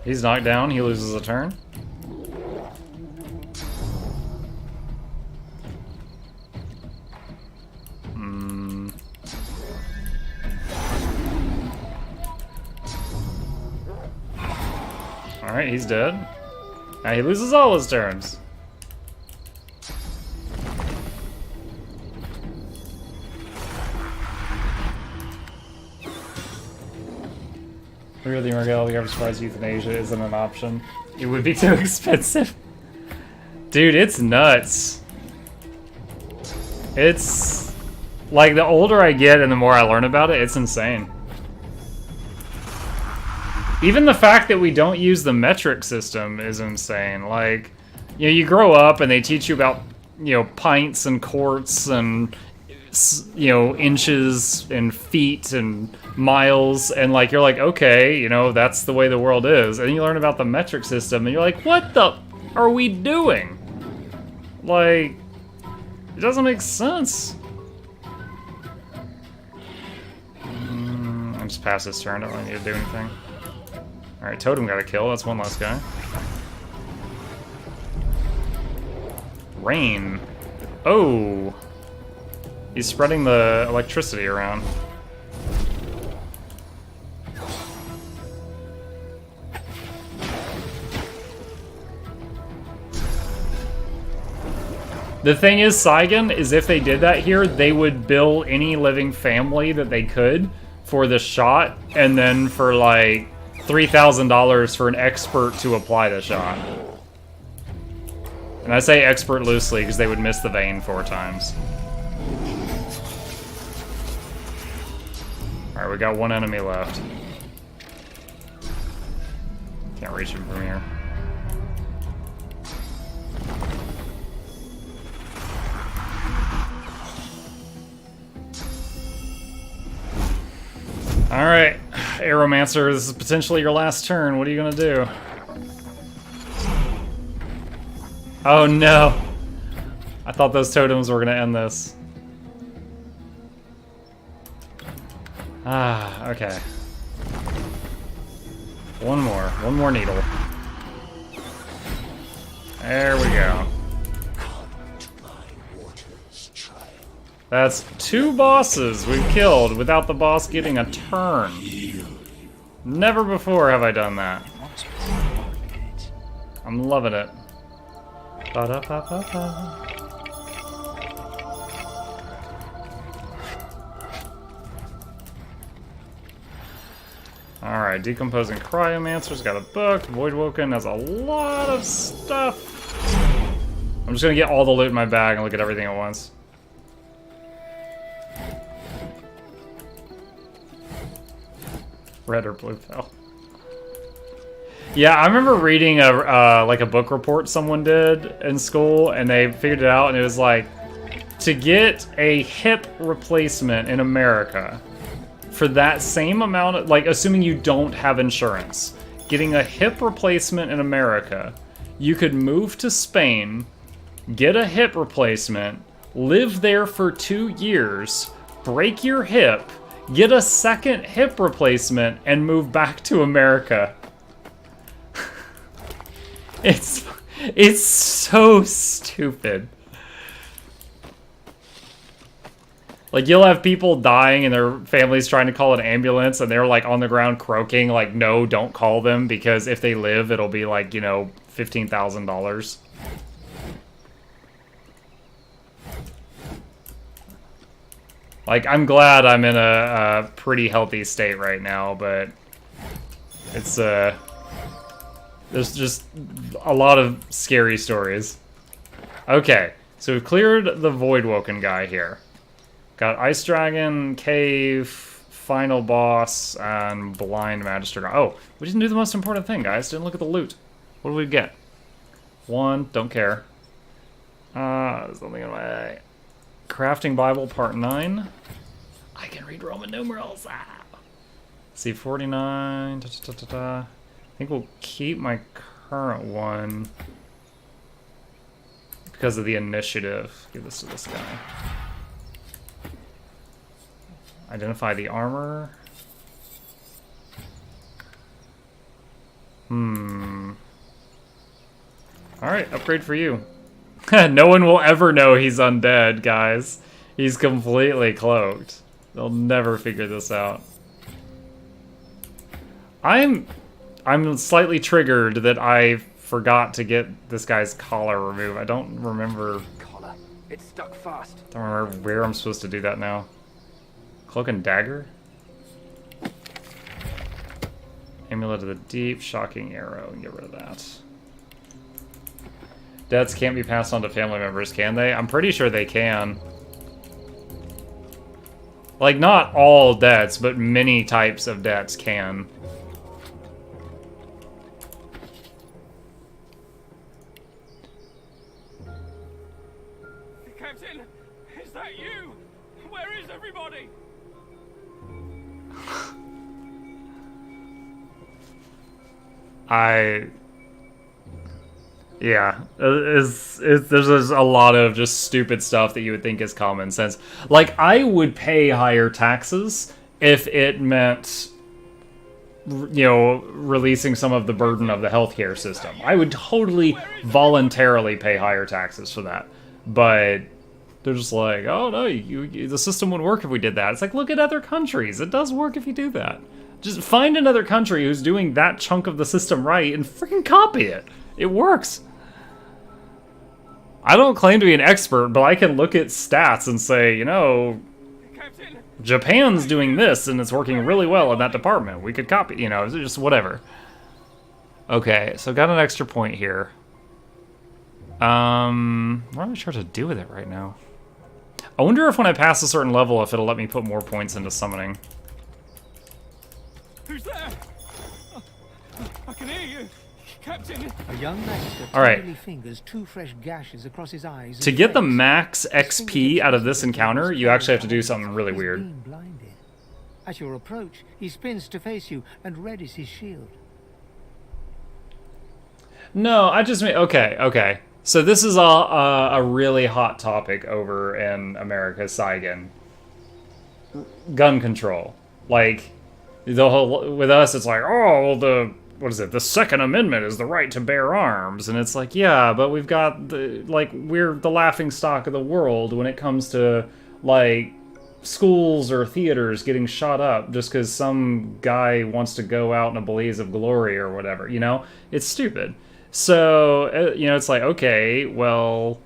He's knocked down, he loses a turn. Alright, he's dead. Now he loses all his turns. Really, Miguel, I'm surprised euthanasia isn't an option. It would be too expensive. Dude, it's nuts. It's... like, the older I get and the more I learn about it, it's insane. Even the fact that we don't use the metric system is insane. Like, you know, you grow up and they teach you about, you know, pints and quarts and, you know, inches and feet and miles, and like, you're like, okay, you know, that's the way the world is. And you learn about the metric system and you're like, what the are we doing? Like, it doesn't make sense. I just pass this turn, don't really need to do anything. Alright, Totem got a kill, that's one less guy. Rain. Oh! He's spreading the electricity around. The thing is, Saigon, is if they did that here, they would bill any living family that they could for the shot, and then for like $3,000 for an expert to apply the shot. And I say expert loosely because they would miss the vein 4 times. Alright, we got one enemy left. Can't reach him from here. Alright, Aeromancer, this is potentially your last turn. What are you gonna do? Oh no! I thought those totems were gonna end this. Ah, okay. One more needle. There we go. That's 2 bosses we've killed without the boss getting a turn. Never before have I done that. I'm loving it. Ba-da-ba-ba-ba. Alright, Decomposing Cryomancer's got a book. Voidwoken has a lot of stuff. I'm just gonna get all the loot in my bag and look at everything at once. Red or blue pill. Yeah, I remember reading a like a book report someone did in school, and they figured it out, and it was like, to get a hip replacement in America for that same amount of, like, assuming you don't have insurance, getting a hip replacement in America, you could move to Spain, get a hip replacement, live there for 2 years, break your hip, get a second hip replacement, and move back to America. It's so stupid. Like, you'll have people dying and their families trying to call an ambulance, and they're like on the ground croaking like, no, don't call them, because if they live, it'll be like, you know, $15,000. Like, I'm glad I'm in a pretty healthy state right now, but it's, there's just a lot of scary stories. Okay, so we've cleared the Voidwoken guy here. Got Ice Dragon, Cave, Final Boss, and Blind Magister. Oh, we didn't do the most important thing, guys. Didn't look at the loot. What did we get? 1, don't care. Something in my... Crafting Bible Part 9. I can read Roman numerals. Ah. C49. I think we'll keep my current one because of the initiative. Give this to this guy. Identify the armor. Alright, upgrade for you. No one will ever know he's undead, guys. He's completely cloaked. They'll never figure this out. I'm slightly triggered that I forgot to get this guy's collar removed. I don't remember. Collar. It's stuck fast. Don't remember where I'm supposed to do that now. Cloak and dagger? Amulet of the Deep, shocking arrow, and get rid of that. Debts can't be passed on to family members, can they? I'm pretty sure they can. Like, not all debts, but many types of debts can. Captain, is that you? Where is everybody? Yeah, there's a lot of just stupid stuff that you would think is common sense. Like, I would pay higher taxes if it meant, you know, releasing some of the burden of the healthcare system. I would totally voluntarily pay higher taxes for that. But they're just like, oh no, the system would work if we did that. It's like, look at other countries. It does work if you do that. Just find another country who's doing that chunk of the system right and freaking copy it. It works. I don't claim to be an expert, but I can look at stats and say, you know, Japan's doing this and it's working really well in that department. We could copy, you know, just whatever. Okay, so got an extra point here. What am I sure to do with it right now? I wonder if when I pass a certain level, if it'll let me put more points into summoning. Who's there? I can hear you. Captain. A young magister Alright. fingers 2 fresh gashes across his eyes. To get the max XP out of this encounter, you actually have to do something really weird. At your approach, he spins to face you and readies his shield. No, I just mean, okay. So this is a really hot topic over in America, Saigon. Gun control. Like, the whole, with us, it's like, oh, well, what is it? The Second Amendment is the right to bear arms. And it's like, yeah, but we've got, we're the laughing stock of the world when it comes to, like, schools or theaters getting shot up just because some guy wants to go out in a blaze of glory or whatever, you know? It's stupid. So, you know, it's like, okay, well,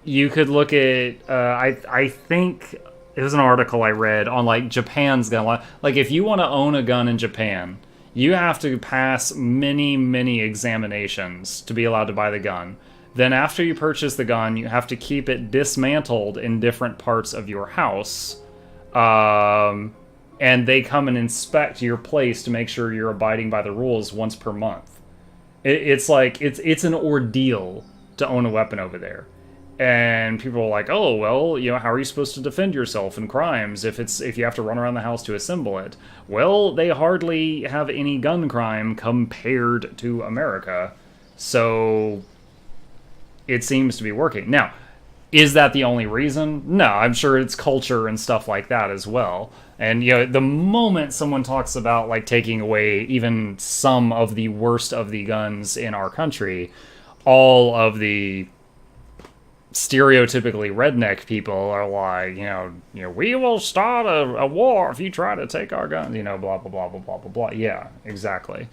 you could look at, I think it was an article I read on, like, Japan's gun law. Like, if you want to own a gun in Japan, you have to pass many, many examinations to be allowed to buy the gun. Then after you purchase the gun, you have to keep it dismantled in different parts of your house. And they come and inspect your place to make sure you're abiding by the rules once per month. It's like, it's an ordeal to own a weapon over there. And people are like, oh, well, you know, how are you supposed to defend yourself in crimes if you have to run around the house to assemble it? Well, they hardly have any gun crime compared to America. So it seems to be working. Now, is that the only reason? No, I'm sure it's culture and stuff like that as well. And, you know, the moment someone talks about, like, taking away even some of the worst of the guns in our country, all of the stereotypically redneck people are like, you know, we will start a war if you try to take our guns, you know, blah, blah, blah, blah, blah, blah, blah. Yeah, exactly.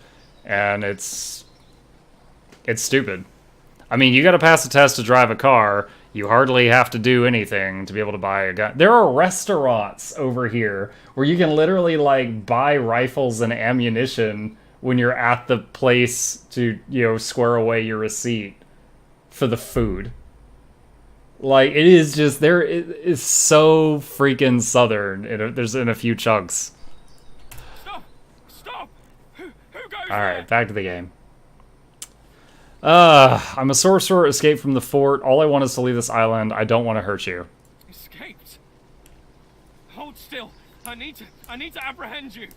And it's stupid. I mean, you got to pass a test to drive a car. You hardly have to do anything to be able to buy a gun. There are restaurants over here where you can literally, like, buy rifles and ammunition when you're at the place to, you know, square away your receipt for the food. Like, it is just, it is so freaking southern. There's in a few chunks. Stop! Who goes Alright, back to the game. I'm a sorcerer, escaped from the fort. All I want is to leave this island. I don't want to hurt you. Escaped? Hold still. I need to apprehend you.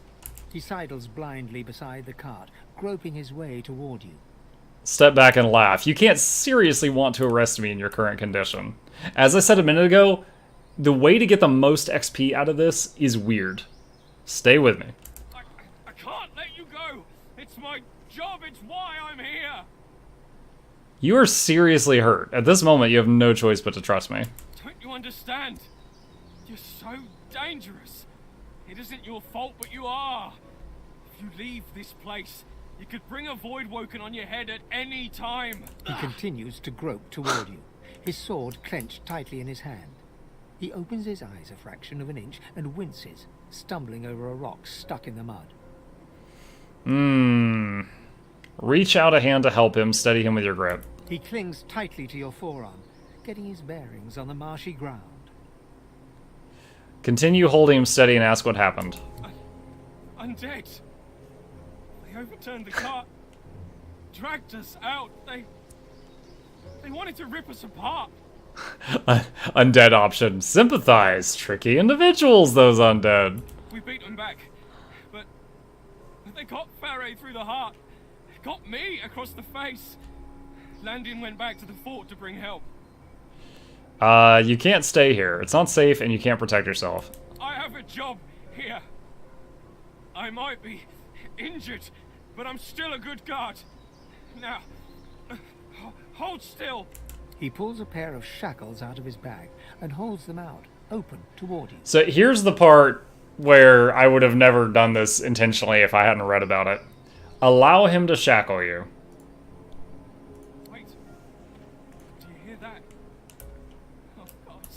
He sidles blindly beside the cart, groping his way toward you. Step back and laugh. You can't seriously want to arrest me in your current condition. As I said a minute ago, the way to get the most XP out of this is weird. Stay with me. I can't let you go. It's my job. It's why I'm here. You are seriously hurt. At this moment, you have no choice but to trust me. Don't you understand? You're so dangerous. It isn't your fault, but you are. If you leave this place, you could bring a void woken on your head at any time. He continues to grope toward you, his sword clenched tightly in his hand. He opens his eyes a fraction of an inch and winces, stumbling over a rock stuck in the mud. Reach out a hand to help him, steady him with your grip. He clings tightly to your forearm, getting his bearings on the marshy ground. Continue holding him steady and ask what happened. Undead. They overturned the cart, dragged us out. They wanted to rip us apart. Undead option. Sympathize. Tricky individuals, those undead. We beat them back, but they got Faray through the heart. Got me across the face. Landon went back to the fort to bring help. You can't stay here. It's not safe and you can't protect yourself. I have a job here. I might be injured, but I'm still a good guard. Now, hold still. He pulls a pair of shackles out of his bag and holds them out, open toward you. So here's the part where I would have never done this intentionally if I hadn't read about it. Allow him to shackle you. Wait. Do you hear that? Oh, God.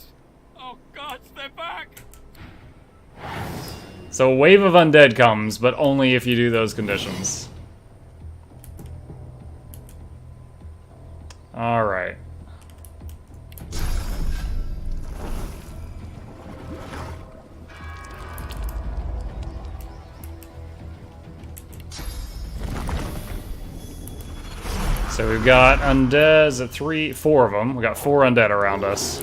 Oh, God, they're back! So a wave of undead comes, but only if you do those conditions. Alright. So we've got undead, is it 4 of them. We got 4 undead around us.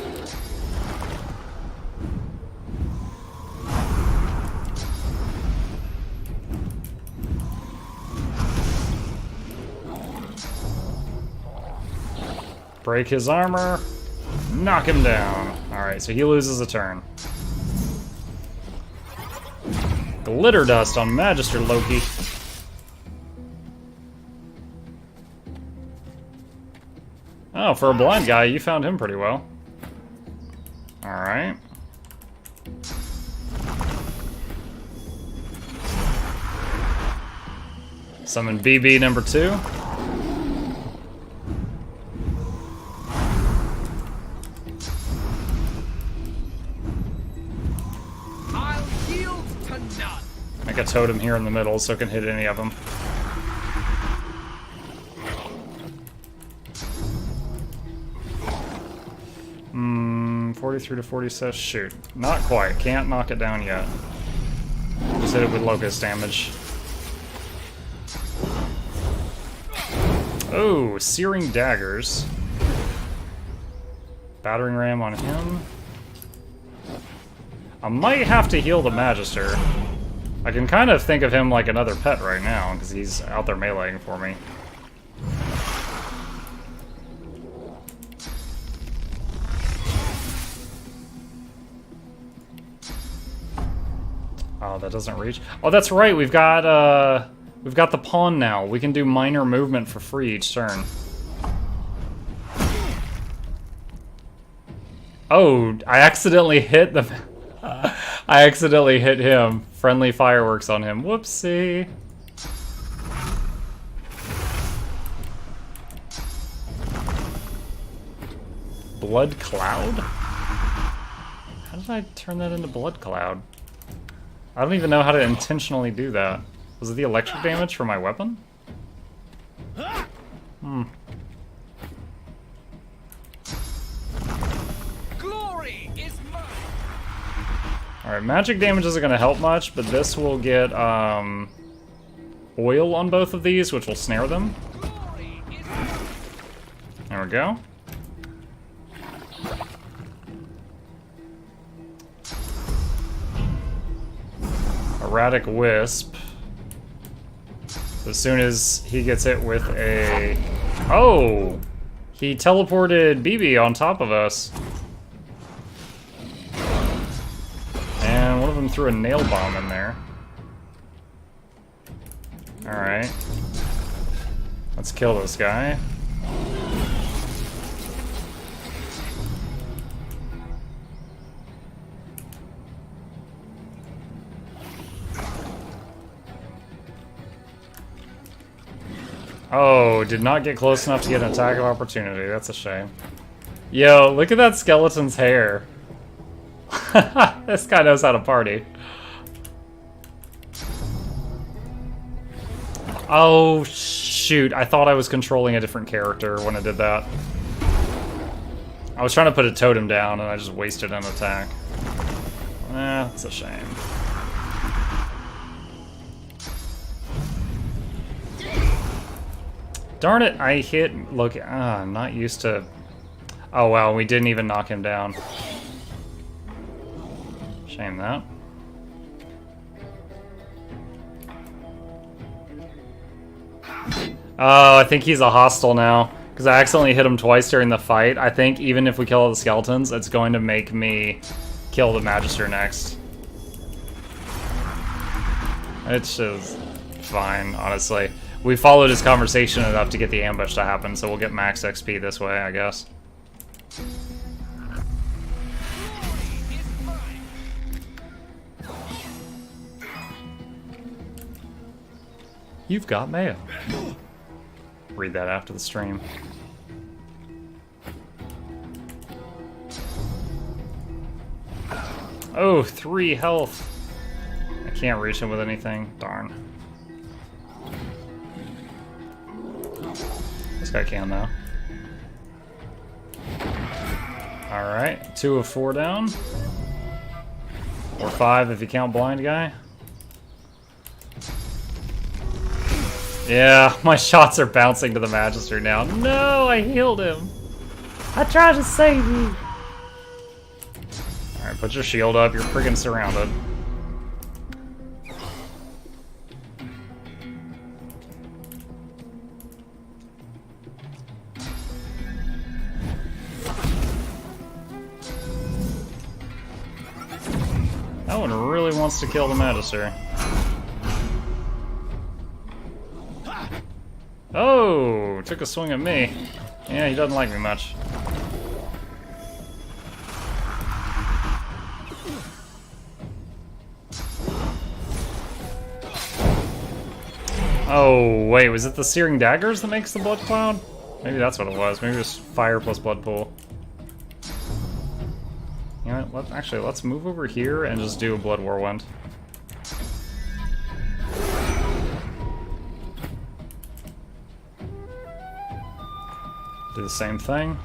Break his armor. Knock him down. Alright, so he loses a turn. Glitter dust on Magister Loki. Oh, for a blind guy, you found him pretty well. Alright. Summon BB number 2. I'll yield to none. Make a totem here in the middle so it can hit any of them. 43 to 46. Shoot. Not quite. Can't knock it down yet. Just hit it with locust damage. Oh, searing daggers. Battering ram on him. I might have to heal the Magister. I can kind of think of him like another pet right now, because he's out there meleeing for me. Oh, that doesn't reach. Oh, that's right. We've got the pawn now. We can do minor movement for free each turn. Oh, I accidentally hit the. I accidentally hit him. Friendly fireworks on him. Whoopsie. Blood cloud? How did I turn that into blood cloud? I don't even know how to intentionally do that. Was it the electric damage for my weapon? Hmm. Glory is mine. Alright, magic damage isn't going to help much, but this will get oil on both of these, which will snare them. There we go. Erratic Wisp. As soon as he gets hit with a... Oh! He teleported BB on top of us. And one of them threw a nail bomb in there. Alright. Let's kill this guy. Oh, did not get close enough to get an attack of opportunity. That's a shame. Yo, look at that skeleton's hair. This guy knows how to party. Oh, shoot. I thought I was controlling a different character when I did that. I was trying to put a totem down and I just wasted an attack. That's a shame. Darn it, I hit, look, I'm not used to, oh wow, we didn't even knock him down. Shame that. Oh, I think he's a hostile now, because I accidentally hit him twice during the fight. I think even if we kill all the skeletons, it's going to make me kill the Magister next. It's just fine, honestly. We followed his conversation enough to get the ambush to happen, so we'll get max XP this way, I guess. You've got mail. Read that after the stream. Oh, 3 health. I can't reach him with anything. Darn. This guy can, though. Alright, 2 of 4 down. Or 5 if you count blind guy. Yeah, my shots are bouncing to the Magister now. No, I healed him. I tried to save you. Alright, put your shield up. You're freaking surrounded. That one really wants to kill the Magister. Oh, took a swing at me. Yeah, he doesn't like me much. Oh, wait, was it the Searing Daggers that makes the blood cloud? Maybe that's what it was. Maybe it was fire plus blood pool. You know what? Actually, let's move over here and just do a blood whirlwind. Do the same thing.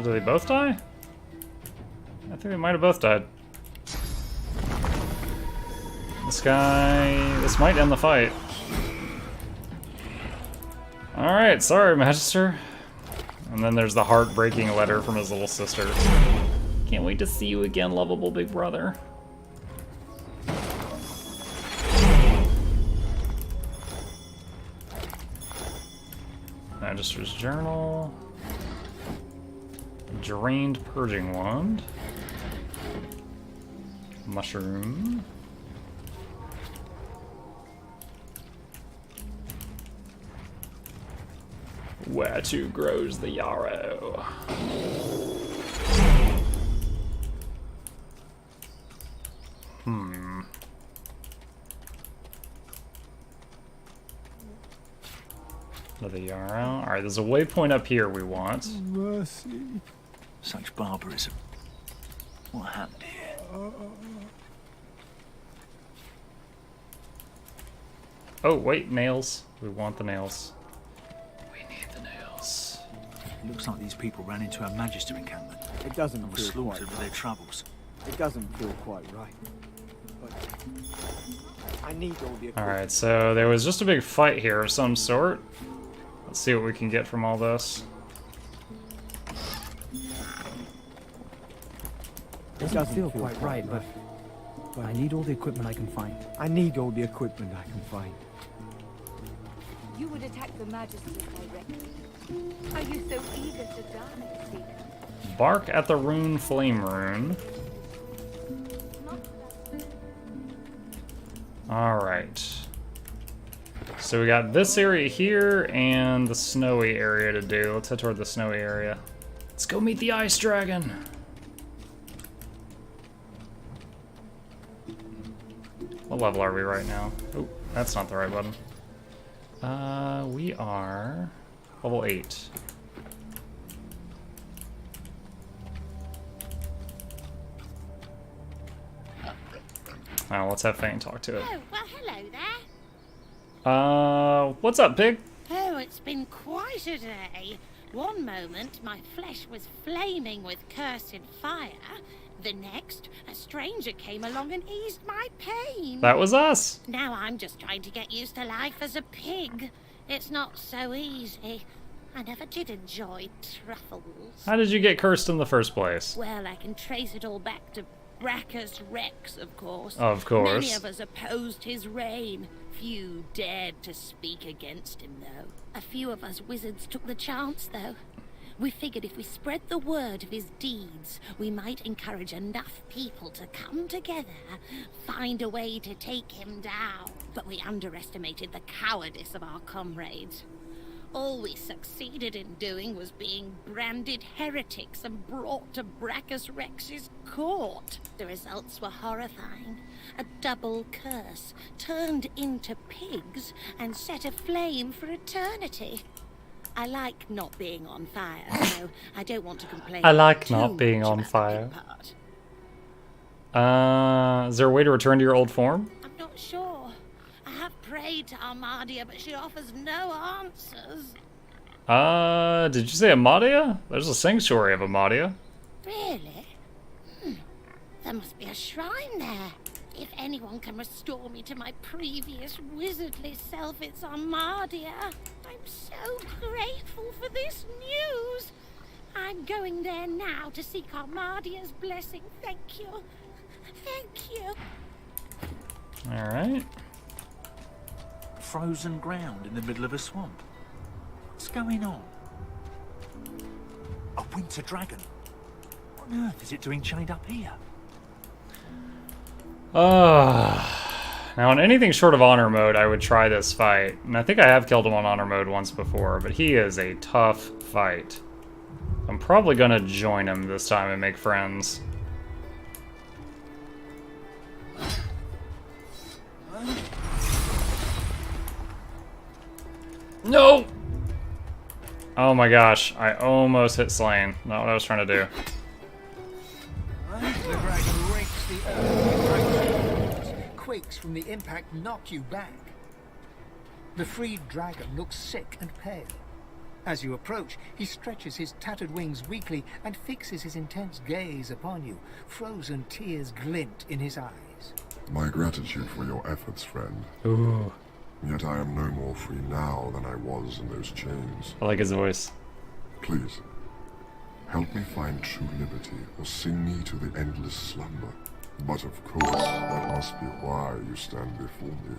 Do they both die? I think they might have both died. This guy... This might end the fight. Alright, sorry, Magister. And then there's the heartbreaking letter from his little sister. Can't wait to see you again, lovable big brother. Magister's Journal. Drained Purging Wand. Mushroom. Where to grows the yarrow? Another yarrow. Alright, there's a waypoint up here we want. Mercy. Such barbarism. What happened here? Oh, wait, nails. We want the nails. We need the nails. It looks like these people ran into a Magister encampment. It doesn't and were feel slaughtered quite with their troubles. It doesn't feel quite right. But I need all the equipment. Alright, so there was just a big fight here of some sort. Let's see what we can get from all this. It doesn't feel quite right, but I need all the equipment I can find. I need all the equipment I can find. You would attack the Magisters directly. Are you so eager to die, Seeker? Bark at the rune flame rune. Alright. So we got this area here and the snowy area to do. Let's head toward the snowy area. Let's go meet the ice dragon. What level are we right now? Oh, that's not the right button. We are level 8. Now let's have Fane talk to it. Oh, well, hello there. What's up, pig? Oh, it's been quite a day. One moment, my flesh was flaming with cursed fire. The next, a stranger came along and eased my pain. That was us. Now I'm just trying to get used to life as a pig. It's not so easy. I never did enjoy truffles. How did you get cursed in the first place? Well, I can trace it all back to Brackus Rex, of course. Of course. Many of us opposed his reign. Few dared to speak against him, though. A few of us wizards took the chance, though. We figured if we spread the word of his deeds, we might encourage enough people to come together, find a way to take him down. But we underestimated the cowardice of our comrades. All we succeeded in doing was being branded heretics and brought to Brackus Rex's court. The results were horrifying. A double curse turned into pigs and set aflame for eternity. I like not being on fire, so I don't want to complain. I like not being on fire. Is there a way to return to your old form? I'm not sure. I have prayed to Armadia, but she offers no answers. Did you say Amadia? There's a sanctuary of Amadia. Really? There must be a shrine there. If anyone can restore me to my previous wizardly self, it's Armadia. I'm so grateful for this news. I'm going there now to seek Armadia's blessing. Thank you. Thank you. Alright. Frozen ground in the middle of a swamp. What's going on? A winter dragon? What on earth is it doing chained up here? Now, in anything short of honor mode, I would try this fight. And I think I have killed him on honor mode once before, but he is a tough fight. I'm probably gonna join him this time and make friends. No! Oh my gosh, I almost hit Slain. Not what I was trying to do. The dragon rakes the earth, quakes from the impact, knock you back. The freed dragon looks sick and pale. As you approach, he stretches his tattered wings weakly and fixes his intense gaze upon you. Frozen tears glint in his eyes. My gratitude for your efforts, friend. Ooh. Yet I am no more free now than I was in those chains. I like his voice. Please, help me find true liberty, or sing me to the endless slumber. But of course, that must be why you stand before me.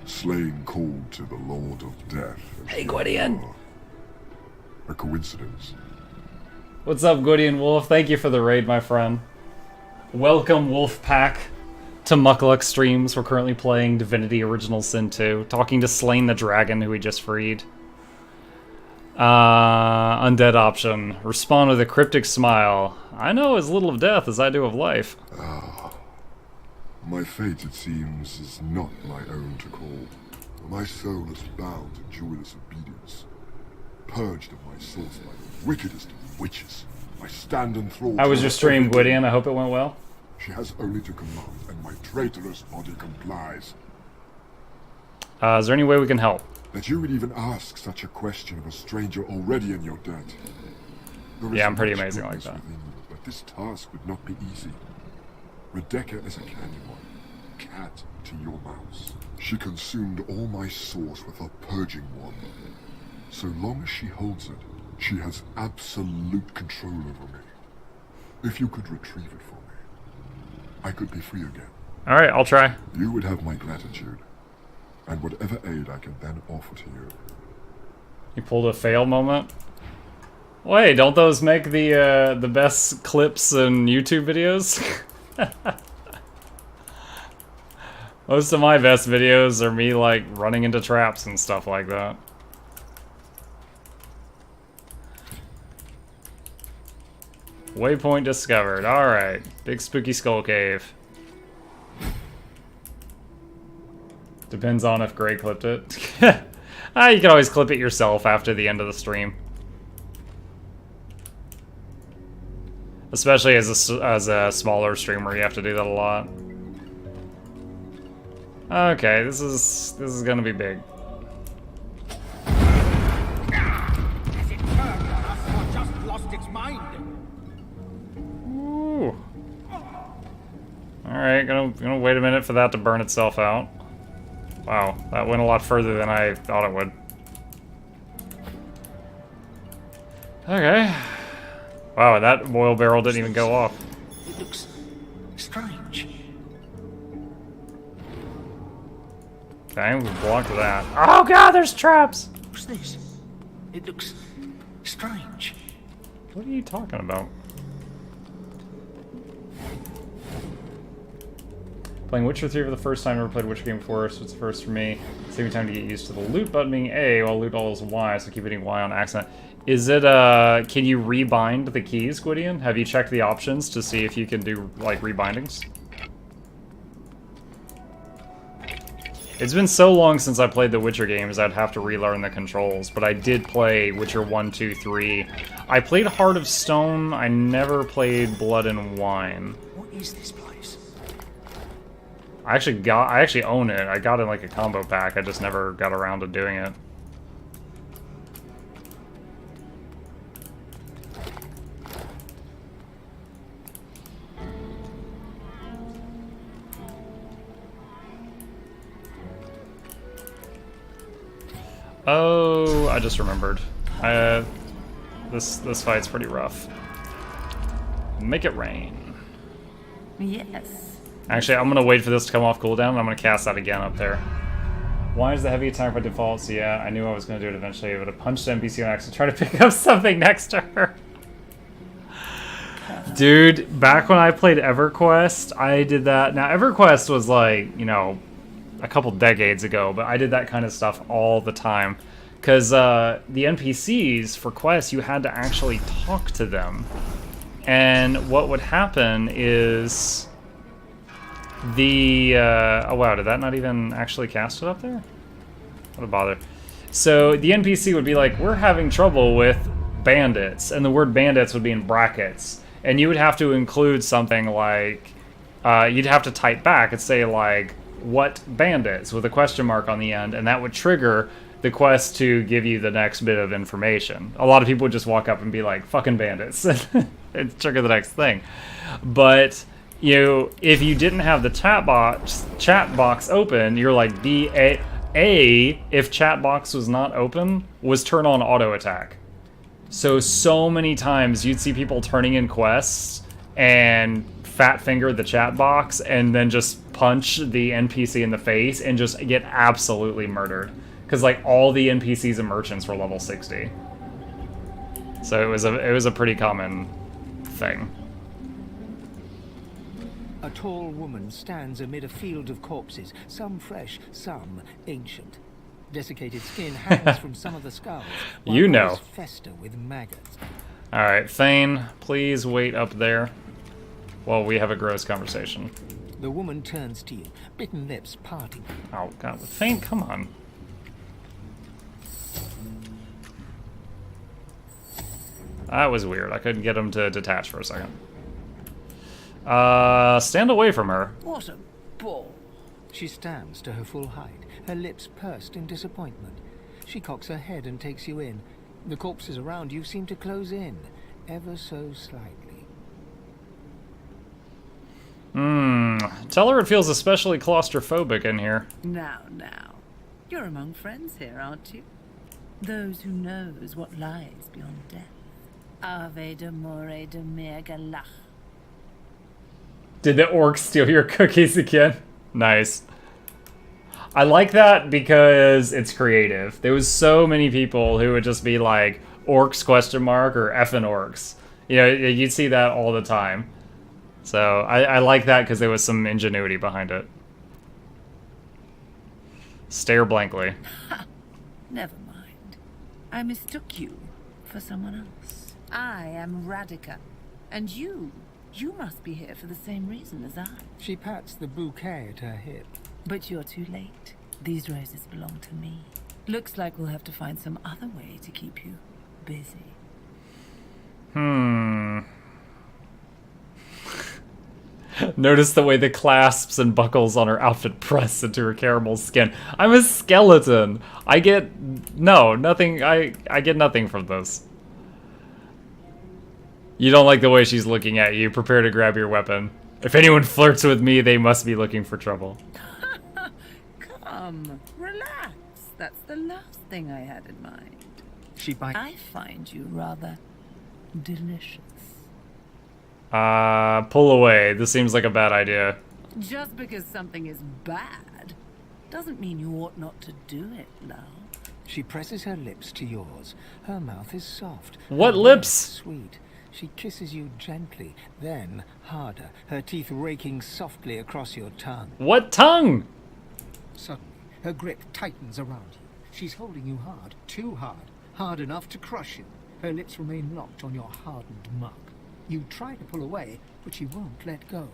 Slain called to the Lord of Death. Hey, Gwydion! A coincidence. What's up, Gwydion Wolf? Thank you for the raid, my friend. Welcome, Wolf Pack, to Mukluk Streams. We're currently playing Divinity Original Sin 2, talking to Slain the Dragon, who we just freed. Undead option. Respond with a cryptic smile. I know as little of death as I do of life. My fate, it seems, is not my own to call. My soul is bound to joyless obedience. Purged of my source by the wickedest of witches, I stand enthralled. How was your stream, Gwydion? I hope it went well. She has only to command, and my traitorous body complies. Is there any way we can help? That you would even ask such a question of a stranger already in your debt. Yeah, I'm pretty amazing like that. You, but this task would not be easy. Rebecca is a candy one, cat to your mouse. She consumed all my source with her purging wand. So long as she holds it, she has absolute control over me. If you could retrieve it for me, I could be free again. Alright, I'll try. You would have my gratitude, and whatever aid I can then offer to you. You pulled a fail moment? Wait, don't those make the best clips in YouTube videos? Most of my best videos are me, like, running into traps and stuff like that. Waypoint discovered. Alright. Big spooky skull cave. Depends on if Gray clipped it. You can always clip it yourself after the end of the stream. Especially as a smaller streamer, you have to do that a lot. Okay, this is gonna be big. As it turned on us, or just lost its mind. Ooh. Alright, gonna wait a minute for that to burn itself out. Wow, that went a lot further than I thought it would. Okay. Wow, that oil barrel didn't even go off. It looks strange. Okay, we blocked that. Oh god, there's traps! What's this? It looks strange. What are you talking about? Playing Witcher 3 for the first time, never played a Witcher game before, so it's the first for me. Saving time to get used to the loot button being A, while loot all is Y, so keep hitting Y on accident. Is it, can you rebind the keys, Gwydion? Have you checked the options to see if you can do, like, rebindings? It's been so long since I played the Witcher games, I'd have to relearn the controls, but I did play Witcher 1, 2, 3. I played Heart of Stone, I never played Blood and Wine. What is this place? I actually own it. I got it in like a combo pack. I just never got around to doing it. Oh, I just remembered. This fight's pretty rough. Make it rain. Yes. Actually, I'm gonna wait for this to come off cooldown, and I'm gonna cast that again up there. Why is the heavy attack by default? So yeah, I knew I was gonna do it eventually, but I punched the NPC on accident, try to pick up something next to her. Dude, back when I played EverQuest, I did that. Now, EverQuest was like, you know, a couple decades ago, but I did that kind of stuff all the time. Because the NPCs for quests, you had to actually talk to them. And what would happen is the... oh wow, did that not even actually cast it up there? What a bother. So the NPC would be like, we're having trouble with bandits, and the word bandits would be in brackets. And you would have to include something like, you'd have to type back and say like, what bandits, with a question mark on the end, and that would trigger the quest to give you the next bit of information. A lot of people would just walk up and be like, fucking bandits, and trigger the next thing. But, you know, if you didn't have the chat box open, you're like, if chat box was not open, was turn on auto attack. So many times you'd see people turning in quests and fat finger the chat box and then just punch the NPC in the face and just get absolutely murdered. Because like all the NPCs and merchants were level 60. So it was a pretty common thing. A tall woman stands amid a field of corpses, some fresh, some ancient. Desiccated skin hangs from some of the skulls, while You know. others fester with maggots. Alright, Thane, please wait up there while we have a gross conversation. The woman turns to you, bitten lips parting. Oh god, Thane, come on. That was weird. I couldn't get him to detach for a second. Stand away from her. What a bore! She stands to her full height, her lips pursed in disappointment. She cocks her head and takes you in. The corpses around you seem to close in, ever so slightly. Tell her it feels especially claustrophobic in here. Now. You're among friends here, aren't you? Those who knows what lies beyond death. Ave de more de mer galach. Did the orcs steal your cookies again? Nice. I like that because it's creative. There was so many people who would just be like, orcs question mark or effing orcs. You know, you'd see that all the time. So I like that because there was some ingenuity behind it. Stare blankly. Never mind. I mistook you for someone else. I am Radica, and you must be here for the same reason as I. She pats the bouquet at her hip. But you're too late. These roses belong to me. Looks like we'll have to find some other way to keep you busy. Notice the way the clasps and buckles on her outfit press into her caramel skin. I'm a skeleton. I get nothing. I get nothing from this. You don't like the way she's looking at you. Prepare to grab your weapon. If anyone flirts with me, they must be looking for trouble. Come, relax. That's the last thing I had in mind. I find you rather delicious. Pull away. This seems like a bad idea. Just because something is bad doesn't mean you ought not to do it, love. She presses her lips to yours. Her mouth is soft. What her lips? Sweet. She kisses you gently, then harder, her teeth raking softly across your tongue. What tongue? Suddenly, her grip tightens around you. She's holding you hard, too hard, hard enough to crush you. Her lips remain locked on your hardened mug. You try to pull away, but she won't let go.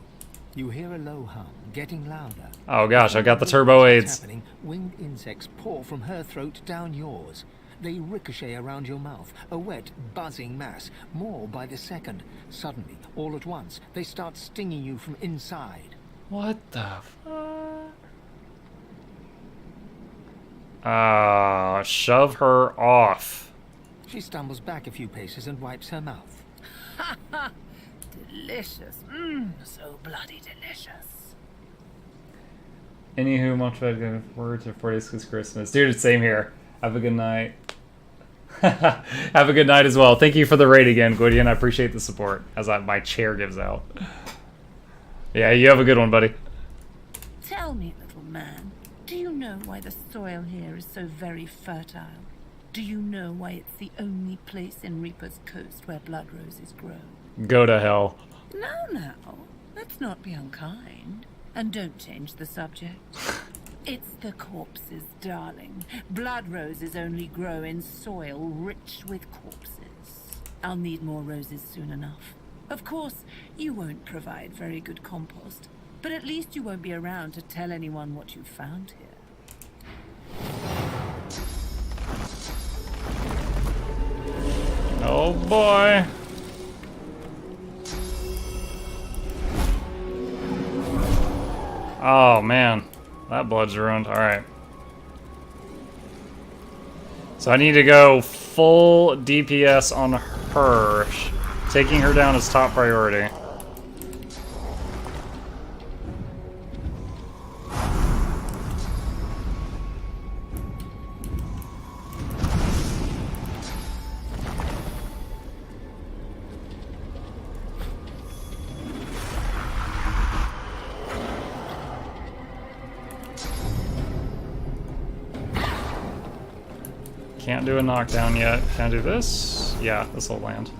You hear a low hum, getting louder. Oh gosh, I got the turbo aids. Happening, winged insects pour from her throat down yours. They ricochet around your mouth, a wet, buzzing mass, more by the second. Suddenly, all at once, they start stinging you from inside. What the shove her off. She stumbles back a few paces and wipes her mouth. Ha ha! Delicious. So bloody delicious. Anywho, much better words for 4 days because Christmas. Dude, same here. Have a good night. Have a good night as well. Thank you for the raid again, Gwydion. I appreciate the support as my chair gives out. Yeah, you have a good one, buddy. Tell me, little man, do you know why the soil here is so very fertile? Do you know why it's the only place in Reaper's Coast where blood roses grow? Go to hell. Now, let's not be unkind. And don't change the subject. It's the corpses, darling. Blood roses only grow in soil rich with corpses. I'll need more roses soon enough. Of course, you won't provide very good compost, but at least you won't be around to tell anyone what you found here. Oh boy. Oh man, that blood's ruined. Alright. So I need to go full DPS on her. Taking her down is top priority. Can't do a knockdown yet. Can I do this? Yeah, this will land.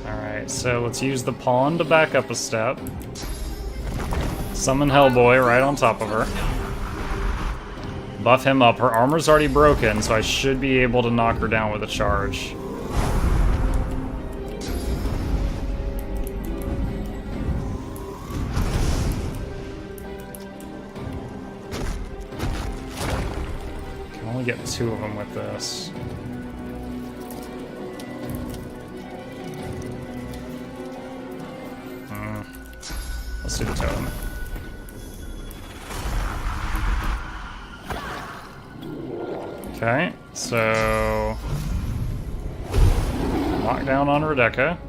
Alright, so let's use the pawn to back up a step. Summon Hellboy right on top of her. Buff him up. Her armor's already broken, so I should be able to knock her down with a charge. Get two of them with this. Let's do the totem. Okay, so knockdown on Rebecca.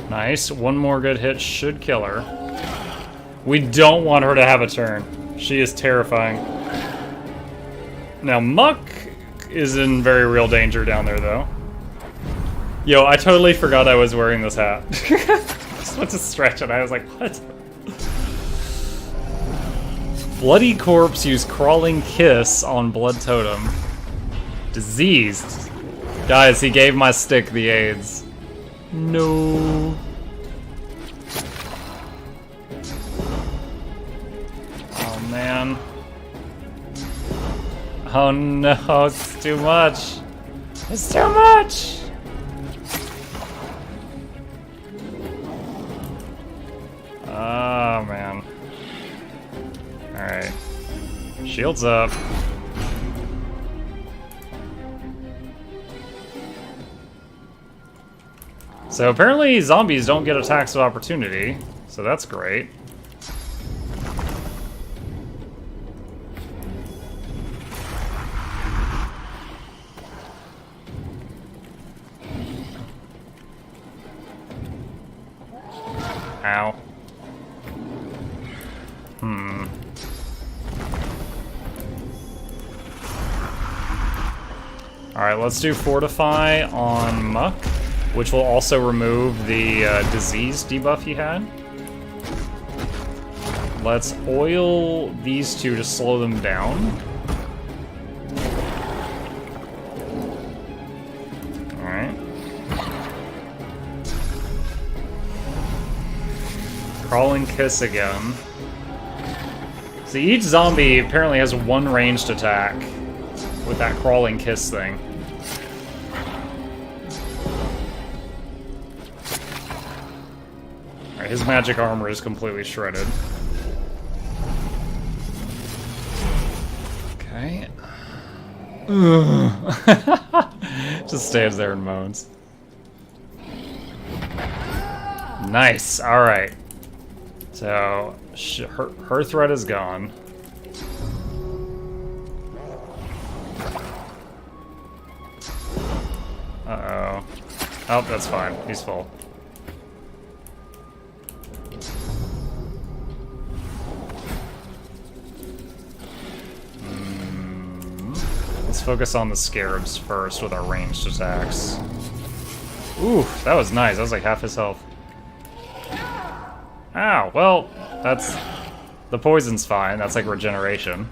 Nice. One more good hit should kill her. We don't want her to have a turn. She is terrifying. Now, Muck is in very real danger down there, though. Yo, I totally forgot I was wearing this hat. Just went to stretch and I was like, what? Bloody Corpse used Crawling Kiss on Blood Totem. Diseased. Guys, he gave my stick the AIDS. No. Man. Oh no, it's too much. It's too much! Oh man. Alright. Shields up. So apparently zombies don't get attacks of opportunity, so that's great. Ow. Alright, let's do Fortify on Muck, which will also remove the disease debuff he had. Let's oil these two to slow them down. Alright. Crawling Kiss again. See, each zombie apparently has one ranged attack with that Crawling Kiss thing. Alright, his magic armor is completely shredded. Okay. Just stands there and moans. Nice, alright. So, her threat is gone. Uh-oh. Oh, that's fine. He's full. Let's focus on the scarabs first with our ranged attacks. Ooh, that was nice. That was like half his health. Ow, well, that's... The poison's fine. That's like regeneration.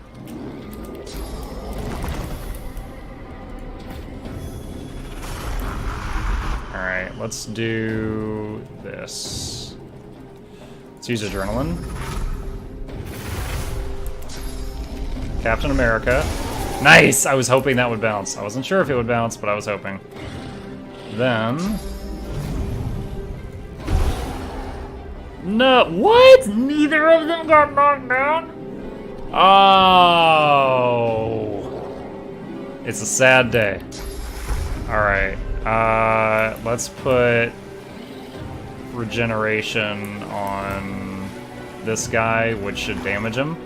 Alright, let's do this. Let's use adrenaline. Captain America. Nice! I was hoping that would bounce. I wasn't sure if it would bounce, but I was hoping. Then... No, what? Neither of them got knocked down? Oh. It's a sad day. Alright. Let's put regeneration on this guy, which should damage him.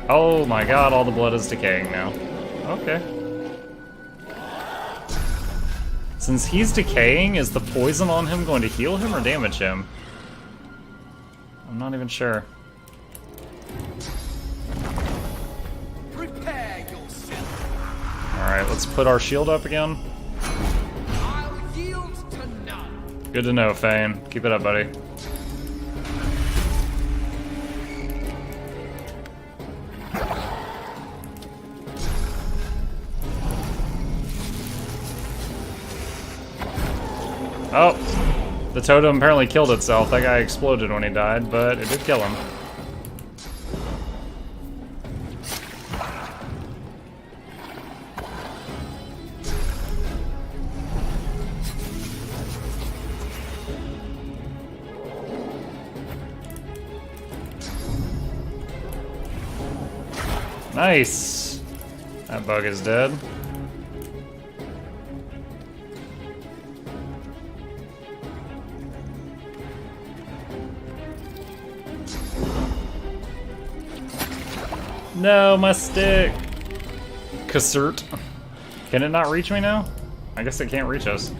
Oh my god, all the blood is decaying now. Okay. Since he's decaying, is the poison on him going to heal him or damage him? I'm not even sure. Prepare yourself. Alright, let's put our shield up again. I'll yield to none. Good to know, Fane. Keep it up, buddy. Oh! The totem apparently killed itself. That guy exploded when he died, but it did kill him. Nice! That bug is dead. No, my stick! Cassert. Can it not reach me now? I guess it can't reach us.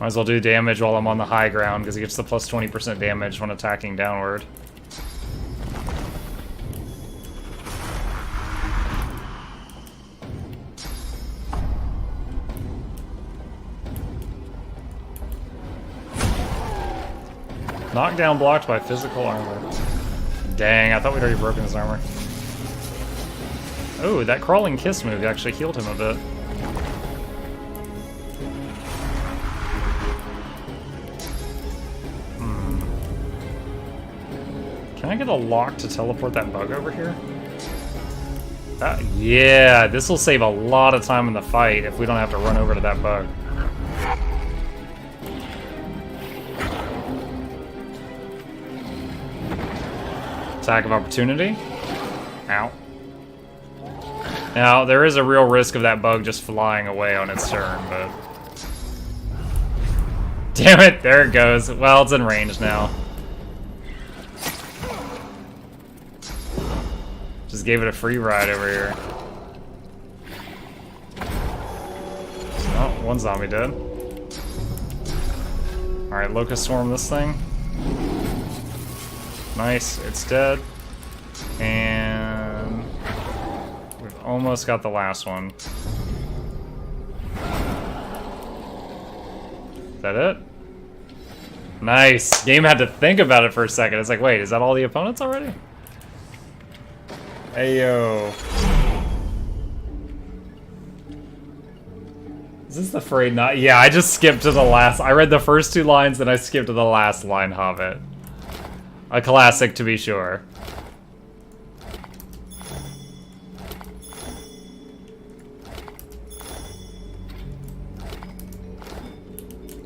Might as well do damage while I'm on the high ground, because it gets the plus 20% damage when attacking downward. Knockdown blocked by physical armor. Dang, I thought we'd already broken his armor. Oh, that crawling kiss move actually healed him a bit. Can I get a lock to teleport that bug over here? Yeah, this will save a lot of time in the fight if we don't have to run over to that bug. Attack of opportunity. Ow. Now, there is a real risk of that bug just flying away on its turn, but... Damn it, there it goes. Well, it's in range now. Just gave it a free ride over here. Oh, one zombie dead. Alright, Locust Swarm this thing. Nice, it's dead. And we've almost got the last one. Is that it? Nice! Game had to think about it for a second. It's like, wait, is that all the opponents already? Ayo. Is this the Frayed Knot? Yeah, I just skipped to the last. I read the first two lines, then I skipped to the last line, Hobbit. A classic, to be sure.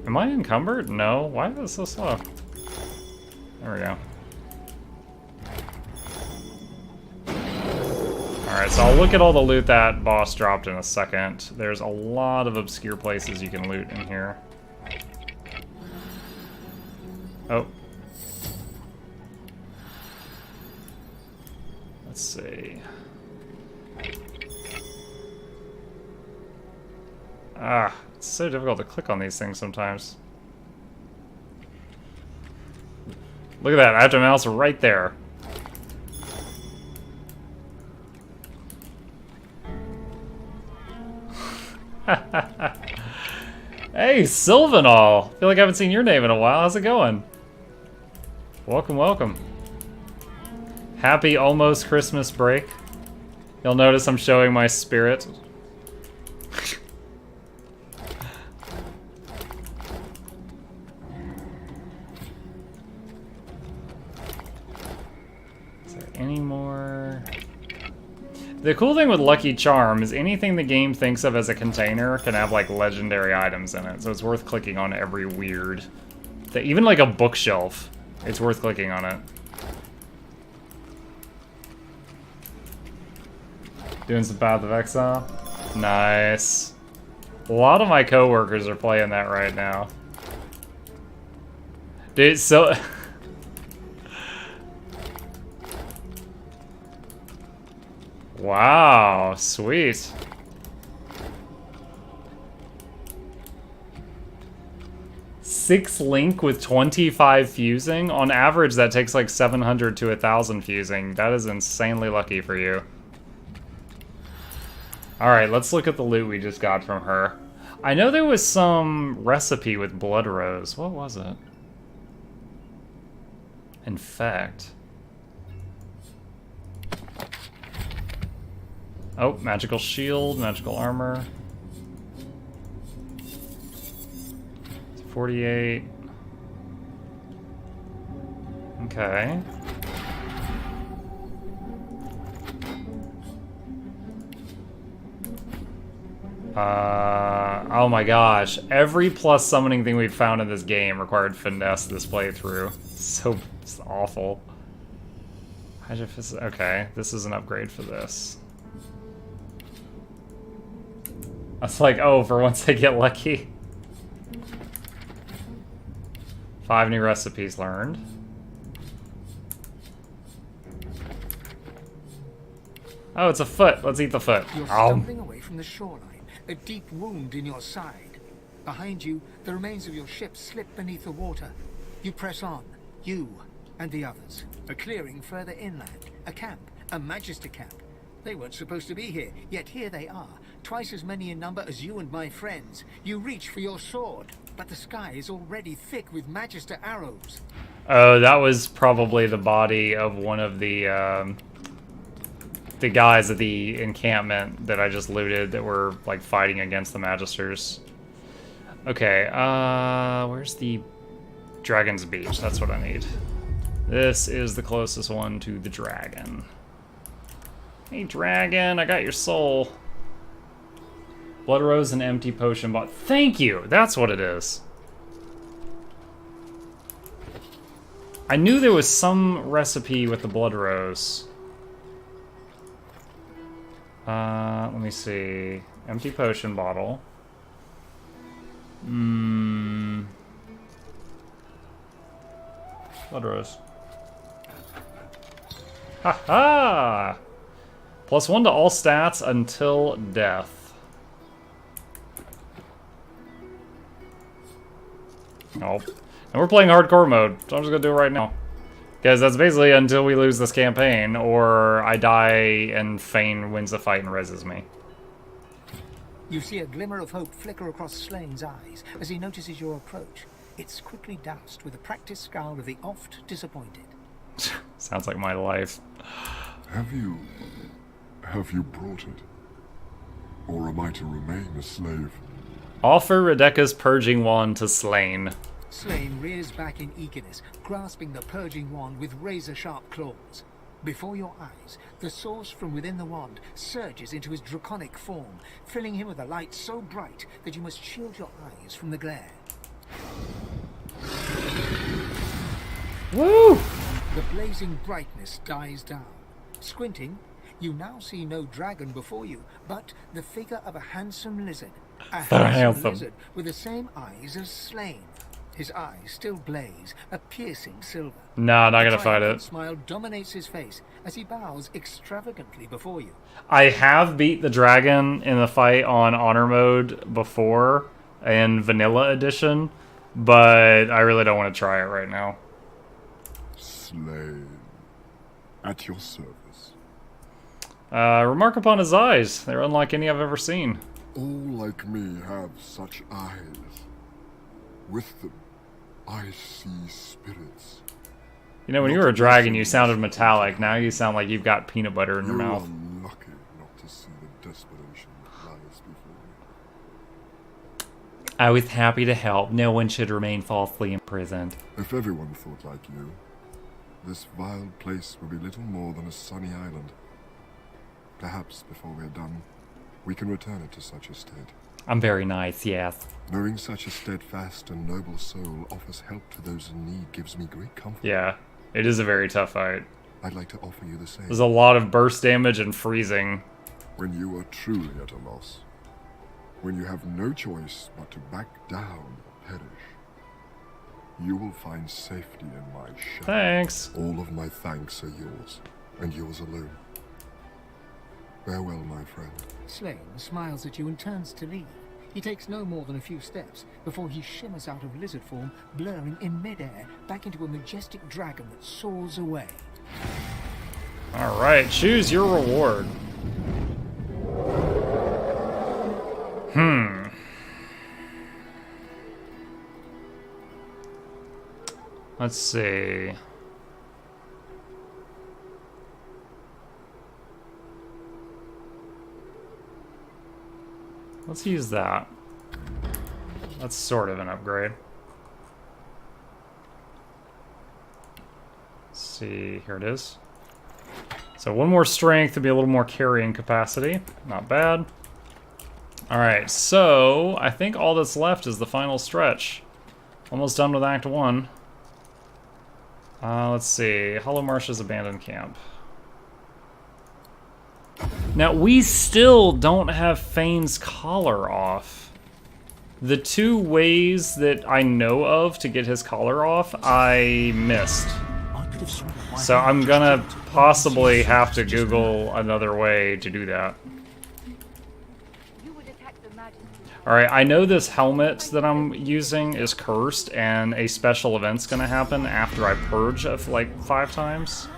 Am I encumbered? No. Why is it so slow? There we go. Alright, so I'll look at all the loot that boss dropped in a second. There's a lot of obscure places you can loot in here. Oh. Let's see. Ah, it's so difficult to click on these things sometimes. Look at that, I have to mouse right there. Hey, Sylvanol! Feel like I haven't seen your name in a while. How's it going? Welcome, welcome. Happy almost Christmas break. You'll notice I'm showing my spirit. Is there any more? The cool thing with Lucky Charm is anything the game thinks of as a container can have like legendary items in it, so it's worth clicking on every weird thing. Even like a bookshelf, it's worth clicking on it. Doing some Path of Exile. Nice. A lot of my coworkers are playing that right now. Dude, so... Wow, sweet. Six link with 25 fusing? On average, that takes like 700 to 1,000 fusing. That is insanely lucky for you. Alright, let's look at the loot we just got from her. I know there was some recipe with blood rose. What was it? Infect. Oh, magical shield, magical armor. 48. Okay. Oh my gosh. Every plus summoning thing we've found in this game required finesse this playthrough. So it's awful. Okay, this is an upgrade for this. I was like, oh, for once I get lucky. 5 new recipes learned. Oh, it's a foot. Let's eat the foot. You're stumbling away from the shoreline. A deep wound in your side. Behind you, the remains of your ship slip beneath the water. You press on. You and the others. A clearing further inland. A camp. A Magister camp. They weren't supposed to be here, yet here they are. Twice as many in number as you and my friends. You reach for your sword, but the sky is already thick with Magister arrows. Oh, that was probably the body of one of the guys at the encampment that I just looted that were like fighting against the Magisters. Okay, where's the Dragon's Beach? That's what I need. This is the closest one to the dragon. Hey dragon, I got your soul. Blood Rose and empty potion bot. Thank you! That's what it is. I knew there was some recipe with the Blood Rose. Let me see. Empty potion bottle. Blood Rose. Ha ha! +1 to all stats until death. Nope. And we're playing hardcore mode, so I'm just gonna do it right now. Because that's basically until we lose this campaign, or I die and Fane wins the fight and reses me. You see a glimmer of hope flicker across Slane's eyes as he notices your approach. It's quickly doused with a practiced scowl of the oft disappointed. Sounds like my life. Have you brought it? Or am I to remain a slave? Offer Rebecca's purging wand to Slane. Slane rears back in eagerness, grasping the purging wand with razor-sharp claws. Before your eyes, the source from within the wand surges into his draconic form, filling him with a light so bright that you must shield your eyes from the glare. Woo! The blazing brightness dies down. Squinting, you now see no dragon before you, but the figure of a handsome lizard. A handsome lizard with the same eyes as Slane. His eyes still blaze, a piercing silver. Nah, not gonna fight it. A smile dominates his face as he bows extravagantly before you. I have beat the dragon in the fight on honor mode before in vanilla edition, but I really don't want to try it right now. Slane, at your service. Remark upon his eyes. They're unlike any I've ever seen. All like me have such eyes. With them, I see spirits. You know, when you were a dragon, you sounded metallic. Now you sound like you've got peanut butter in your mouth. Unlucky to see the desperation that lies before you. I was happy to help. No one should remain falsely imprisoned. If everyone thought like you, this vile place would be little more than a sunny island. Perhaps before we're done, we can return it to such a state. I'm very nice, yes. Knowing such a steadfast and noble soul offers help to those in need gives me great comfort. Yeah, it is a very tough fight. I'd like to offer you the same. There's a lot of burst damage and freezing. When you are truly at a loss, when you have no choice but to back down or perish, you will find safety in my shadow. Thanks. All of my thanks are yours, and yours alone. Farewell, my friend. Slane smiles at you and turns to leave. He takes no more than a few steps before he shimmers out of lizard form, blurring in midair back into a majestic dragon that soars away. Alright, choose your reward. Let's see. Let's use that. That's sort of an upgrade. Let's see, here it is. So one more strength to be a little more carrying capacity. Not bad. Alright, so I think all that's left is the final stretch. Almost done with Act 1. Let's see. Hollow Marshes Abandoned Camp. Now, we still don't have Fane's collar off. The two ways that I know of to get his collar off, I missed. So I'm gonna possibly have to Google another way to do that. Alright, I know this helmet that I'm using is cursed, and a special event's gonna happen after I purge of like 5 times.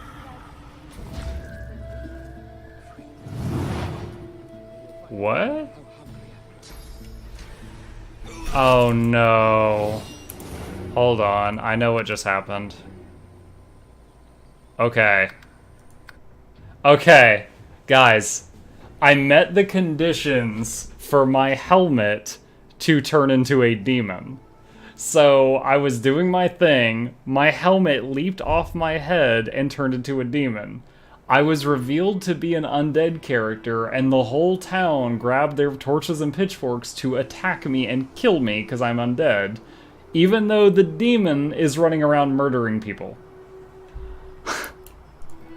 What? Oh no. Hold on, I know what just happened. Okay. Okay, guys. I met the conditions for my helmet to turn into a demon. So I was doing my thing, my helmet leaped off my head and turned into a demon. I was revealed to be an undead character, and the whole town grabbed their torches and pitchforks to attack me and kill me because I'm undead, even though the demon is running around murdering people.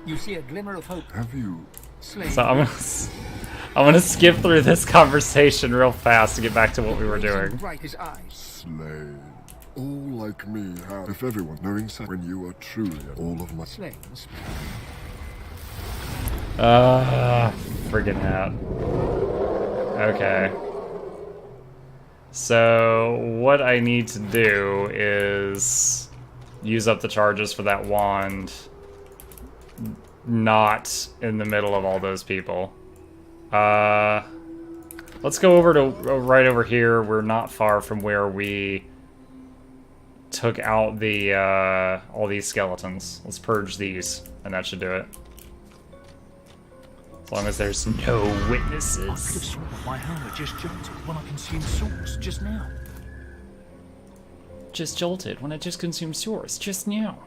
You see a glimmer of hope. Have you? So I'm gonna skip through this conversation real fast to get back to what we were doing. Slay. All like me have. If everyone knowing such, when you are truly all of my Slaves. Friggin' hat. Okay. So what I need to do is use up the charges for that wand, not in the middle of all those people. Let's go over to right over here. We're not far from where we took out the all these skeletons. Let's purge these, and that should do it. As long as there's no witnesses. I could have sworn my helmet just jolted when I consumed sauce just now. Just jolted when I just consumed sauce just now.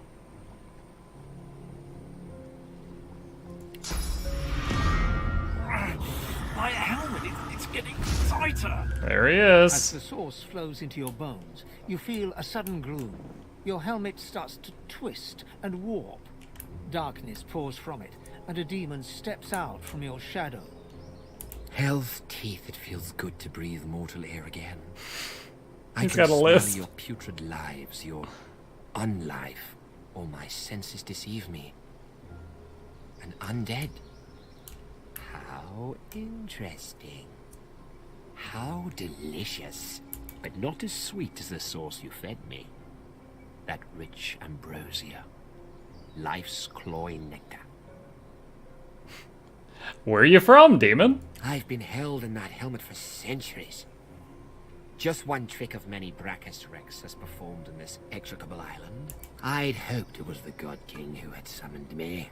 My helmet, it's getting tighter. There he is. As the sauce flows into your bones, you feel a sudden gloom. Your helmet starts to twist and warp. Darkness pours from it, and a demon steps out from your shadow. Hell's teeth, it feels good to breathe mortal air again. He's I got can a smell list. your putrid lives, your unlife. All my senses deceive me. An undead. How interesting. How delicious. But not as sweet as the sauce you fed me. That rich ambrosia. Life's cloying nectar. Where are you from, demon? I've been held in that helmet for centuries. Just one trick of many Brachus Rex has performed in this execrable island. I'd hoped it was the God King who had summoned me.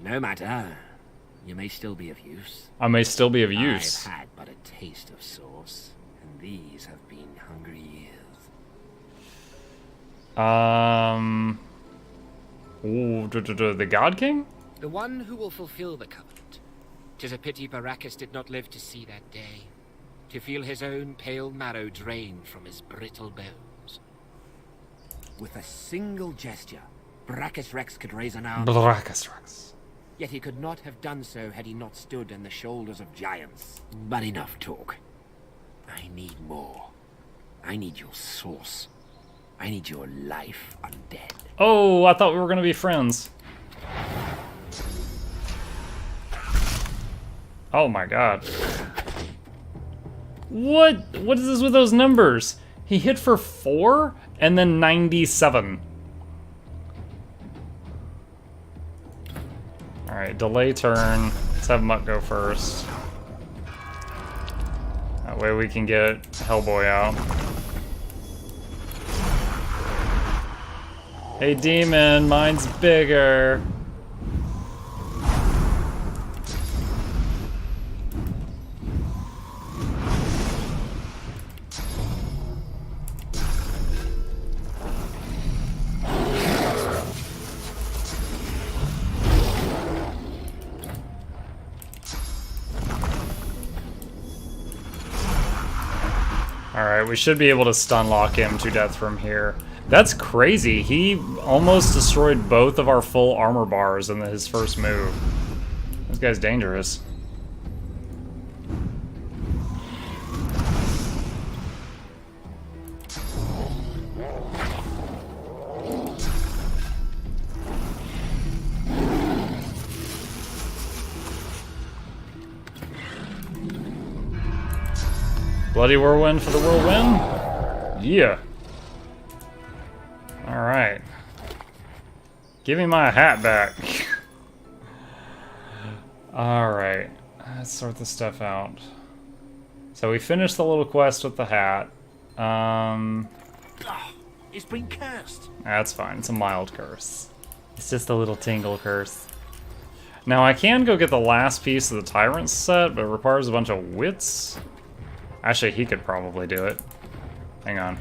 No matter. You may still be of use. I may still be of use. I've had but a taste of sauce, and these have been hungry years. Ooh, the God King? The one who will fulfill the covenant. 'Tis a pity Baracus did not live to see that day, to feel his own pale marrow drained from his brittle bones. With a single gesture, Baracus Rex could raise an arm. Baracus Rex. Yet he could not have done so had he not stood on the shoulders of giants. But enough talk. I need more. I need your sauce. I need your life undead. Oh, I thought we were gonna be friends. Oh my god. What is this with those numbers? He hit for 4 and then 97. Alright, delay turn. Let's have Mutt go first. That way we can get Hellboy out. Hey demon, mine's bigger. Alright, we should be able to stun lock him to death from here. That's crazy. He almost destroyed both of our full armor bars in his first move. This guy's dangerous. Bloody whirlwind for the whirlwind? Yeah. Alright. Give me my hat back. Alright. Let's sort this stuff out. So we finished the little quest with the hat. It's been cursed. That's fine. It's a mild curse. It's just a little tingle curse. Now I can go get the last piece of the Tyrant set, but it requires a bunch of wits. Actually, he could probably do it. Hang on.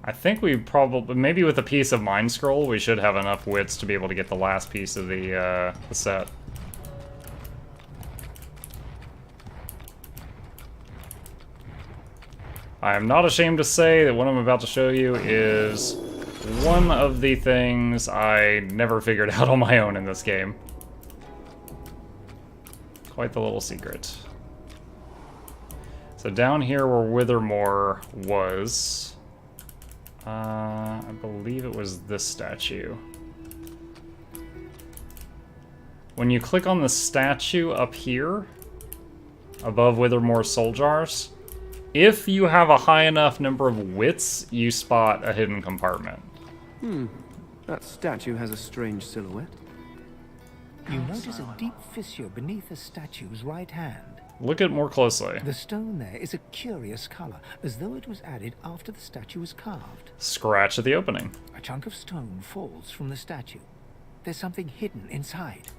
I think we probably, maybe with a piece of Mind Scroll, we should have enough wits to be able to get the last piece of the set. I am not ashamed to say that what I'm about to show you is one of the things I never figured out on my own in this game. Quite the little secret. So down here where Withermore was, I believe it was this statue. When you click on the statue up here, above Withermore's soul jars, if you have a high enough number of wits, you spot a hidden compartment. That statue has a strange silhouette. You notice a deep fissure beneath the statue's right hand. Look at it more closely. The stone there is a curious color, as though it was added after the statue was carved. Scratch at the opening. A chunk of stone falls from the statue. There's something hidden inside.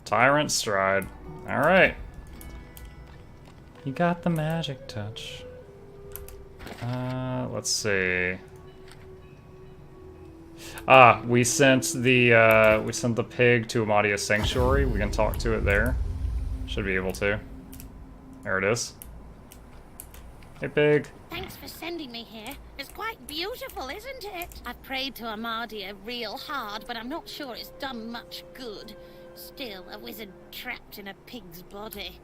Tyrant Stride. Alright. You got the magic touch. Let's see. We sent the pig to Amadia's Sanctuary. We can talk to it there. Should be able to. There it is. Hey, pig. Thanks for sending me here. It's quite beautiful, isn't it? I've prayed to Amadia real hard, but I'm not sure it's done much good. Still, a wizard trapped in a pig's body.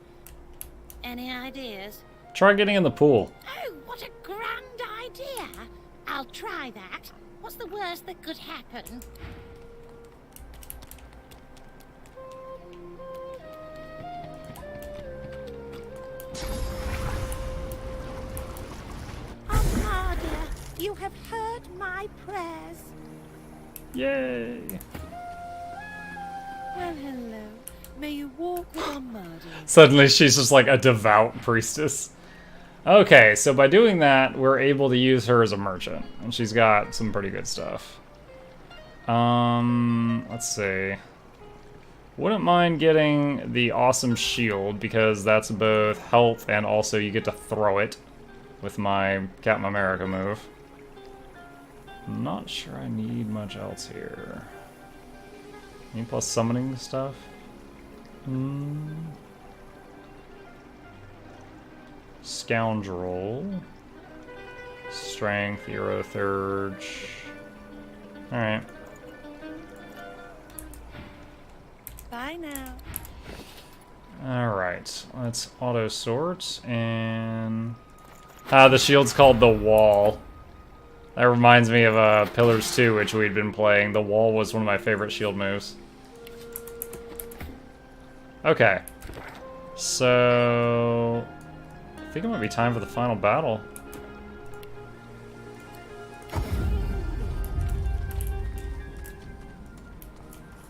Any ideas? Try getting in the pool. Oh, what a grand idea! I'll try that. What's the worst that could happen? Amadia, you have heard my prayers. Yay! Well, hello. May you walk with Amadia. Suddenly she's just like a devout priestess. Okay, so by doing that, we're able to use her as a merchant. And she's got some pretty good stuff. Let's see. Wouldn't mind getting the awesome shield, because that's both health and also you get to throw it with my Captain America move. Not sure I need much else here. Any plus summoning stuff? Scoundrel. Strength, Hero Thurge. Alright. Bye now. Alright, let's auto sort and... the shield's called the Wall. That reminds me of Pillars 2, which we'd been playing. The Wall was one of my favorite shield moves. Okay. So... I think it might be time for the final battle.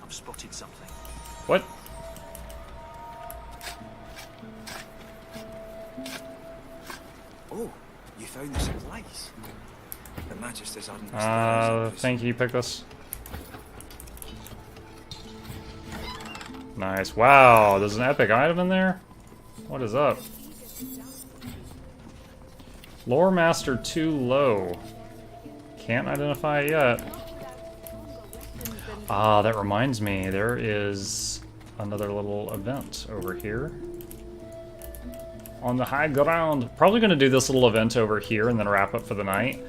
I've spotted something. What? Oh, you found this in place. The Magisters hadn't Thank you, pick this. Nice. Wow, there's an epic item in there? What is up? Lore Master too low. Can't identify it yet. Ah, that reminds me, there is another little event over here. On the high ground. Probably going to do this little event over here and then wrap up for the night.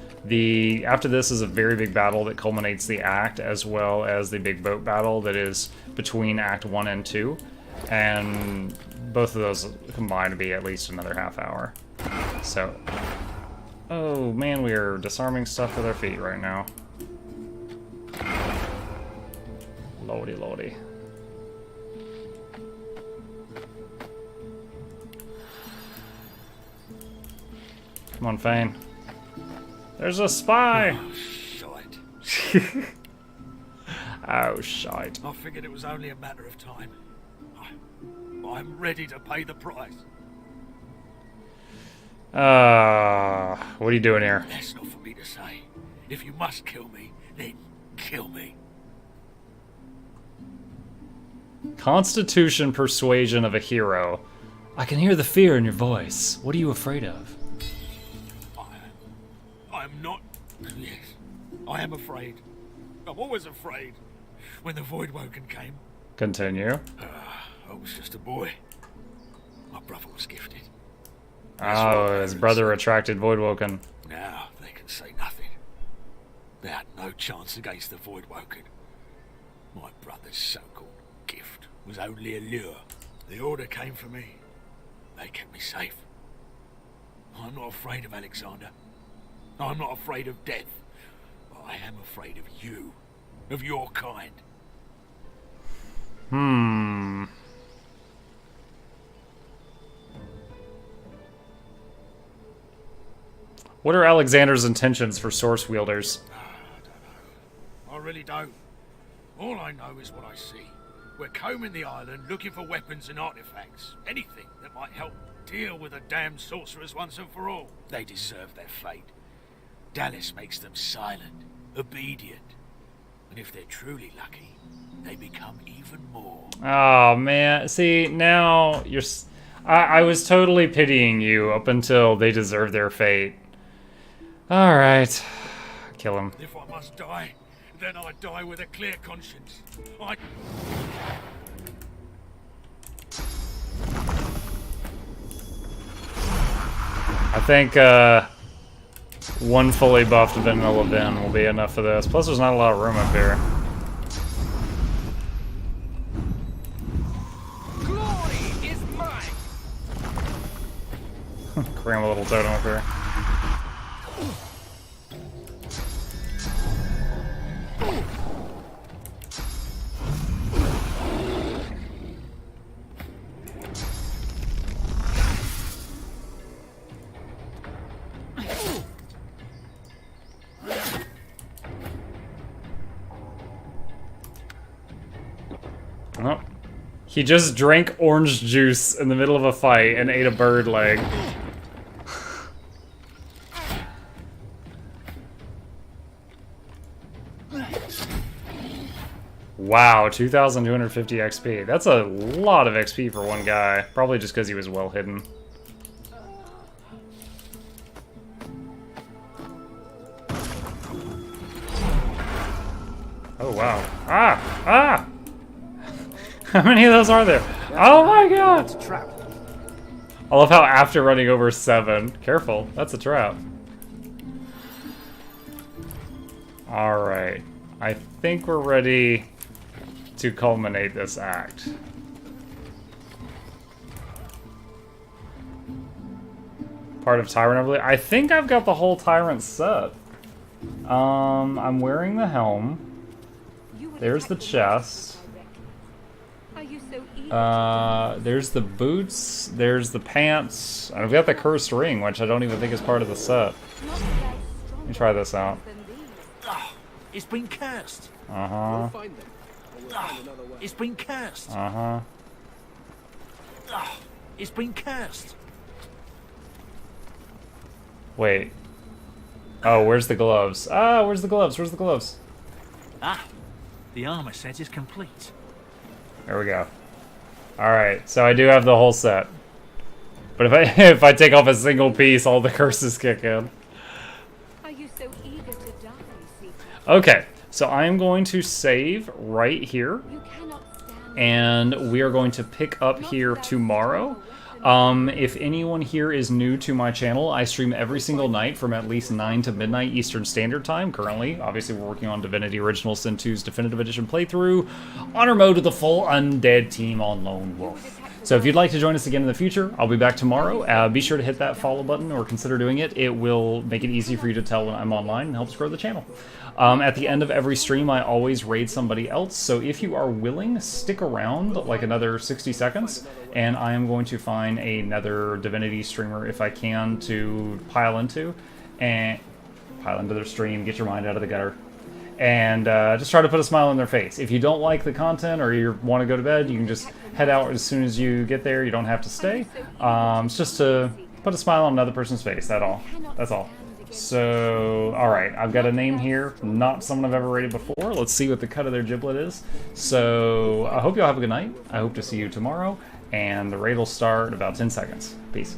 After this is a very big battle that culminates the act, as well as the big boat battle that is between Act 1 and 2. And both of those combine to be at least another half hour. So... Oh man, we are disarming stuff with our feet right now. Lordy, lordy. Come on, Fane. There's a spy! Oh, shite. Oh, shite. I figured it was only a matter of time. I'm ready to pay the price. What are you doing here? That's not for me to say. If you must kill me, then kill me. Constitution persuasion of a hero. I can hear the fear in your voice. What are you afraid of? I'm not... Yes, I am afraid. I'm always afraid. When the Voidwoken came... Continue. I was just a boy. My brother was gifted. Oh, his brother attracted Voidwoken. Now they can say nothing. They had no chance against the Voidwoken. My brother's so-called gift was only a lure. The Order came for me. They kept me safe. I'm not afraid of Alexander. I'm not afraid of death. But I am afraid of you. Of your kind. What are Alexander's intentions for Source Wielders? I really don't. All I know is what I see. We're combing the island looking for weapons and artifacts. Anything that might help deal with the damned sorcerers once and for all. They deserve their fate. Dallas makes them silent, obedient. And if they're truly lucky, they become even more. Oh, man. See, now you're... I was totally pitying you up until they deserve their fate. Alright. Kill him. If I must die, then I die with a clear conscience. I think, one fully buffed Vanilla Ben will be enough for this. Plus, there's not a lot of room up here. Glory is mine. Cram a little totem up here. Oh. He just drank orange juice in the middle of a fight and ate a bird leg. Wow, 2,250 XP. That's a lot of XP for one guy. Probably just because he was well hidden. Oh, wow. Ah! Ah! How many of those are there? Oh my god! That's a trap. I love how after running over 7... Careful, that's a trap. Alright. I think we're ready to culminate this act. Part of Tyrant, I believe. I think I've got the whole Tyrant set. I'm wearing the helm. There's the chest. There's the boots. There's the pants. And I've got the cursed ring, which I don't even think is part of the set. Let me try this out. Oh, it's been cursed. Uh-huh. Oh, it's been cursed. Uh-huh. Oh, it's been cursed. Wait. Oh, where's the gloves? Ah, where's the gloves? Where's the gloves? Ah, the armor set is complete. There we go. Alright, so I do have the whole set. But if I take off a single piece, all the curses kick in. Are you so eager to die, Seeker? Okay, so I am going to save right here. And we are going to pick up here tomorrow. If anyone here is new to my channel, I stream every single night from at least 9 to midnight Eastern Standard Time. Currently, obviously, we're working on Divinity Original Sin 2's Definitive Edition playthrough. Honor mode with the full undead team on Lone Wolf. So if you'd like to join us again in the future, I'll be back tomorrow. Be sure to hit that follow button or consider doing it. It will make it easy for you to tell when I'm online and helps grow the channel. At the end of every stream, I always raid somebody else, so if you are willing, stick around like another 60 seconds, and I am going to find another Divinity streamer if I can to pile into their stream, get your mind out of the gutter, and just try to put a smile on their face. If you don't like the content or you want to go to bed, you can just head out as soon as you get there. You don't have to stay. It's just to put a smile on another person's face, that's all. So, alright, I've got a name here, not someone I've ever rated before. Let's see what the cut of their giblet is. So, I hope you all have a good night. I hope to see you tomorrow, and the raid will start in about 10 seconds. Peace.